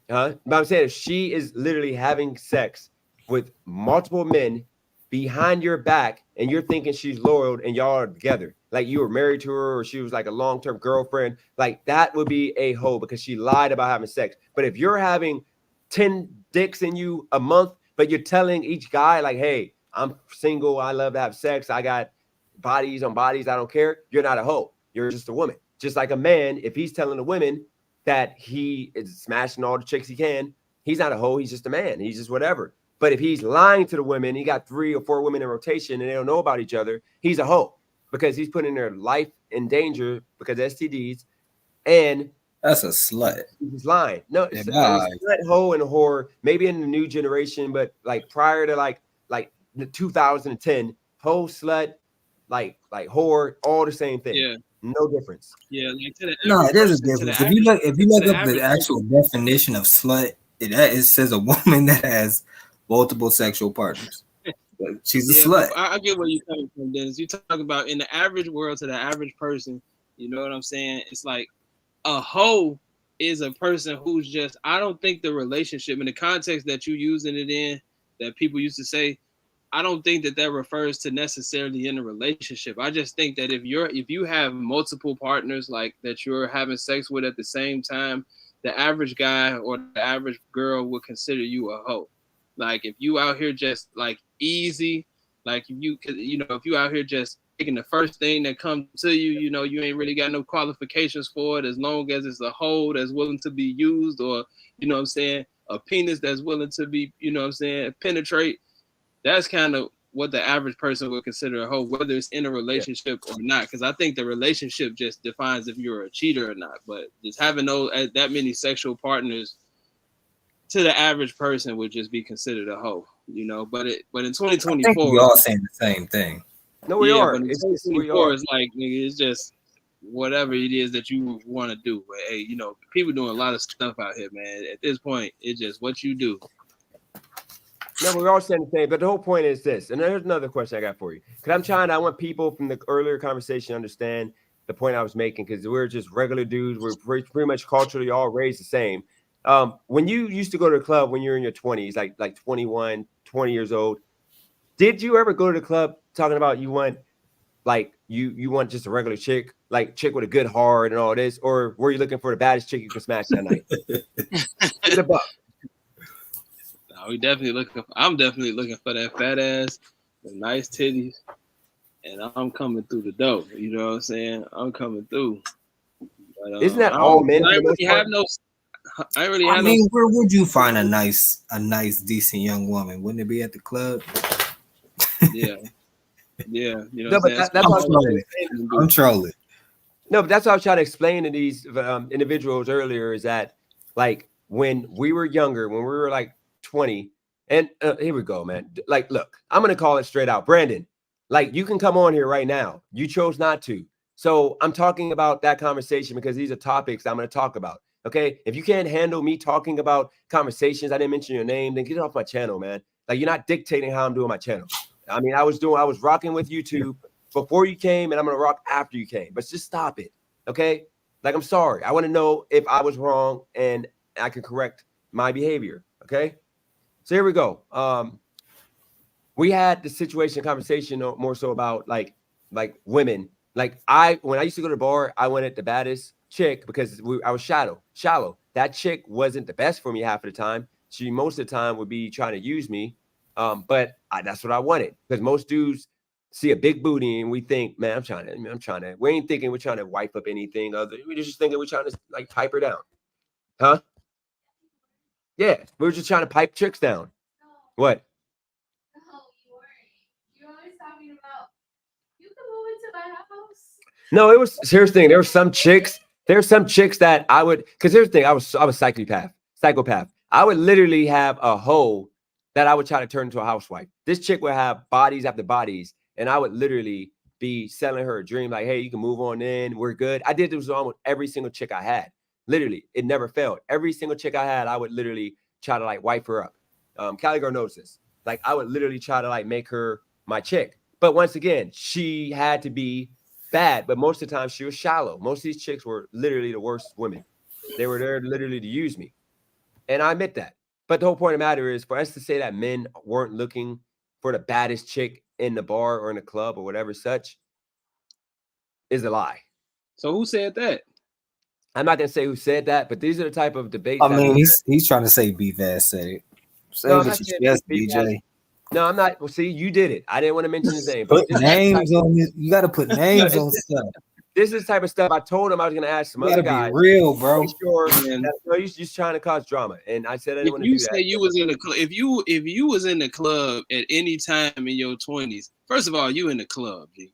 But I'm saying if she is literally having sex with multiple men behind your back and you're thinking she's loyal and y'all are together, like you were married to her or she was like a long-term girlfriend, like that would be a hoe because she lied about having sex. But if you're having 10 dicks in you a month, but you're telling each guy like, hey, I'm single, I love to have sex, I got bodies on bodies, I don't care, you're not a hoe. You're just a woman. Just like a man, if he's telling the women that he is smashing all the chicks he can, he's not a hoe, he's just a man. He's just whatever. But if he's lying to the women, he got 3 or 4 women in rotation and they don't know about each other, he's a hoe because he's putting their life in danger because of STDs. And that's a slut. He's lying. No, it's slut, hoe, and whore, maybe in the new generation, but like prior to like the 2010, hoe, slut, like whore, all the same thing. Yeah. No difference. Yeah, like no, there's a difference. If you look up the actual definition of slut, it says a woman that has multiple sexual partners. She's a slut. I get where you're coming from, Dennis. You talk about in the average world to the average person, you know what I'm saying? It's like a hoe is a person who's just, I don't think the relationship in the context that you using it in, that people used to say, I don't think that refers to necessarily in a relationship. I just think that if you have multiple partners like that you're having sex with at the same time, the average guy or the average girl would consider you a hoe. Like if you out here just like easy, like if you out here just taking the first thing that comes to you, you ain't really got no qualifications for it as long as it's a hoe that's willing to be used, or a penis that's willing to be, penetrate. That's kind of what the average person would consider a hoe, whether it's in a relationship or not. Because I think the relationship just defines if you're a cheater or not. But just having that many sexual partners to the average person would just be considered a hoe, But in 2024, we all saying the same thing. No, we are. But in 2024, it's like, nigga, it's just whatever it is that you want to do. But hey, people doing a lot of stuff out here, man. At this point, it's just what you do. No, we're all saying the same, but the whole point is this. And there's another question I got for you. Because I want people from the earlier conversation to understand the point I was making, because we're just regular dudes. We're pretty much culturally all raised the same. When you used to go to the club when you're in your 20s, like 21, 20 years old, did you ever go to the club talking about you want just a regular chick, like chick with a good heart and all this? Or were you looking for the baddest chick you could smash that night? It's a buck. I'm definitely looking for that fat ass, the nice titties, and I'm coming through the door. You know what I'm saying? I'm coming through. But, isn't that all men? I mean, where would you find a nice, decent young woman? Wouldn't it be at the club? Yeah. I'm trolling. No, but that's what I was trying to explain to these individuals earlier, is that like when we were younger, when we were like 20, and here we go, man. Like, look, I'm gonna call it straight out, Brandon. Like, you can come on here right now. You chose not to, so I'm talking about that conversation because these are topics I'm gonna talk about. Okay, if you can't handle me talking about conversations, I didn't mention your name, then get off my channel, man. Like, you're not dictating how I'm doing my channel. I mean, I was rocking with YouTube before you came, and I'm gonna rock after you came. But just stop it, okay? Like, I'm sorry. I want to know if I was wrong and I can correct my behavior. Okay. So here we go. We had the situation conversation more so about like women. Like when I used to go to the bar, I wanted the baddest chick because I was shallow. That chick wasn't the best for me half of the time. She most of the time would be trying to use me. But that's what I wanted, because most dudes see a big booty and we think, man, I'm trying to. We ain't thinking we're trying to wipe up anything other. We just thinking we're trying to like pipe her down, huh? Yeah, we were just trying to pipe chicks down. What? No, it was here's the thing. There were some chicks that I would, because here's the thing, I was psychopath. I would literally have a hoe that I would try to turn into a housewife. This chick would have bodies after bodies, and I would literally be selling her a dream like, hey, you can move on in, we're good. I did this with almost every single chick I had. Literally, it never failed. Every single chick I had, I would literally try to like wipe her up. Cali girl knows this. Like, I would literally try to like make her my chick. But once again, she had to be bad, but most of the time she was shallow. Most of these chicks were literally the worst women. They were there literally to use me. And I admit that. But the whole point of the matter is for us to say that men weren't looking for the baddest chick in the bar or in the club or whatever such is a lie. So who said that? I'm not gonna say who said that, but these are the type of debates. I mean, he's trying to say B-Vaz said it. Say No, what you just, DJ. No, I'm not. Well, see, you did it. I didn't want to mention his name. Put names on it. You got to put names on stuff. This is the type of stuff I told him I was going to ask some other guys. Be real, bro. Sure, you're just trying to cause drama, and I said I didn't want to do that. You was in the club, if you was in the club at any time in your 20s, first of all, you in the club, G.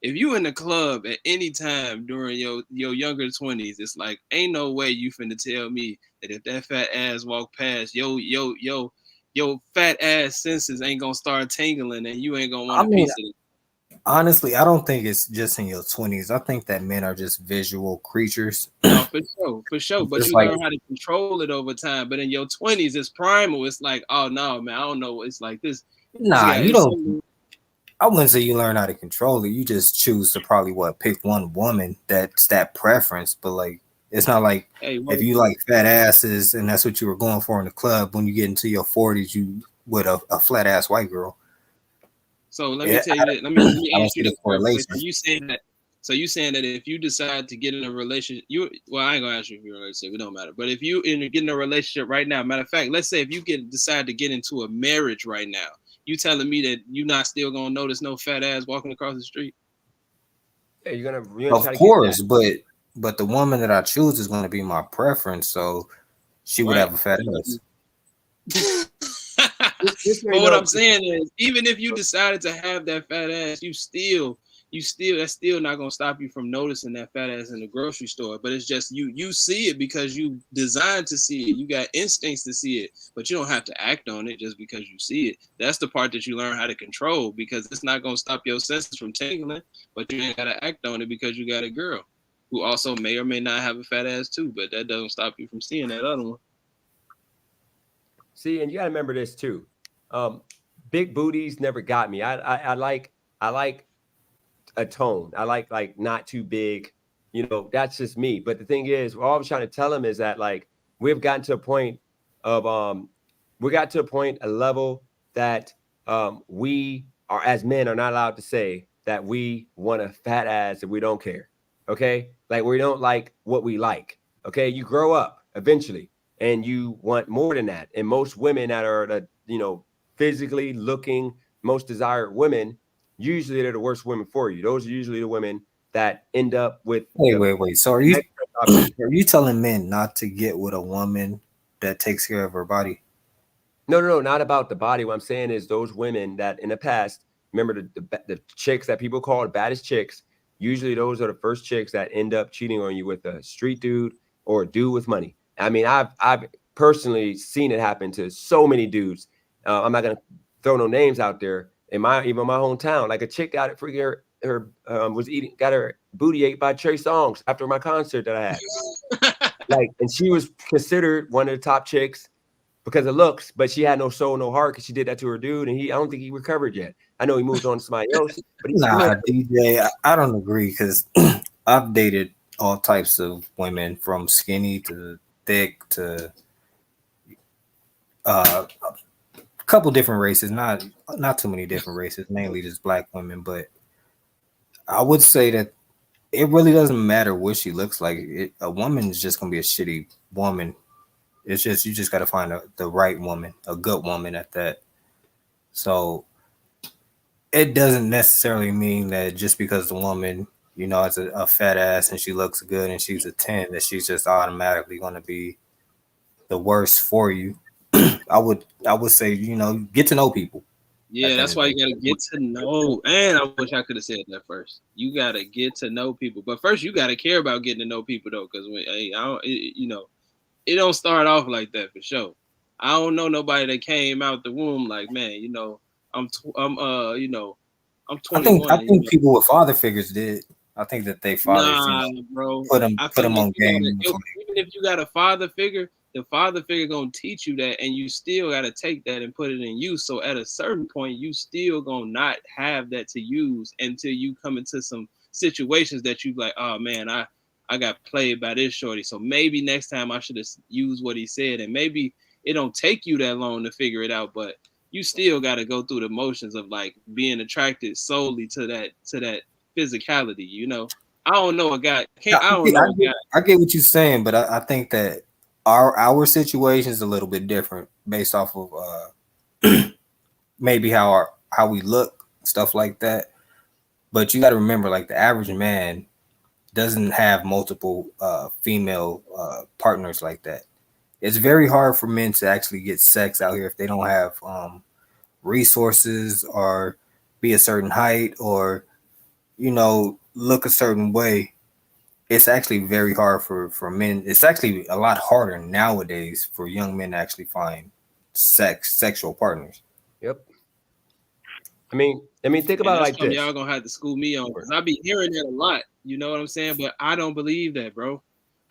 If you in the club at any time during your younger 20s, it's like ain't no way you finna tell me that if that fat ass walk past your fat ass senses ain't gonna start tingling and you ain't gonna want a piece of it. Honestly, I don't think it's just in your 20s. I think that men are just visual creatures. No, for sure. But it's you learn how to control it over time. But in your 20s, it's primal. It's like, oh no, man, I don't know. It's like this. Nah, you don't. I wouldn't say you learn how to control it. You just choose to probably pick one woman that's that preference. But like, it's not like if you like fat asses and that's what you were going for in the club. When you get into your 40s, you with a flat ass white girl. So let me tell you that. Let me ask you the correlation. So you saying that if you decide to get in a relationship, I ain't gonna ask you if you're in a relationship. It don't matter. But if you get in a relationship right now, matter of fact, let's say if you decide to get into a marriage right now, you telling me that you're not still gonna notice no fat ass walking across the street? Yeah, you're gonna of course, but the woman that I choose is gonna be my preference, so she would have a fat ass. But what I'm saying is, even if you decided to have that fat ass, you still that's still not gonna stop you from noticing that fat ass in the grocery store. But it's just you see it because you designed to see it. You got instincts to see it, but you don't have to act on it just because you see it. That's the part that you learn how to control, because it's not gonna stop your senses from tingling, but you ain't gotta act on it because you got a girl who also may or may not have a fat ass too. But that doesn't stop you from seeing that other one. See, and you gotta remember this too. Big booties never got me. I like a tone. I like not too big. You know, that's just me. But the thing is, all I'm trying to tell him is that like we've gotten to a point of a level that we are as men are not allowed to say that we want a fat ass and we don't care. Okay, like we don't like what we like. Okay, you grow up eventually and you want more than that. And most women that are the physically looking, most desired women, usually they're the worst women for you. Those are usually the women that end up with. Wait. So are you telling men not to get with a woman that takes care of her body? No, not about the body. What I'm saying is those women that in the past, remember the chicks that people call the baddest chicks, usually those are the first chicks that end up cheating on you with a street dude or a dude with money. I mean, I've personally seen it happen to so many dudes. I'm not gonna throw no names out there. In my hometown, like a chick got it freaking got her booty ate by Trey Songz after my concert that I had. Like, and she was considered one of the top chicks because of looks, but she had no soul, no heart, because she did that to her dude, and I don't think he recovered yet. I know he moved on to somebody else, but DJ, I don't agree, because I've dated all types of women, from skinny to thick to a couple different races, not too many different races, mainly just black women. But I would say that it really doesn't matter what she looks like. A woman is just gonna be a shitty woman. It's just you just got to find the right woman, a good woman at that. So it doesn't necessarily mean that just because the woman, is a fat ass and she looks good and she's a 10, that she's just automatically going to be the worst for you. I would say, get to know people. Yeah, that's why you gotta get to know. And I wish I could have said that first. You gotta get to know people, but first you gotta care about getting to know people though, because when I don't, you know, it don't start off like that for sure. I don't know nobody that came out the womb like, man, you know, I'm 21. I think people with father figures did. I think that they fathers, bro, put them on game. Even if you got a father figure, the father figure gonna teach you that, and you still gotta take that and put it in use. So at a certain point, you still gonna not have that to use until you come into some situations that you like, oh man, I got played by this shorty. So maybe next time I should have used what he said, and maybe it don't take you that long to figure it out, but you still got to go through the motions of like being attracted solely to that physicality. You know, I don't know a guy. I get what you're saying, but I think that our situation is a little bit different based off of maybe how we look, stuff like that. But you got to remember, like the average man doesn't have multiple female partners like that. It's very hard for men to actually get sex out here if they don't have resources or be a certain height or, you know, look a certain way. It's actually very hard for men. It's actually a lot harder nowadays for young men to actually find sexual partners. Yep. I mean, think about it like this. Y'all gonna have to school me on, because I be hearing that a lot. You know what I'm saying? But I don't believe that, bro.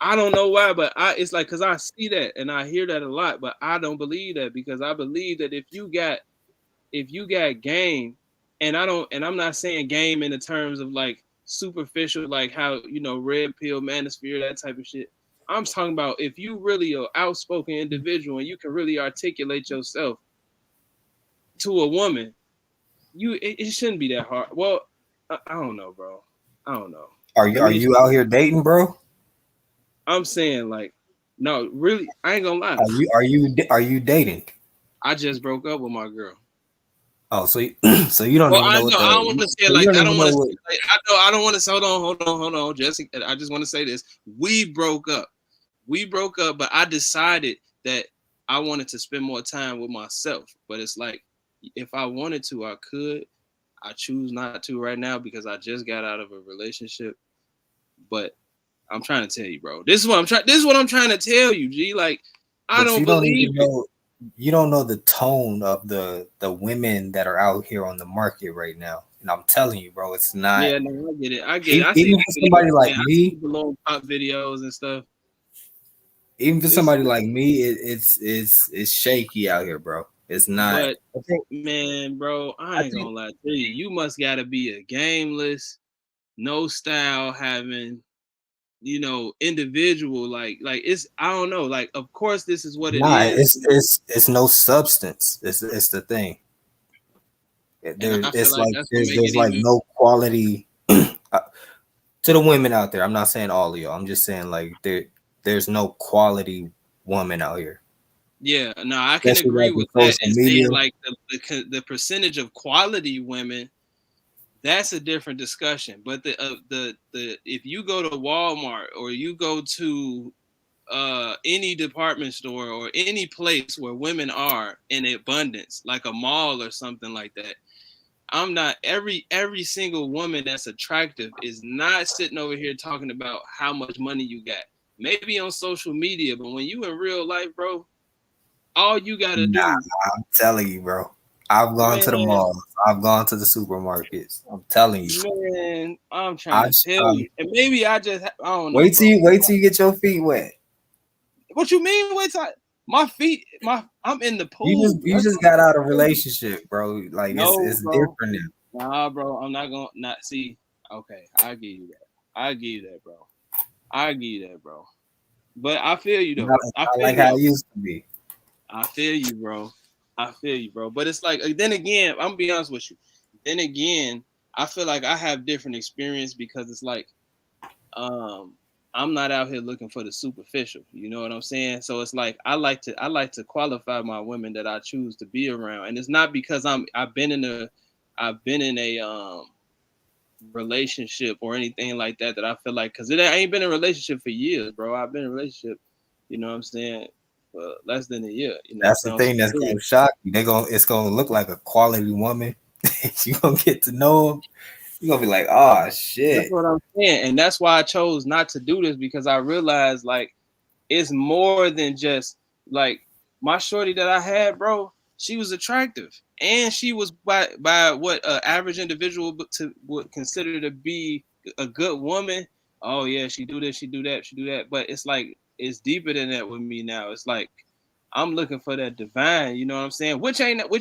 I don't know why, but it's like, because I see that and I hear that a lot, but I don't believe that, because I believe that if you got game, and I'm not saying game in the terms of like superficial, like how, you know, red pill manosphere, that type of shit. I'm talking about if you really are outspoken individual and you can really articulate yourself to a woman, it shouldn't be that hard. Well, I don't know, bro. I don't know. Are you out here dating, bro? I'm saying, like, no, really, I ain't gonna lie. Are you dating? I just broke up with my girl. Oh, so you don't even know. I don't want to say it like that. I don't want to. I don't want to say. Hold on, Jesse. I just want to say this. We broke up, but I decided that I wanted to spend more time with myself. But it's like, if I wanted to, I could. I choose not to right now because I just got out of a relationship. But I'm trying to tell you, bro. This is what I'm trying to tell you, G. Like, I don't believe it. You don't know the tone of the women that are out here on the market right now. And I'm telling you, bro, it's not. Yeah, no, I get it. I see somebody like me, below pop videos and stuff. Even for somebody like me, it's shaky out here, bro. It's not. But man, bro, I ain't gonna lie to you. You must gotta be a gameless, no style having, you know, individual, like it's, I don't know, like, of course this is what it is. It's no substance. It's the thing. There's like no quality to the women out there. I'm not saying all of y'all. I'm just saying like there's no quality woman out here. Yeah, no, I can agree with that. And saying like the percentage of quality women, that's a different discussion. But the if you go to Walmart or you go to any department store or any place where women are in abundance, like a mall or something like that, I'm not every single woman that's attractive is not sitting over here talking about how much money you got. Maybe on social media, but when you in real life, bro, all you gotta do. I'm telling you, bro. I've gone to the malls. I've gone to the supermarkets. I'm telling you, man. I'm trying to tell you, and maybe I don't know. Wait till you get your feet wet. What you mean? Wait till my feet? I'm in the pool. You just got out of a relationship, bro. Like it's different now. Nah, bro. I'm not gonna see. Okay, I give you that, bro. But I feel you though. I feel like how it used to be. I feel you, bro. But it's like, then again, I'm gonna be honest with you. Then again, I feel like I have different experience because it's like, I'm not out here looking for the superficial. You know what I'm saying? So it's like I like to qualify my women that I choose to be around, and it's not because I've been in a relationship or anything like that I feel like, because I ain't been in a relationship for years, bro. I've been in a relationship, you know what I'm saying, for less than a year. You know, That's the thing that's gonna shock you. It's gonna look like a quality woman. You gonna get to know them. You're gonna be like, oh shit. That's what I'm saying. And that's why I chose not to do this, because I realized like it's more than just like my shorty that I had, bro. She was attractive, and she was by what average individual would consider to be a good woman. Oh yeah, she do this, she do that, she do that. But it's like it's deeper than that with me now. It's like I'm looking for that divine. You know what I'm saying? Which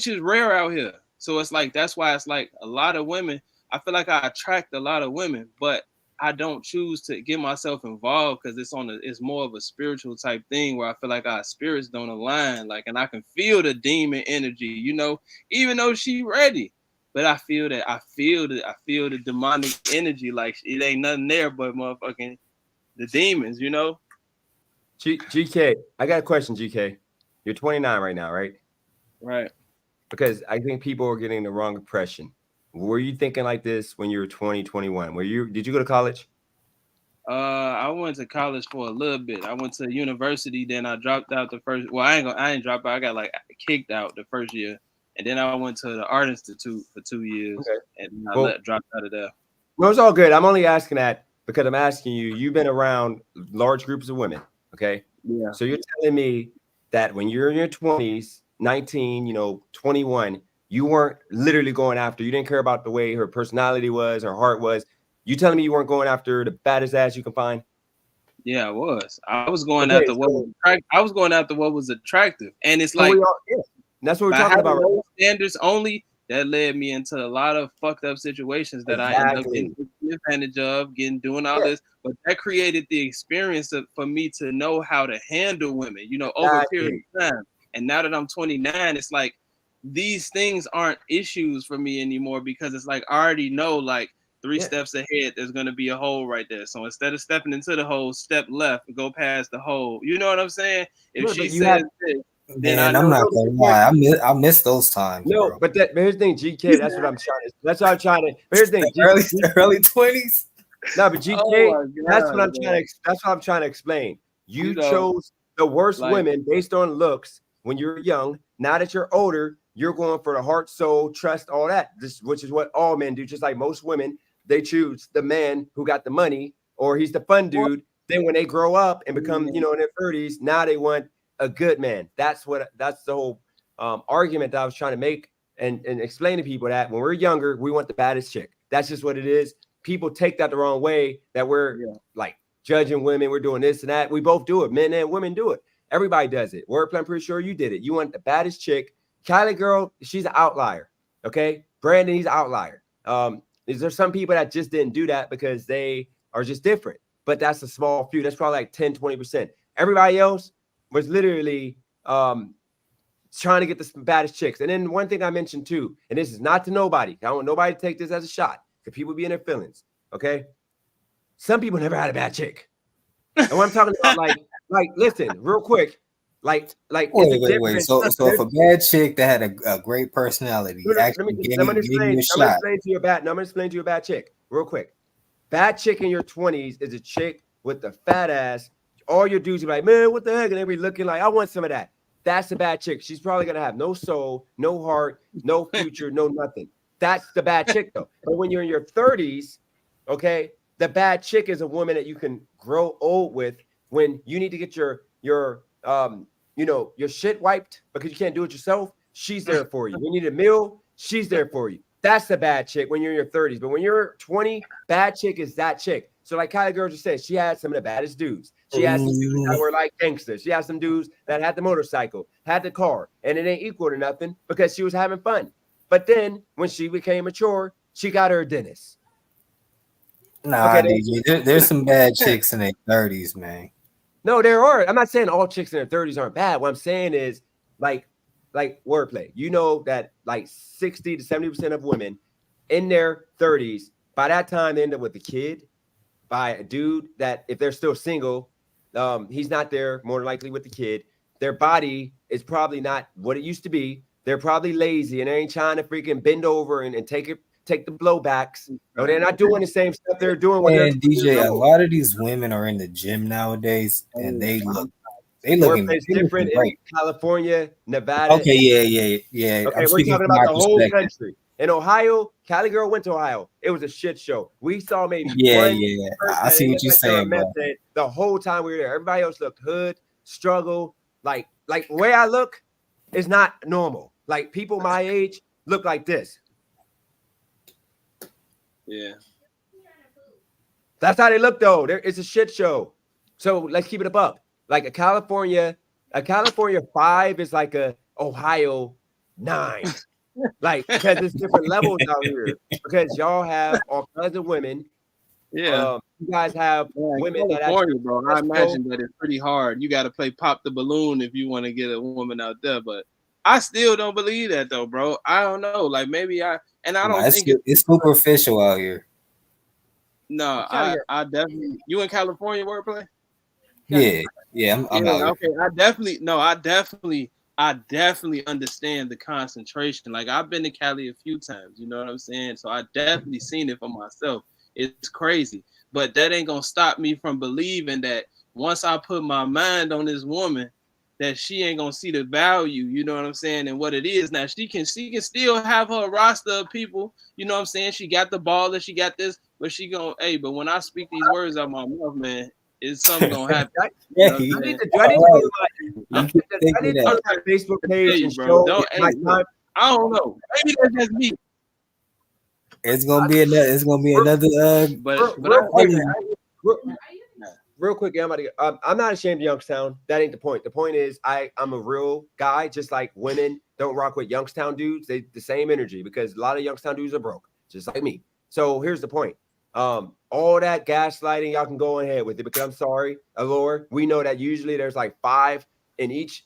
is rare out here. So it's like that's why it's like a lot of women. I feel like I attract a lot of women, but I don't choose to get myself involved because it's more of a spiritual type thing where I feel like our spirits don't align. Like, and I can feel the demon energy, you know, even though she ready, but I feel the demonic energy. Like it ain't nothing there but motherfucking the demons, you know. GK, I got a question. GK, you're 29 right now, right? Right. Because I think people are getting the wrong impression. Were you thinking like this when you were 20, 21? Did you go to college? I went to college for a little bit. I went to university, then I dropped out the first. Well, I ain't dropped out. I got like kicked out the first year, and then I went to the Art Institute for 2 years, and I dropped out of there. No, it's all good. I'm only asking that because I'm asking you. You've been around large groups of women, okay? Yeah. So you're telling me that when you're in your 20s, 19, 21. You weren't literally going after. You didn't care about the way her personality was, her heart was. You telling me you weren't going after the baddest ass you can find? Yeah, I was. I was going after what was attractive. I was going after what was attractive, and it's like that's what we're talking about. Right? Standards only that led me into a lot of fucked up situations that I ended up getting advantage of, doing all this. But that created the experience for me to know how to handle women, over a period of time. And now that I'm 29, it's like these things aren't issues for me anymore because it's like I already know like 3 steps ahead there's going to be a hole right there. So instead of stepping into the hole, step left, go past the hole. You know what I'm saying? If she says this, then I'm not gonna lie, I miss those times. No, bro. but here's the thing, GK. That's what I'm trying to. But here's the thing, early 20s. No, but GK, that's what I'm trying to explain. You chose the worst women based on looks when you're young. Now that you're older, you're going for the heart, soul, trust, all that. Which is what all men do. Just like most women, they choose the man who got the money or he's the fun dude. Then when they grow up and become, in their 30s, now they want a good man. That's the whole argument that I was trying to make and explain to people that when we're younger, we want the baddest chick. That's just what it is. People take that the wrong way that we're like judging women. We're doing this and that. We both do it. Men and women do it. Everybody does it. Wordplay, I'm pretty sure you did it. You want the baddest chick. Kylie girl, she's an outlier. Okay. Brandon, he's an outlier. Is there some people that just didn't do that because they are just different? But that's a small few. That's probably like 10, 20%. Everybody else was literally trying to get the baddest chicks. And then one thing I mentioned too, and this is not to nobody. I don't want nobody to take this as a shot because people be in their feelings. Okay. Some people never had a bad chick. And what I'm talking about, like, listen, real quick. Wait. So if a bad chick that had a great personality actually gave you a shot. I'm going to explain to you a bad chick real quick. Bad chick in your 20s is a chick with the fat ass. All your dudes are like, man, what the heck? And they be looking like, I want some of that. That's a bad chick. She's probably going to have no soul, no heart, no future, no nothing. That's the bad chick, though. But when you're in your 30s, okay, the bad chick is a woman that you can grow old with when you need to get your shit wiped because you can't do it yourself. She's there for you. When you need a meal, she's there for you. That's the bad chick when you're in your 30s. But when you're 20, bad chick is that chick. So like Kylie girl just said, she had some of the baddest dudes. She had some dudes that were like gangsters. She had some dudes that had the motorcycle, had the car, and it ain't equal to nothing because she was having fun. But then when she became mature, she got her a dentist. Nah, DJ, there's some bad chicks in their 30s, man. No, there are. I'm not saying all chicks in their 30s aren't bad. What I'm saying is like wordplay. You know that like 60 to 70% of women in their 30s, by that time they end up with a kid by a dude that if they're still single, he's not there more likely with the kid. Their body is probably not what it used to be. They're probably lazy and they ain't trying to freaking bend over and take the blowbacks. No, they're not doing the same stuff they're doing. And DJ, a lot of these women are in the gym nowadays and they look They looking, Wordplay is they looking different in great. California, Nevada. Okay, yeah. Okay, I'm we're speaking talking from my about the whole perspective. country. In Ohio, Cali girl went to Ohio. It was a shit show. We saw maybe Yeah. one person I see that what looked you're like they were saying, bro. method the whole time we were there. Everybody else looked hood, struggle. Like the way I look is not normal. Like people my age look like this. Yeah. That's how they look though. It's a shit show. So let's keep it above. Like a California 5 is like a Ohio 9. Like because it's different levels out here. Because y'all have all kinds of women. Yeah. You guys have women that California, actually, bro. I imagine that it's pretty hard. You got to play pop the balloon if you want to get a woman out there. But I still don't believe that though, bro. I don't know. Like maybe I don't think it's superficial out here. No, I definitely. You in California, Wordplay? Yeah. I'm out okay. I definitely understand the concentration. Like I've been to Cali a few times. You know what I'm saying? So I definitely seen it for myself. It's crazy, but that ain't gonna stop me from believing that once I put my mind on this woman, that she ain't gonna see the value. You know what I'm saying? And what it is now, she can still have her roster of people. You know what I'm saying? She got the baller, she got this, but she gonna. Hey, but when I speak these words out my mouth, man, it's something gonna happen. Yeah, I need to go to my Facebook page and show my time. I don't know. Maybe that's just me. It's gonna be another. Real quick, I'm not ashamed of Youngstown. That ain't the point. The point is, I'm a real guy. Just like women don't rock with Youngstown dudes, they the same energy because a lot of Youngstown dudes are broke, just like me. So here's the point. All that gaslighting, y'all can go ahead with it because I'm sorry, Allure. We know that usually there's like 5 in each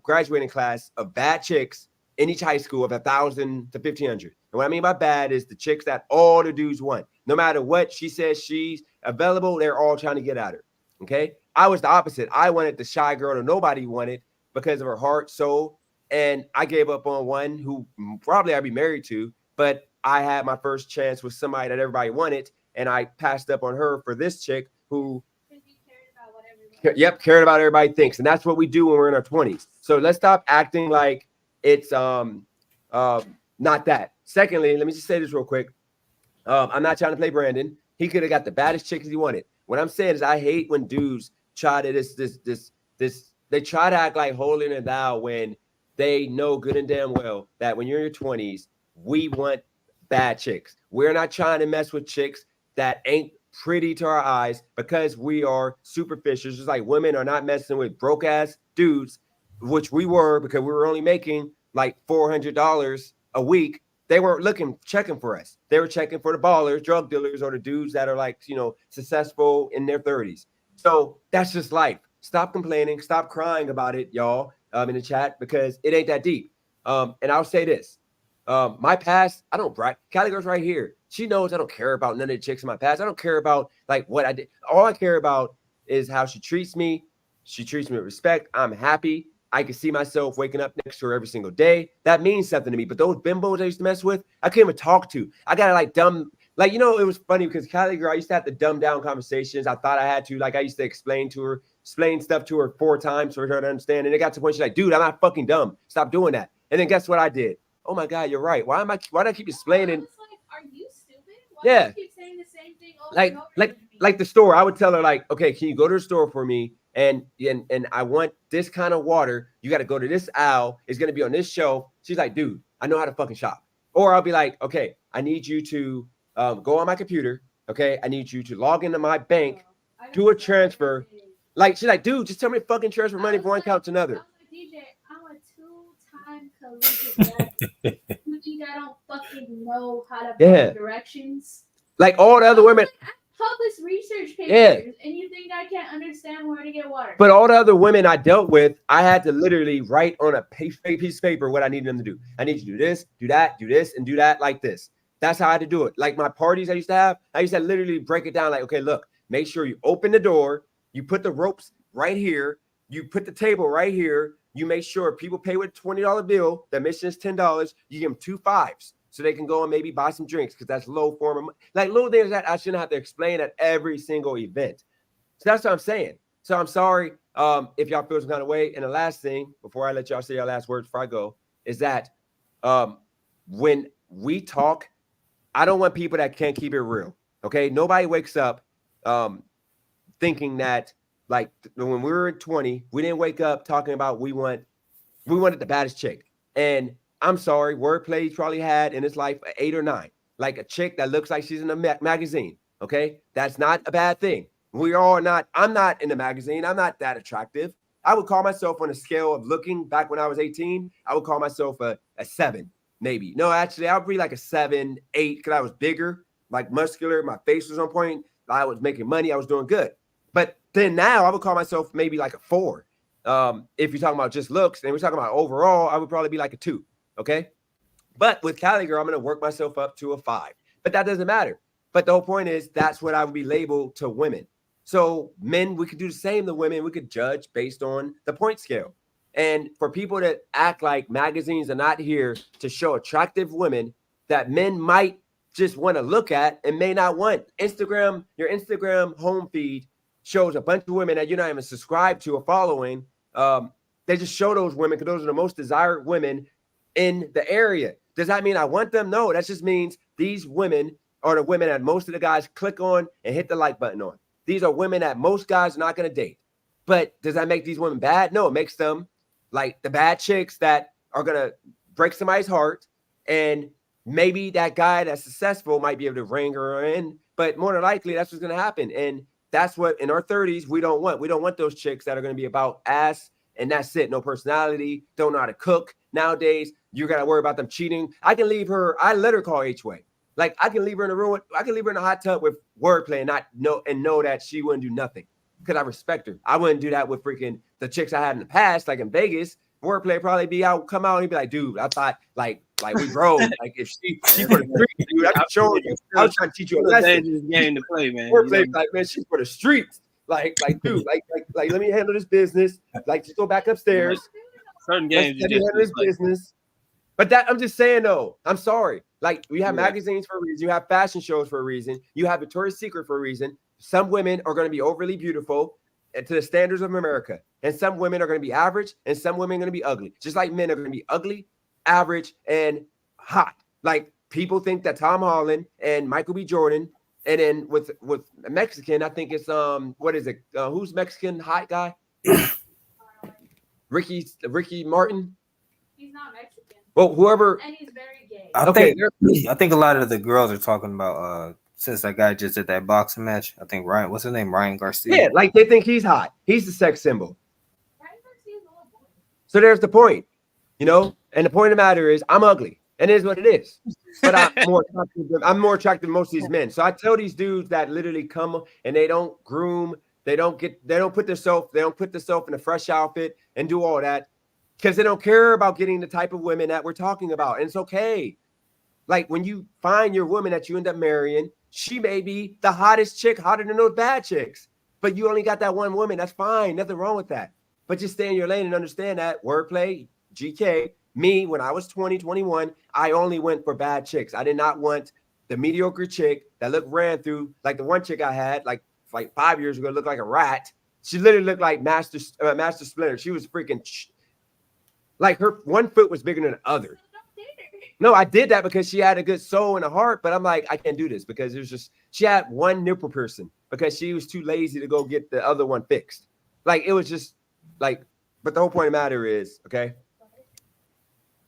graduating class of bad chicks in each high school of 1,000 to 1,500. And what I mean by bad is the chicks that all the dudes want. No matter what she says she's available, they're all trying to get at her. Okay. I was the opposite. I wanted the shy girl that nobody wanted because of her heart, soul. And I gave up on one who probably I'd be married to, but I had my first chance with somebody that everybody wanted. And I passed up on her for this chick who cared about everybody thinks. And that's what we do when we're in our 20s. So let's stop acting like it's not that. Secondly, let me just say this real quick. I'm not trying to play Brandon. He could have got the baddest chicks he wanted. What I'm saying is I hate when dudes try to they try to act like holier than thou when they know good and damn well that when you're in your 20s, we want bad chicks. We're not trying to mess with chicks that ain't pretty to our eyes because we are superficial. Just like women are not messing with broke ass dudes, which we were because we were only making like $400 a week. They weren't checking for us. They were checking for the ballers, drug dealers, or the dudes that are like, successful in their 30s. So that's just life. Stop complaining. Stop crying about it, y'all, in the chat, because it ain't that deep. And I'll say this. My past, I don't brag. Cali girl's right here. She knows I don't care about none of the chicks in my past. I don't care about like what I did. All I care about is how she treats me. She treats me with respect. I'm happy. I can see myself waking up next to her every single day. That means something to me. But those bimbos I used to mess with, I couldn't even talk to. I got to it was funny because Cali girl, I used to have to dumb down conversations. I thought I had to. Like I used to explain stuff to her 4 times for her to understand. And it got to the point she's like, dude, I'm not fucking dumb. Stop doing that. And then guess what I did? Oh my God, you're right. Why do I keep explaining? Are you stupid? Why do you keep saying the same thing over and over like the store. I would tell her like, okay, can you go to the store for me? And I want this kind of water. You got to go to this aisle. It's going to be on this shelf. She's like, dude, I know how to fucking shop. Or I'll be like, okay, I need you to go on my computer. Okay. I need you to log into my bank, do a transfer. Like, she's like, dude, just tell me to fucking transfer money from one account to another. DJ, I'm a 2-time collegiate. You think I don't fucking know how to follow directions? Like all the other women. Publish research papers, and you think I can't understand where to get water? But all the other women I dealt with, I had to literally write on a piece of paper what I needed them to do. I need you to do this, do that, do this, and do that like this. That's how I had to do it. Like my parties I used to literally break it down like, okay, look, make sure you open the door, you put the ropes right here, you put the table right here, you make sure people pay with a $20 bill, the admission is $10, you give them 2 5s. So they can go and maybe buy some drinks because that's low form of like little things that I shouldn't have to explain at every single event. So that's what I'm saying. So I'm sorry if y'all feel some kind of way. And the last thing, before I let y'all say your last words before I go, is that when we talk, I don't want people that can't keep it real. Okay, nobody wakes up thinking that like when we were 20, we didn't wake up talking about we wanted the baddest chick. And I'm sorry, Wordplay probably had in his life an 8 or 9, like a chick that looks like she's in a magazine. Okay, that's not a bad thing. We are not. I'm not in the magazine. I'm not that attractive. I would call myself on a scale of looking back when I was 18. I would call myself a 7, maybe. No, actually, I would be like a 7, 8 because I was bigger, like muscular. My face was on point. I was making money. I was doing good. But then now I would call myself maybe like a 4. If you're talking about just looks and we're talking about overall, I would probably be like a 2. Okay. But with Cali Girl, I'm going to work myself up to a 5. But that doesn't matter. But the whole point is that's what I would be labeled to women. So men, we could do the same to women. We could judge based on the point scale. And for people that act like magazines are not here to show attractive women that men might just want to look at and may not want. Instagram, your Instagram home feed shows a bunch of women that you're not even subscribed to or following. They just show those women because those are the most desired women in the area. Does that mean I want them? No, that just means these women are the women that most of the guys click on and hit the like button on. These are women that most guys are not going to date. But does that make these women bad? No, it makes them like the bad chicks that are going to break somebody's heart. And maybe that guy that's successful might be able to ring her in. But more than likely, that's what's going to happen. And that's what in our 30s, we don't want. We don't want those chicks that are going to be about ass and that's it. No personality, don't know how to cook. Nowadays, you got to worry about them cheating. I can leave her. I let her call H-Way. Like I can leave her in the room. I can leave her in the hot tub with Wordplay and not know that she wouldn't do nothing because I respect her. I wouldn't do that with freaking the chicks I had in the past, like in Vegas. Wordplay probably be out, come out and he'd be like, dude, I thought like we rode. Like if she for the streets, dude, I showing you. I was trying to teach you a lesson. Dangerous game to play, man. Wordplay like, man, she's for the streets. Like, dude, like, let me handle this business. Like, just go back upstairs. Certain games, let me handle this business. But that I'm just saying though, I'm sorry. Like we have magazines for a reason, you have fashion shows for a reason, you have Victoria's Secret for a reason. Some women are going to be overly beautiful to the standards of America, and some women are going to be average, and some women are going to be ugly. Just like men are going to be ugly, average, and hot. Like people think that Tom Holland and Michael B. Jordan, and then with Mexican, I think it's what is it? Who's Mexican hot guy? Ricky Martin. He's not Mexican. Well, whoever. And he's very gay. I think a lot of the girls are talking about since that guy just did that boxing match. I think Ryan, what's his name? Ryan Garcia. Yeah, like they think he's hot. He's the sex symbol. Ryan Garcia's a little boy. So there's the point, you know. And the point of the matter is, I'm ugly, and it is what it is. But I'm more attractive than most of these men. So I tell these dudes that literally come and they don't groom, they don't put themselves in a fresh outfit and do all that. Because they don't care about getting the type of women that we're talking about. And it's okay. Like when you find your woman that you end up marrying, she may be the hottest chick, hotter than those bad chicks. But you only got that one woman. That's fine. Nothing wrong with that. But just stay in your lane and understand that Wordplay, GK, me, when I was 20, 21, I only went for bad chicks. I did not want the mediocre chick that ran through, like the one chick I had, like 5 years ago, looked like a rat. She literally looked like Master Splinter. She was freaking... Like her one foot was bigger than the other. No, I did that because she had a good soul and a heart, but I'm like, I can't do this because there's just she had one nipple piercing because she was too lazy to go get the other one fixed. Like it was just like, but the whole point of the matter is, okay.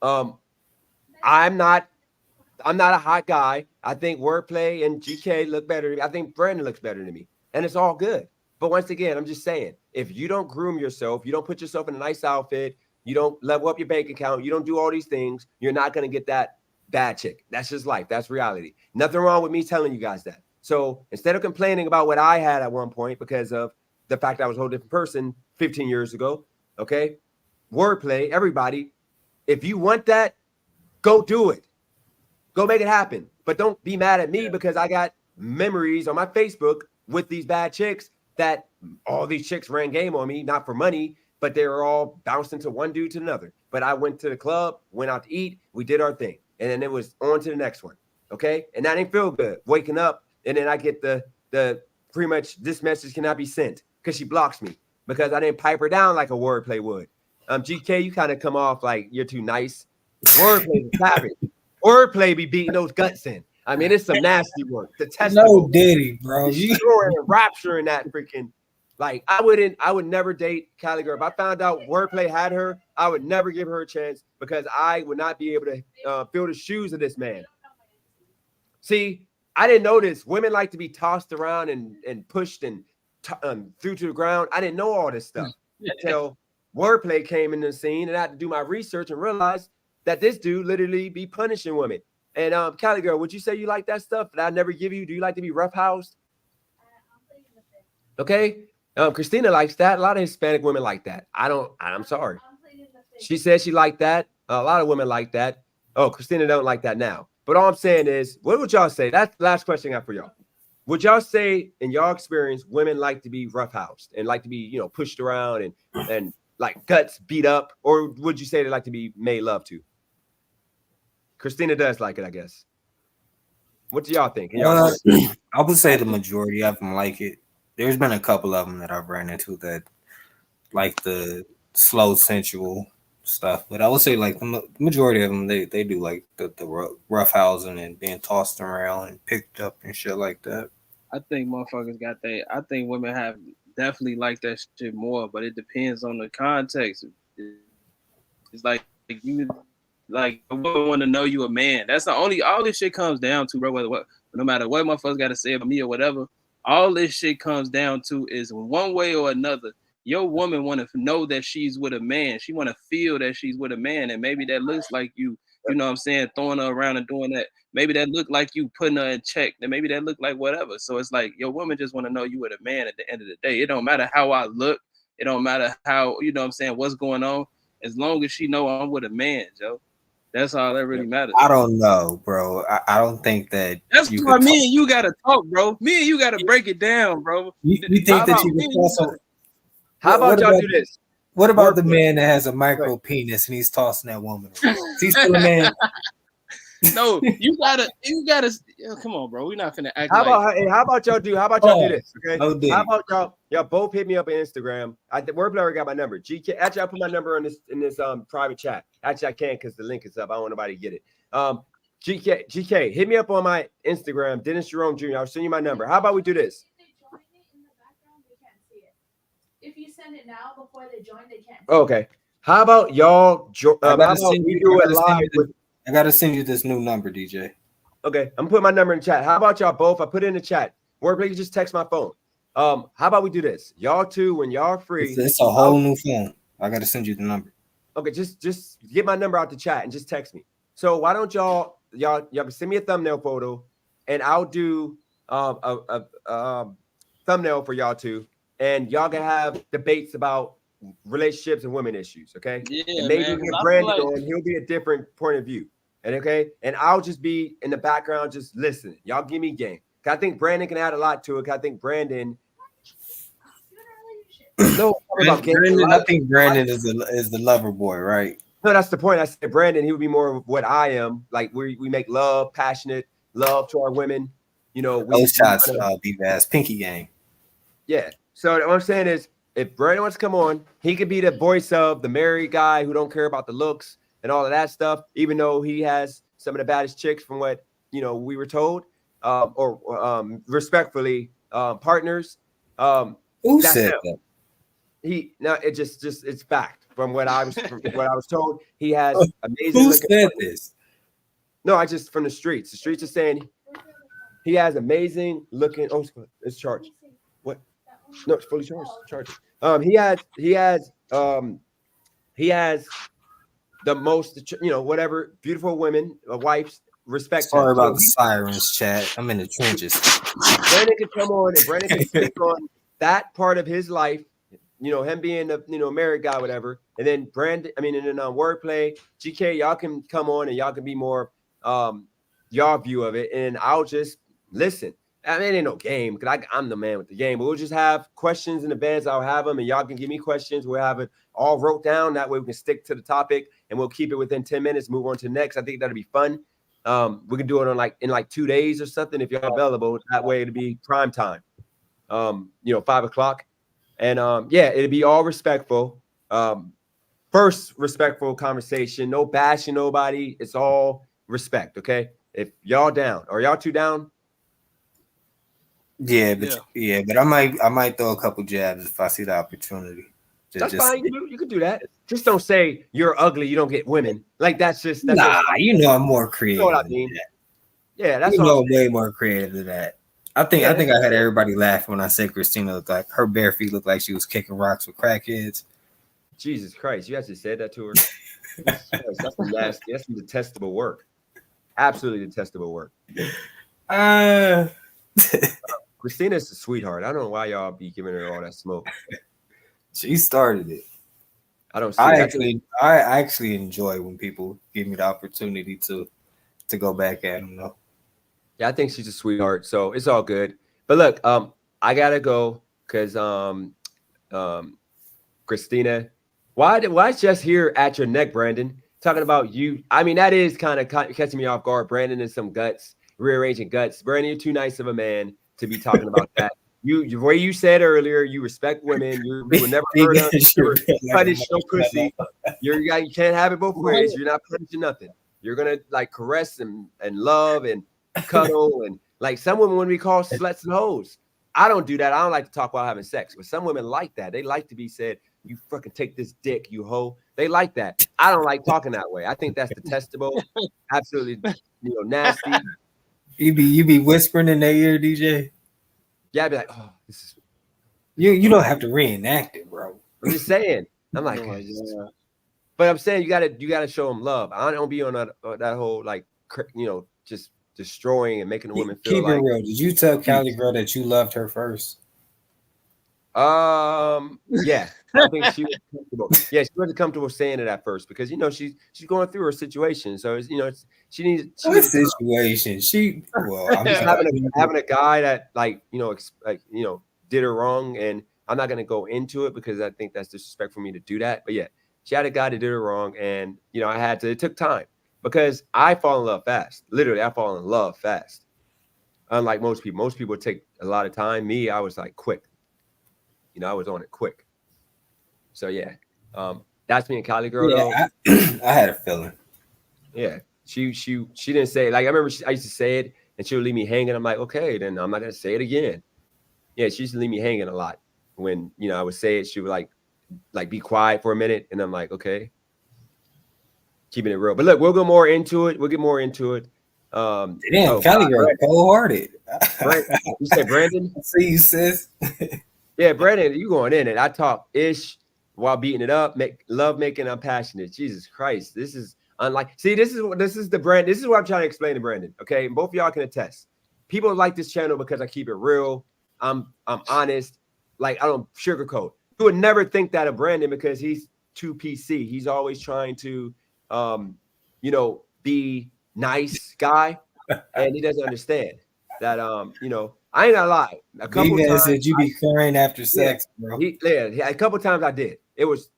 I'm not a hot guy. I think Wordplay and GK look better than me. I think Brandon looks better than me, and it's all good. But once again, I'm just saying, if you don't groom yourself, you don't put yourself in a nice outfit. You don't level up your bank account. You don't do all these things. You're not going to get that bad chick. That's just life. That's reality. Nothing wrong with me telling you guys that. So instead of complaining about what I had at one point because of the fact I was a whole different person 15 years ago, okay? Wordplay, everybody, if you want that, go do it. Go make it happen. But don't be mad at me because I got memories on my Facebook with these bad chicks that all these chicks ran game on me, not for money, but they were all bouncing to one dude to another. But I went to the club, went out to eat, we did our thing. And then it was on to the next one, okay? And that didn't feel good, waking up, and then I get the pretty much this message cannot be sent because she blocks me. because I didn't pipe her down like a wordplay would. GK, you kind of come off like you're too nice. Wordplay is savage. Wordplay be beating those guts in. I mean, it's some nasty work. Detestable. No Diddy, bro. You Destroying and rapturing that freaking. Like, I would never date Cali Girl. If I found out Wordplay had her, I would never give her a chance because I would not be able to fill the shoes of this man. See, I didn't know this. Women like to be tossed around and pushed and threw to the ground. I didn't know all this stuff until Wordplay came in the scene, and I had to do my research and realize that this dude literally be punishing women. And Cali Girl, would you say you like that stuff that I never give you? Do you like to be roughhoused? Okay. Christina likes that. A lot of Hispanic women like that. I'm sorry. She said she liked that. A lot of women like that. Oh, Christina don't like that now. But all I'm saying is, what would y'all say? That's the last question I got for y'all. Would y'all say, in y'all experience, women like to be roughhoused and like to be, pushed around and like guts beat up? Or would you say they like to be made love to? Christina does like it, I guess. What do y'all think? I would say the majority of them like it. There's been a couple of them that I've ran into that like the slow, sensual stuff, but I would say like the majority of them they do like the roughhousing and being tossed around and picked up and shit like that. I think motherfuckers got that. I think women have definitely like that shit more, but it depends on the context. It's like you like a woman want to know you a man. That's the only all this shit comes down to, bro. No matter what motherfuckers got to say about me or whatever. All this shit comes down to is one way or another, your woman want to know that she's with a man. She want to feel that she's with a man. And maybe that looks like you know what I'm saying, throwing her around and doing that. Maybe that look like you putting her in check. And maybe that look like whatever. So it's like your woman just want to know you with a man at the end of the day. It don't matter how I look. It don't matter how, you know what I'm saying, what's going on. As long as she know I'm with a man, Joe. That's all that really matters. I don't know, bro. I don't think that. That's why me and you gotta talk, bro. Me and you gotta break it down, bro. You think that you can toss? How about y'all do this? What about the man that has a micro penis and he's tossing that woman? Is he still a man? No, you gotta. Come on, bro. We're not gonna act. How about y'all do this? Okay. How about y'all both hit me up on Instagram? Wordplay got my number. GK. Actually, I put my number in this private chat. Actually, I can't because the link is up. I don't want nobody to get it. GK, hit me up on my Instagram, Dennis Jerome Jr. I'll send you my number. How about we do this? If you send it now before they join, they can't. Okay. How about y'all? I gotta send you this new number, DJ. Okay, I'm gonna put my number in the chat. How about y'all both? I put it in the chat. Wordplay, you just text my phone. How about we do this? Y'all two, when y'all free. It's a whole new phone. I gotta send you the number. Okay, just get my number out the chat and just text me. So why don't y'all can send me a thumbnail photo, and I'll do a thumbnail for y'all two, and y'all can have debates about relationships and women issues. Okay, yeah, and maybe man, get Brandon on. He'll be a different point of view. And okay, and I'll just be in the background, just listening. Y'all give me game. I think Brandon can add a lot to it. I think Brandon. No, I think Brandon is the lover boy, right? No, that's the point. I said Brandon, he would be more of what I am. Like we make love, passionate love to our women. Those shots, B-Bass, pinky game. Yeah. So what I'm saying is, if Brandon wants to come on, he could be the voice of the married guy who don't care about the looks and all of that stuff, even though he has some of the baddest chicks from what we were told, or respectfully, partners. Who said that? It's fact from what I was told. He has amazing. Who said this? No, I just from the streets. The streets are saying he has amazing looking. Oh, it's charged. What? No, it's fully charged. He has the most, whatever beautiful women, wives respect. Sorry about the sirens, Chad. I'm in the trenches. Brandon can come on and Brandon can speak on that part of his life. Him being a married guy, whatever. And then Wordplay, GK, y'all can come on and y'all can be more y'all view of it, and I'll just listen. I mean, it ain't no game because I'm the man with the game, but we'll just have questions in advance. I'll have them, and y'all can give me questions. We'll have it all wrote down. That way we can stick to the topic, and we'll keep it within 10 minutes, move on to the next. I think that'll be fun. We can do it in 2 days or something if you're available. That way it'll be prime time. 5 o'clock. And yeah, it'd be all respectful. First respectful conversation, no bashing nobody. It's all respect, okay? If y'all down, are y'all two down? Yeah, but I might throw a couple jabs if I see the opportunity. That's fine. You can do that. Just don't say you're ugly, you don't get women. Like that's nah. You know I'm more creative. You know what I mean? Yeah, that's way more creative than that. I think I had everybody laugh when I said Christina looked like her bare feet looked like she was kicking rocks with crackheads. Jesus Christ, you actually said that to her. That's nasty. That's some detestable work. Absolutely detestable work. Christina's a sweetheart. I don't know why y'all be giving her all that smoke. She started it. I don't see I actually enjoy when people give me the opportunity to go back at them though. Yeah, I think she's a sweetheart, so it's all good. But look, I gotta go because Christina, why is Jess here at your neck, Brandon? Talking about you. I mean, that is kind of catching me off guard. Brandon and some guts, rearranging guts. Brandon, you're too nice of a man to be talking about that. The way you said earlier, you respect women. You would never hurt us. Punish no pussy. You can't have it both ways. You're not punishing nothing. You're gonna like caress and love and cuddle and like some women when we call sluts and hoes. I don't do that. I don't like to talk while having sex, but some women like that. They like to be said, "You fucking take this dick, you hoe." They like that. I don't like talking that way. I think that's detestable. Absolutely, nasty. You be whispering in their ear, DJ. Yeah, I'd be like, "Oh, this is." You don't have to reenact it, bro. I'm just saying. I'm like, but I'm saying you gotta show them love. I don't be on that whole like just destroying and making the woman feel keep it real. Did you tell Cali girl that you loved her first? Yeah, I think she was comfortable. Yeah, she wasn't comfortable saying it at first because she's going through her situation. So she needs situation. I'm just having a guy that did her wrong, and I'm not gonna go into it because I think that's disrespectful for me to do that. But yeah, she had a guy that did her wrong, and I had to. It took time because I fall in love fast. Literally, I fall in love fast. Unlike most people take a lot of time. Me, I was like quick. I was on it quick. So yeah, that's me and Cali girl. Yeah, I had a feeling. Yeah, she didn't say it. Like I remember I used to say it, and she would leave me hanging. I'm like, okay, then I'm not gonna say it again. Yeah, she used to leave me hanging a lot. When I would say it, she would like be quiet for a minute, and I'm like, okay, keeping it real. But look, we'll go more into it. We'll get more into it. Damn, Cali girl, cold-hearted. You said Brandon? I see you, sis. Yeah, Brandon, you going in it. I talk ish while beating it up, love making, I'm passionate. Jesus Christ. This is unlike. See, this is the brand. This is what I'm trying to explain to Brandon. Okay. And both of y'all can attest. People like this channel because I keep it real. I'm honest. Like I don't sugarcoat. You would never think that of Brandon because he's too PC. He's always trying to be nice guy. And he doesn't understand that I ain't gonna lie. A couple times said you be crying after sex, bro. A couple times I did. It was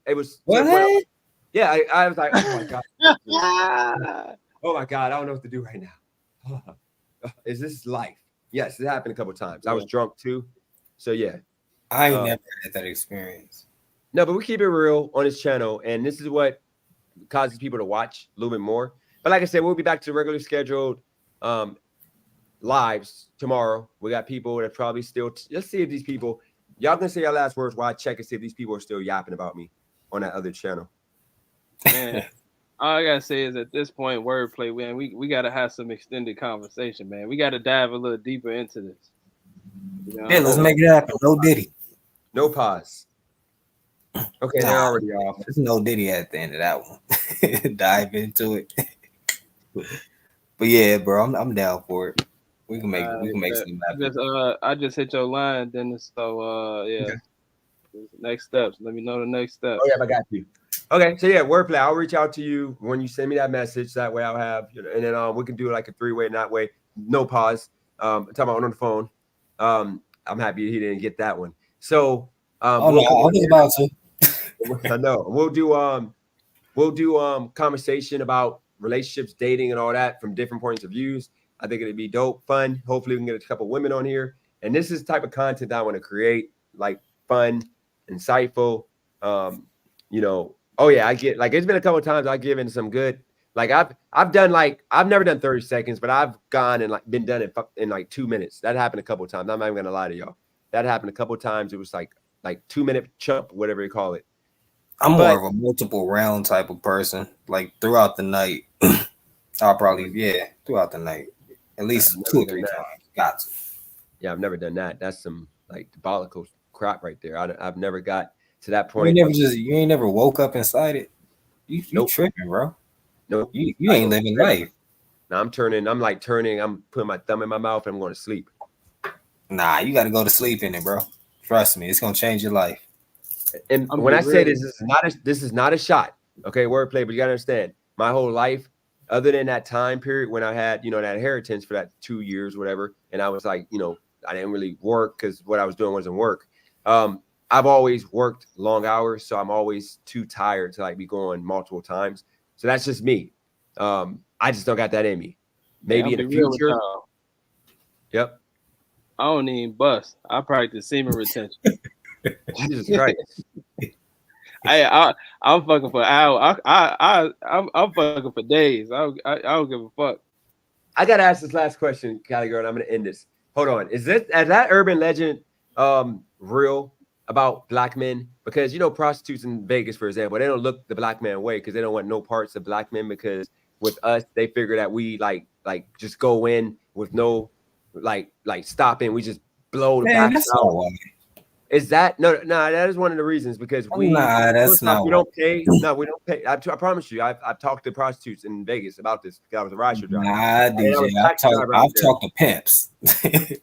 what? Yeah, I was like, oh my god, oh my god, I don't know what to do right now. Is this life? Yes, it happened a couple times. I was drunk too, so yeah. I ain't never had that experience. No, but we keep it real on this channel, and this is what causes people to watch a little bit more. But like I said, we'll be back to the regularly scheduled lives tomorrow. We got people that probably still. Let's see if these people. Y'all can say your last words while I check and see if these people are still yapping about me on that other channel. Man, all I gotta say is at this point, wordplay, man, we gotta have some extended conversation, man. We gotta dive a little deeper into this. Yeah, let's make it happen. No Diddy. No pause. Okay, they're already off. There's no Diddy at the end of that one. Dive into it. But yeah, bro, I'm down for it. We can make something happen. I just hit your line, Dennis. So yeah. Okay. Next steps. Let me know the next step. Oh yeah, I got you. Okay, so yeah, wordplay. I'll reach out to you when you send me that message. That way I'll have, and then we can do like a three-way, not way, no pause. Talking about on the phone. I'm happy he didn't get that one. So I was about to. I know. We'll do conversation about relationships, dating, and all that from different points of views. I think it'd be dope, fun. Hopefully we can get a couple women on here. And this is the type of content I want to create, like fun, insightful. You know, oh yeah, I get like it's been a couple of times I've given some good. Like I've done like I've never done 30 seconds, but I've gone and like been done in like 2 minutes. That happened a couple of times. I'm not even gonna lie to y'all. That happened a couple of times. It was like 2 minute chump, whatever you call it. I'm more of a multiple round type of person. Like throughout the night, I'll probably throughout the night, at least 2 or 3 times. Got to. Yeah, I've never done that. That's some like diabolical crap right there. I've never got to that point. You ain't never woke up inside it. You Nope. tripping, bro. Nope. You ain't living life. Now I'm putting my thumb in my mouth and I'm going to sleep. Nah, you got to go to sleep in it, bro. Trust me, it's gonna change your life. And when I say this is not a shot, okay, wordplay, but you gotta understand, my whole life, other than that time period when I had, you know, that inheritance for that 2 years, whatever, and I was like, you know, I didn't really work because what I was doing wasn't work. I've always worked long hours, so I'm always too tired to like be going multiple times. So that's just me. I just don't got that in me. Maybe in the future. Yep. I don't even bust. I practice semen retention. Jesus Christ. I'm fucking for hours. I'm fucking for days. I don't give a fuck. I gotta ask this last question, Cali girl, and I'm gonna end this. Hold on. Is that urban legend real about black men? Because you know, prostitutes in Vegas, for example, they don't look the black man way because they don't want no parts of black men, because with us, they figure that we like just go in with no like stopping. We just blow the back out. Is that no? That is one of the reasons, because we don't pay. No, we don't pay. I promise you, I've talked to prostitutes in Vegas about this. I was a ride driver. Nah, DJ, I've talked to pimps. Pimps.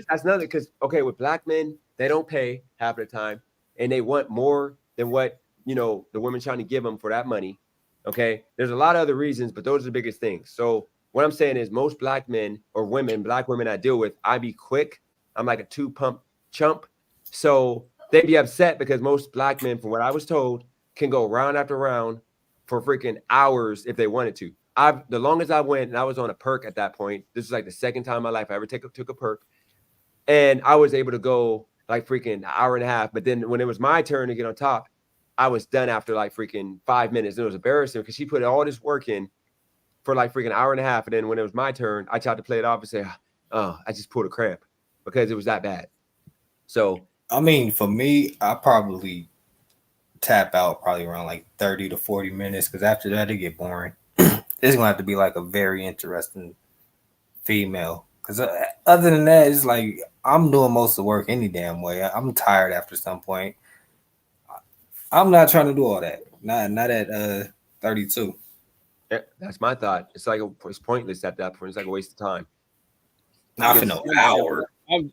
That's another, because with black men, they don't pay half of the time, and they want more than what the women trying to give them for that money. Okay, there's a lot of other reasons, but those are the biggest things. So what I'm saying is, most black men or women, black women I deal with, I be quick. I'm like a 2-pump chump. So they'd be upset because most black men, from what I was told, can go round after round for freaking hours if they wanted to. The longest I went, and I was on a perk at that point. This is like the second time in my life I ever took a perk. And I was able to go like freaking an hour and a half. But then when it was my turn to get on top, I was done after like freaking 5 minutes. And it was embarrassing because she put all this work in for like freaking hour and a half. And then when it was my turn, I tried to play it off and say, oh, I just pulled a cramp, because it was that bad. So, I mean, for me, I probably tap out probably around like 30 to 40 minutes, because after that, it get boring. It's going to have to be like a very interesting female, because other than that, it's like I'm doing most of the work any damn way. I'm tired after some point. I'm not trying to do all that. Not at 32. Yeah, that's my thought. It's like it's pointless at that point. It's like a waste of time. Not for no hour.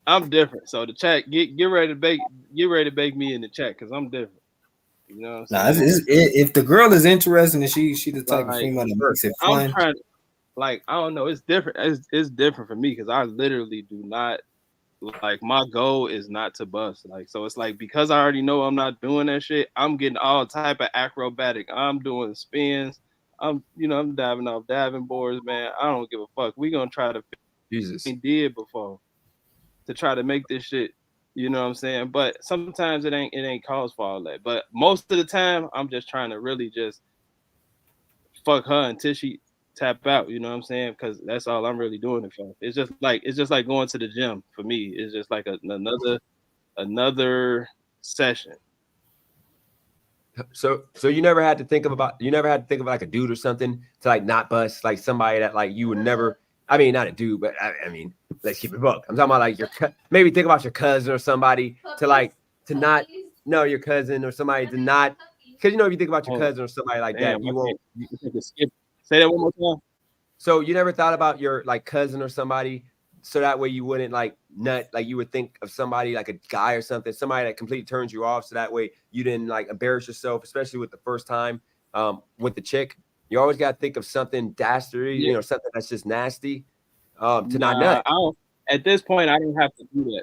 I'm different. So the chat, get ready to bake me in the chat, because I'm different. You know what I'm saying? If the girl is interested and she the type of female that makes it fun. I'm trying to, I don't know. It's different. It's different for me, because I literally do not, like, my goal is not to bust. Like, so it's like, because I already know I'm not doing that shit, I'm getting all type of acrobatic. I'm doing spins. I'm diving off diving boards, man. I don't give a fuck. We gonna try to we did before to try to make this shit, you know what I'm saying? But sometimes it ain't cause for all that. But most of the time, I'm just trying to really just fuck her until she tap out, you know what I'm saying? Because that's all I'm really doing it for. It's just like going to the gym for me. It's just like another session. So you never had to think of like a dude or something to like not bust, like somebody that like you would never. I mean, not a dude, but I mean, let's keep it buck. I'm talking about like maybe think about your cousin or somebody your cousin or somebody to not, because if you think about your cousin or somebody like that, you won't. Say that one more time. So you never thought about your like cousin or somebody, so that way you wouldn't like nut, like you would think of somebody like a guy or something, somebody that completely turns you off, so that way you didn't like embarrass yourself, especially with the first time with the chick. You always got to think of something dastardly, something that's just nasty to not nut. At this point, I don't have to do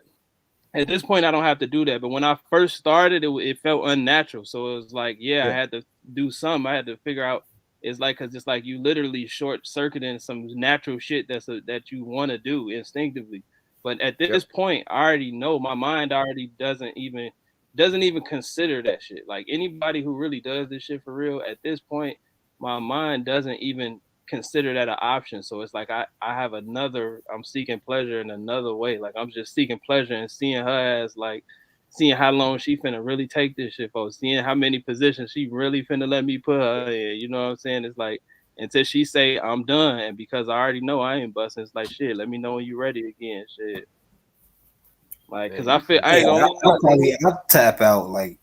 that. But when I first started, it felt unnatural. So it was like, I had to do something. I had to figure out. It's like, because it's like you literally short-circuiting some natural shit that you want to do instinctively. But at this point, I already know, my mind already doesn't even doesn't even consider that shit. Like anybody who really does this shit for real, at this point, my mind doesn't even consider that an option. So it's like I have another, I'm seeking pleasure in another way. Like I'm just seeking pleasure and seeing her as like seeing how long she finna really take this shit for, seeing how many positions she really finna let me put her in. You know what I'm saying? It's like until she say I'm done, and because I already know I ain't busting, it's like shit, let me know when you ready again. Shit. Like, cause I feel I ain't gonna I'll tap out like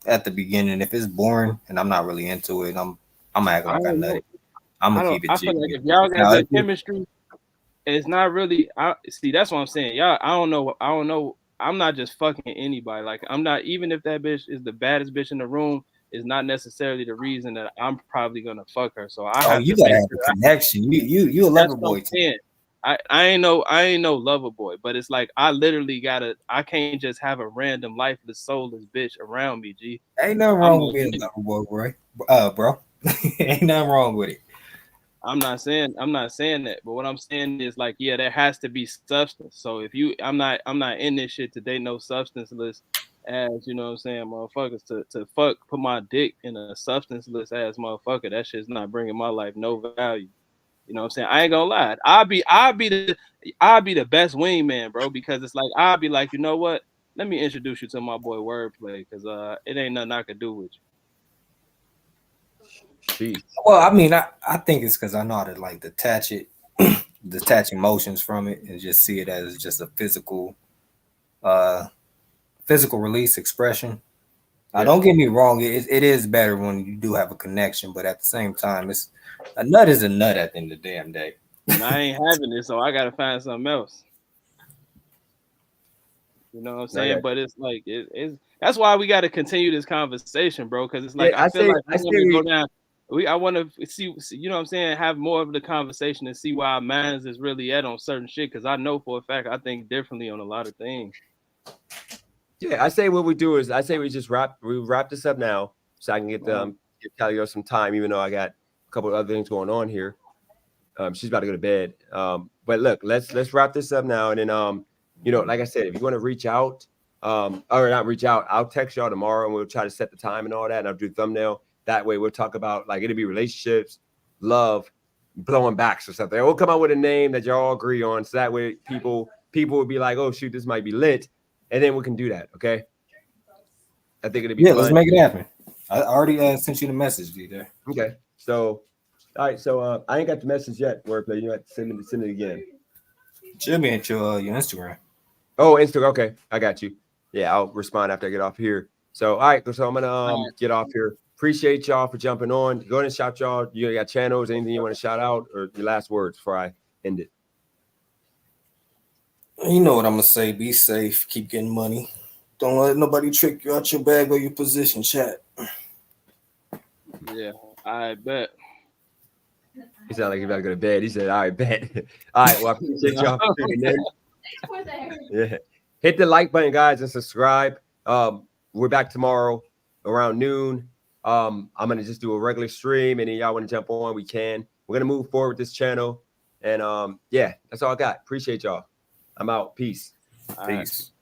at the beginning. If it's boring and I'm not really into it, I'm acting like I nutty. I'm gonna keep it. I feel like if y'all got that chemistry, it's not really. I see. That's what I'm saying. Y'all, I don't know. I'm not just fucking anybody. Like I'm not. Even if that bitch is the baddest bitch in the room, is not necessarily the reason that I'm probably gonna fuck her. So I have you to gotta have a connection. You a lover boy too. I ain't no lover boy, but it's like I literally gotta. I can't just have a random lifeless, soulless bitch around me. G. Ain't nothing wrong with being a lover boy, bro. Ain't nothing wrong with it. I'm not saying that, but what I'm saying is like, yeah, there has to be substance. So if you, I'm not in this shit to date no substanceless ass, you know what I'm saying, motherfuckers to fuck, put my dick in a substanceless ass motherfucker. That shit's not bringing my life no value. You know what I'm saying? I ain't gonna lie. I'll be the best wingman, bro, because it's like I'll be like, you know what? Let me introduce you to my boy Wordplay, because it ain't nothing I could do with you. Jeez. Well, I mean, I think it's because I know how to like detach emotions from it and just see it as just a physical release expression. Yeah. Don't get me wrong, it is better when you do have a connection, but at the same time, it's a nut is a nut at the end of the damn day. And I ain't having it, so I gotta find something else. You know what I'm saying? But it's like it's that's why we got to continue this conversation, bro. Because it's like I feel like I want to go down. I want to see, you know what I'm saying, have more of the conversation and see where our minds is really at on certain shit. Because I know for a fact I think differently on a lot of things. Yeah, I say what we do is I say we wrap this up now so I can get give Calio some time, even though I got a couple of other things going on here. She's about to go to bed. But look, let's wrap this up now, and then you know, like I said, if you want to reach out, or not reach out, I'll text y'all tomorrow and we'll try to set the time and all that, and I'll do the thumbnail. That way we'll talk about like it'll be relationships, love, blowing backs or something. We'll come out with a name that y'all all agree on, so that way people will be like, oh shoot, this might be lit, and then we can do that. Okay. I think it'll be fun. Let's make it happen. I already sent you the message, D there. Okay. So all right, so I ain't got the message yet, Wordplay. You have to send it again. Should be at your Instagram. Oh, Instagram. Okay, I got you. Yeah, I'll respond after I get off here. So, all right, so I'm gonna get off here. Appreciate y'all for jumping on. Go ahead and shout y'all. You got channels, anything you want to shout out, or your last words before I end it? You know what I'm gonna say. Be safe. Keep getting money. Don't let nobody trick you out your bag or your position, chat. Yeah, I bet. He sounded like he about to go to bed. He said, all right, bet. All right, well, I appreciate y'all for tuning in. Yeah. Hit the like button, guys, and subscribe. We're back tomorrow around noon. I'm gonna just do a regular stream, and then y'all want to jump on, we can. We're gonna move forward with this channel, and yeah, that's all I got. Appreciate y'all. I'm out. Peace. Peace.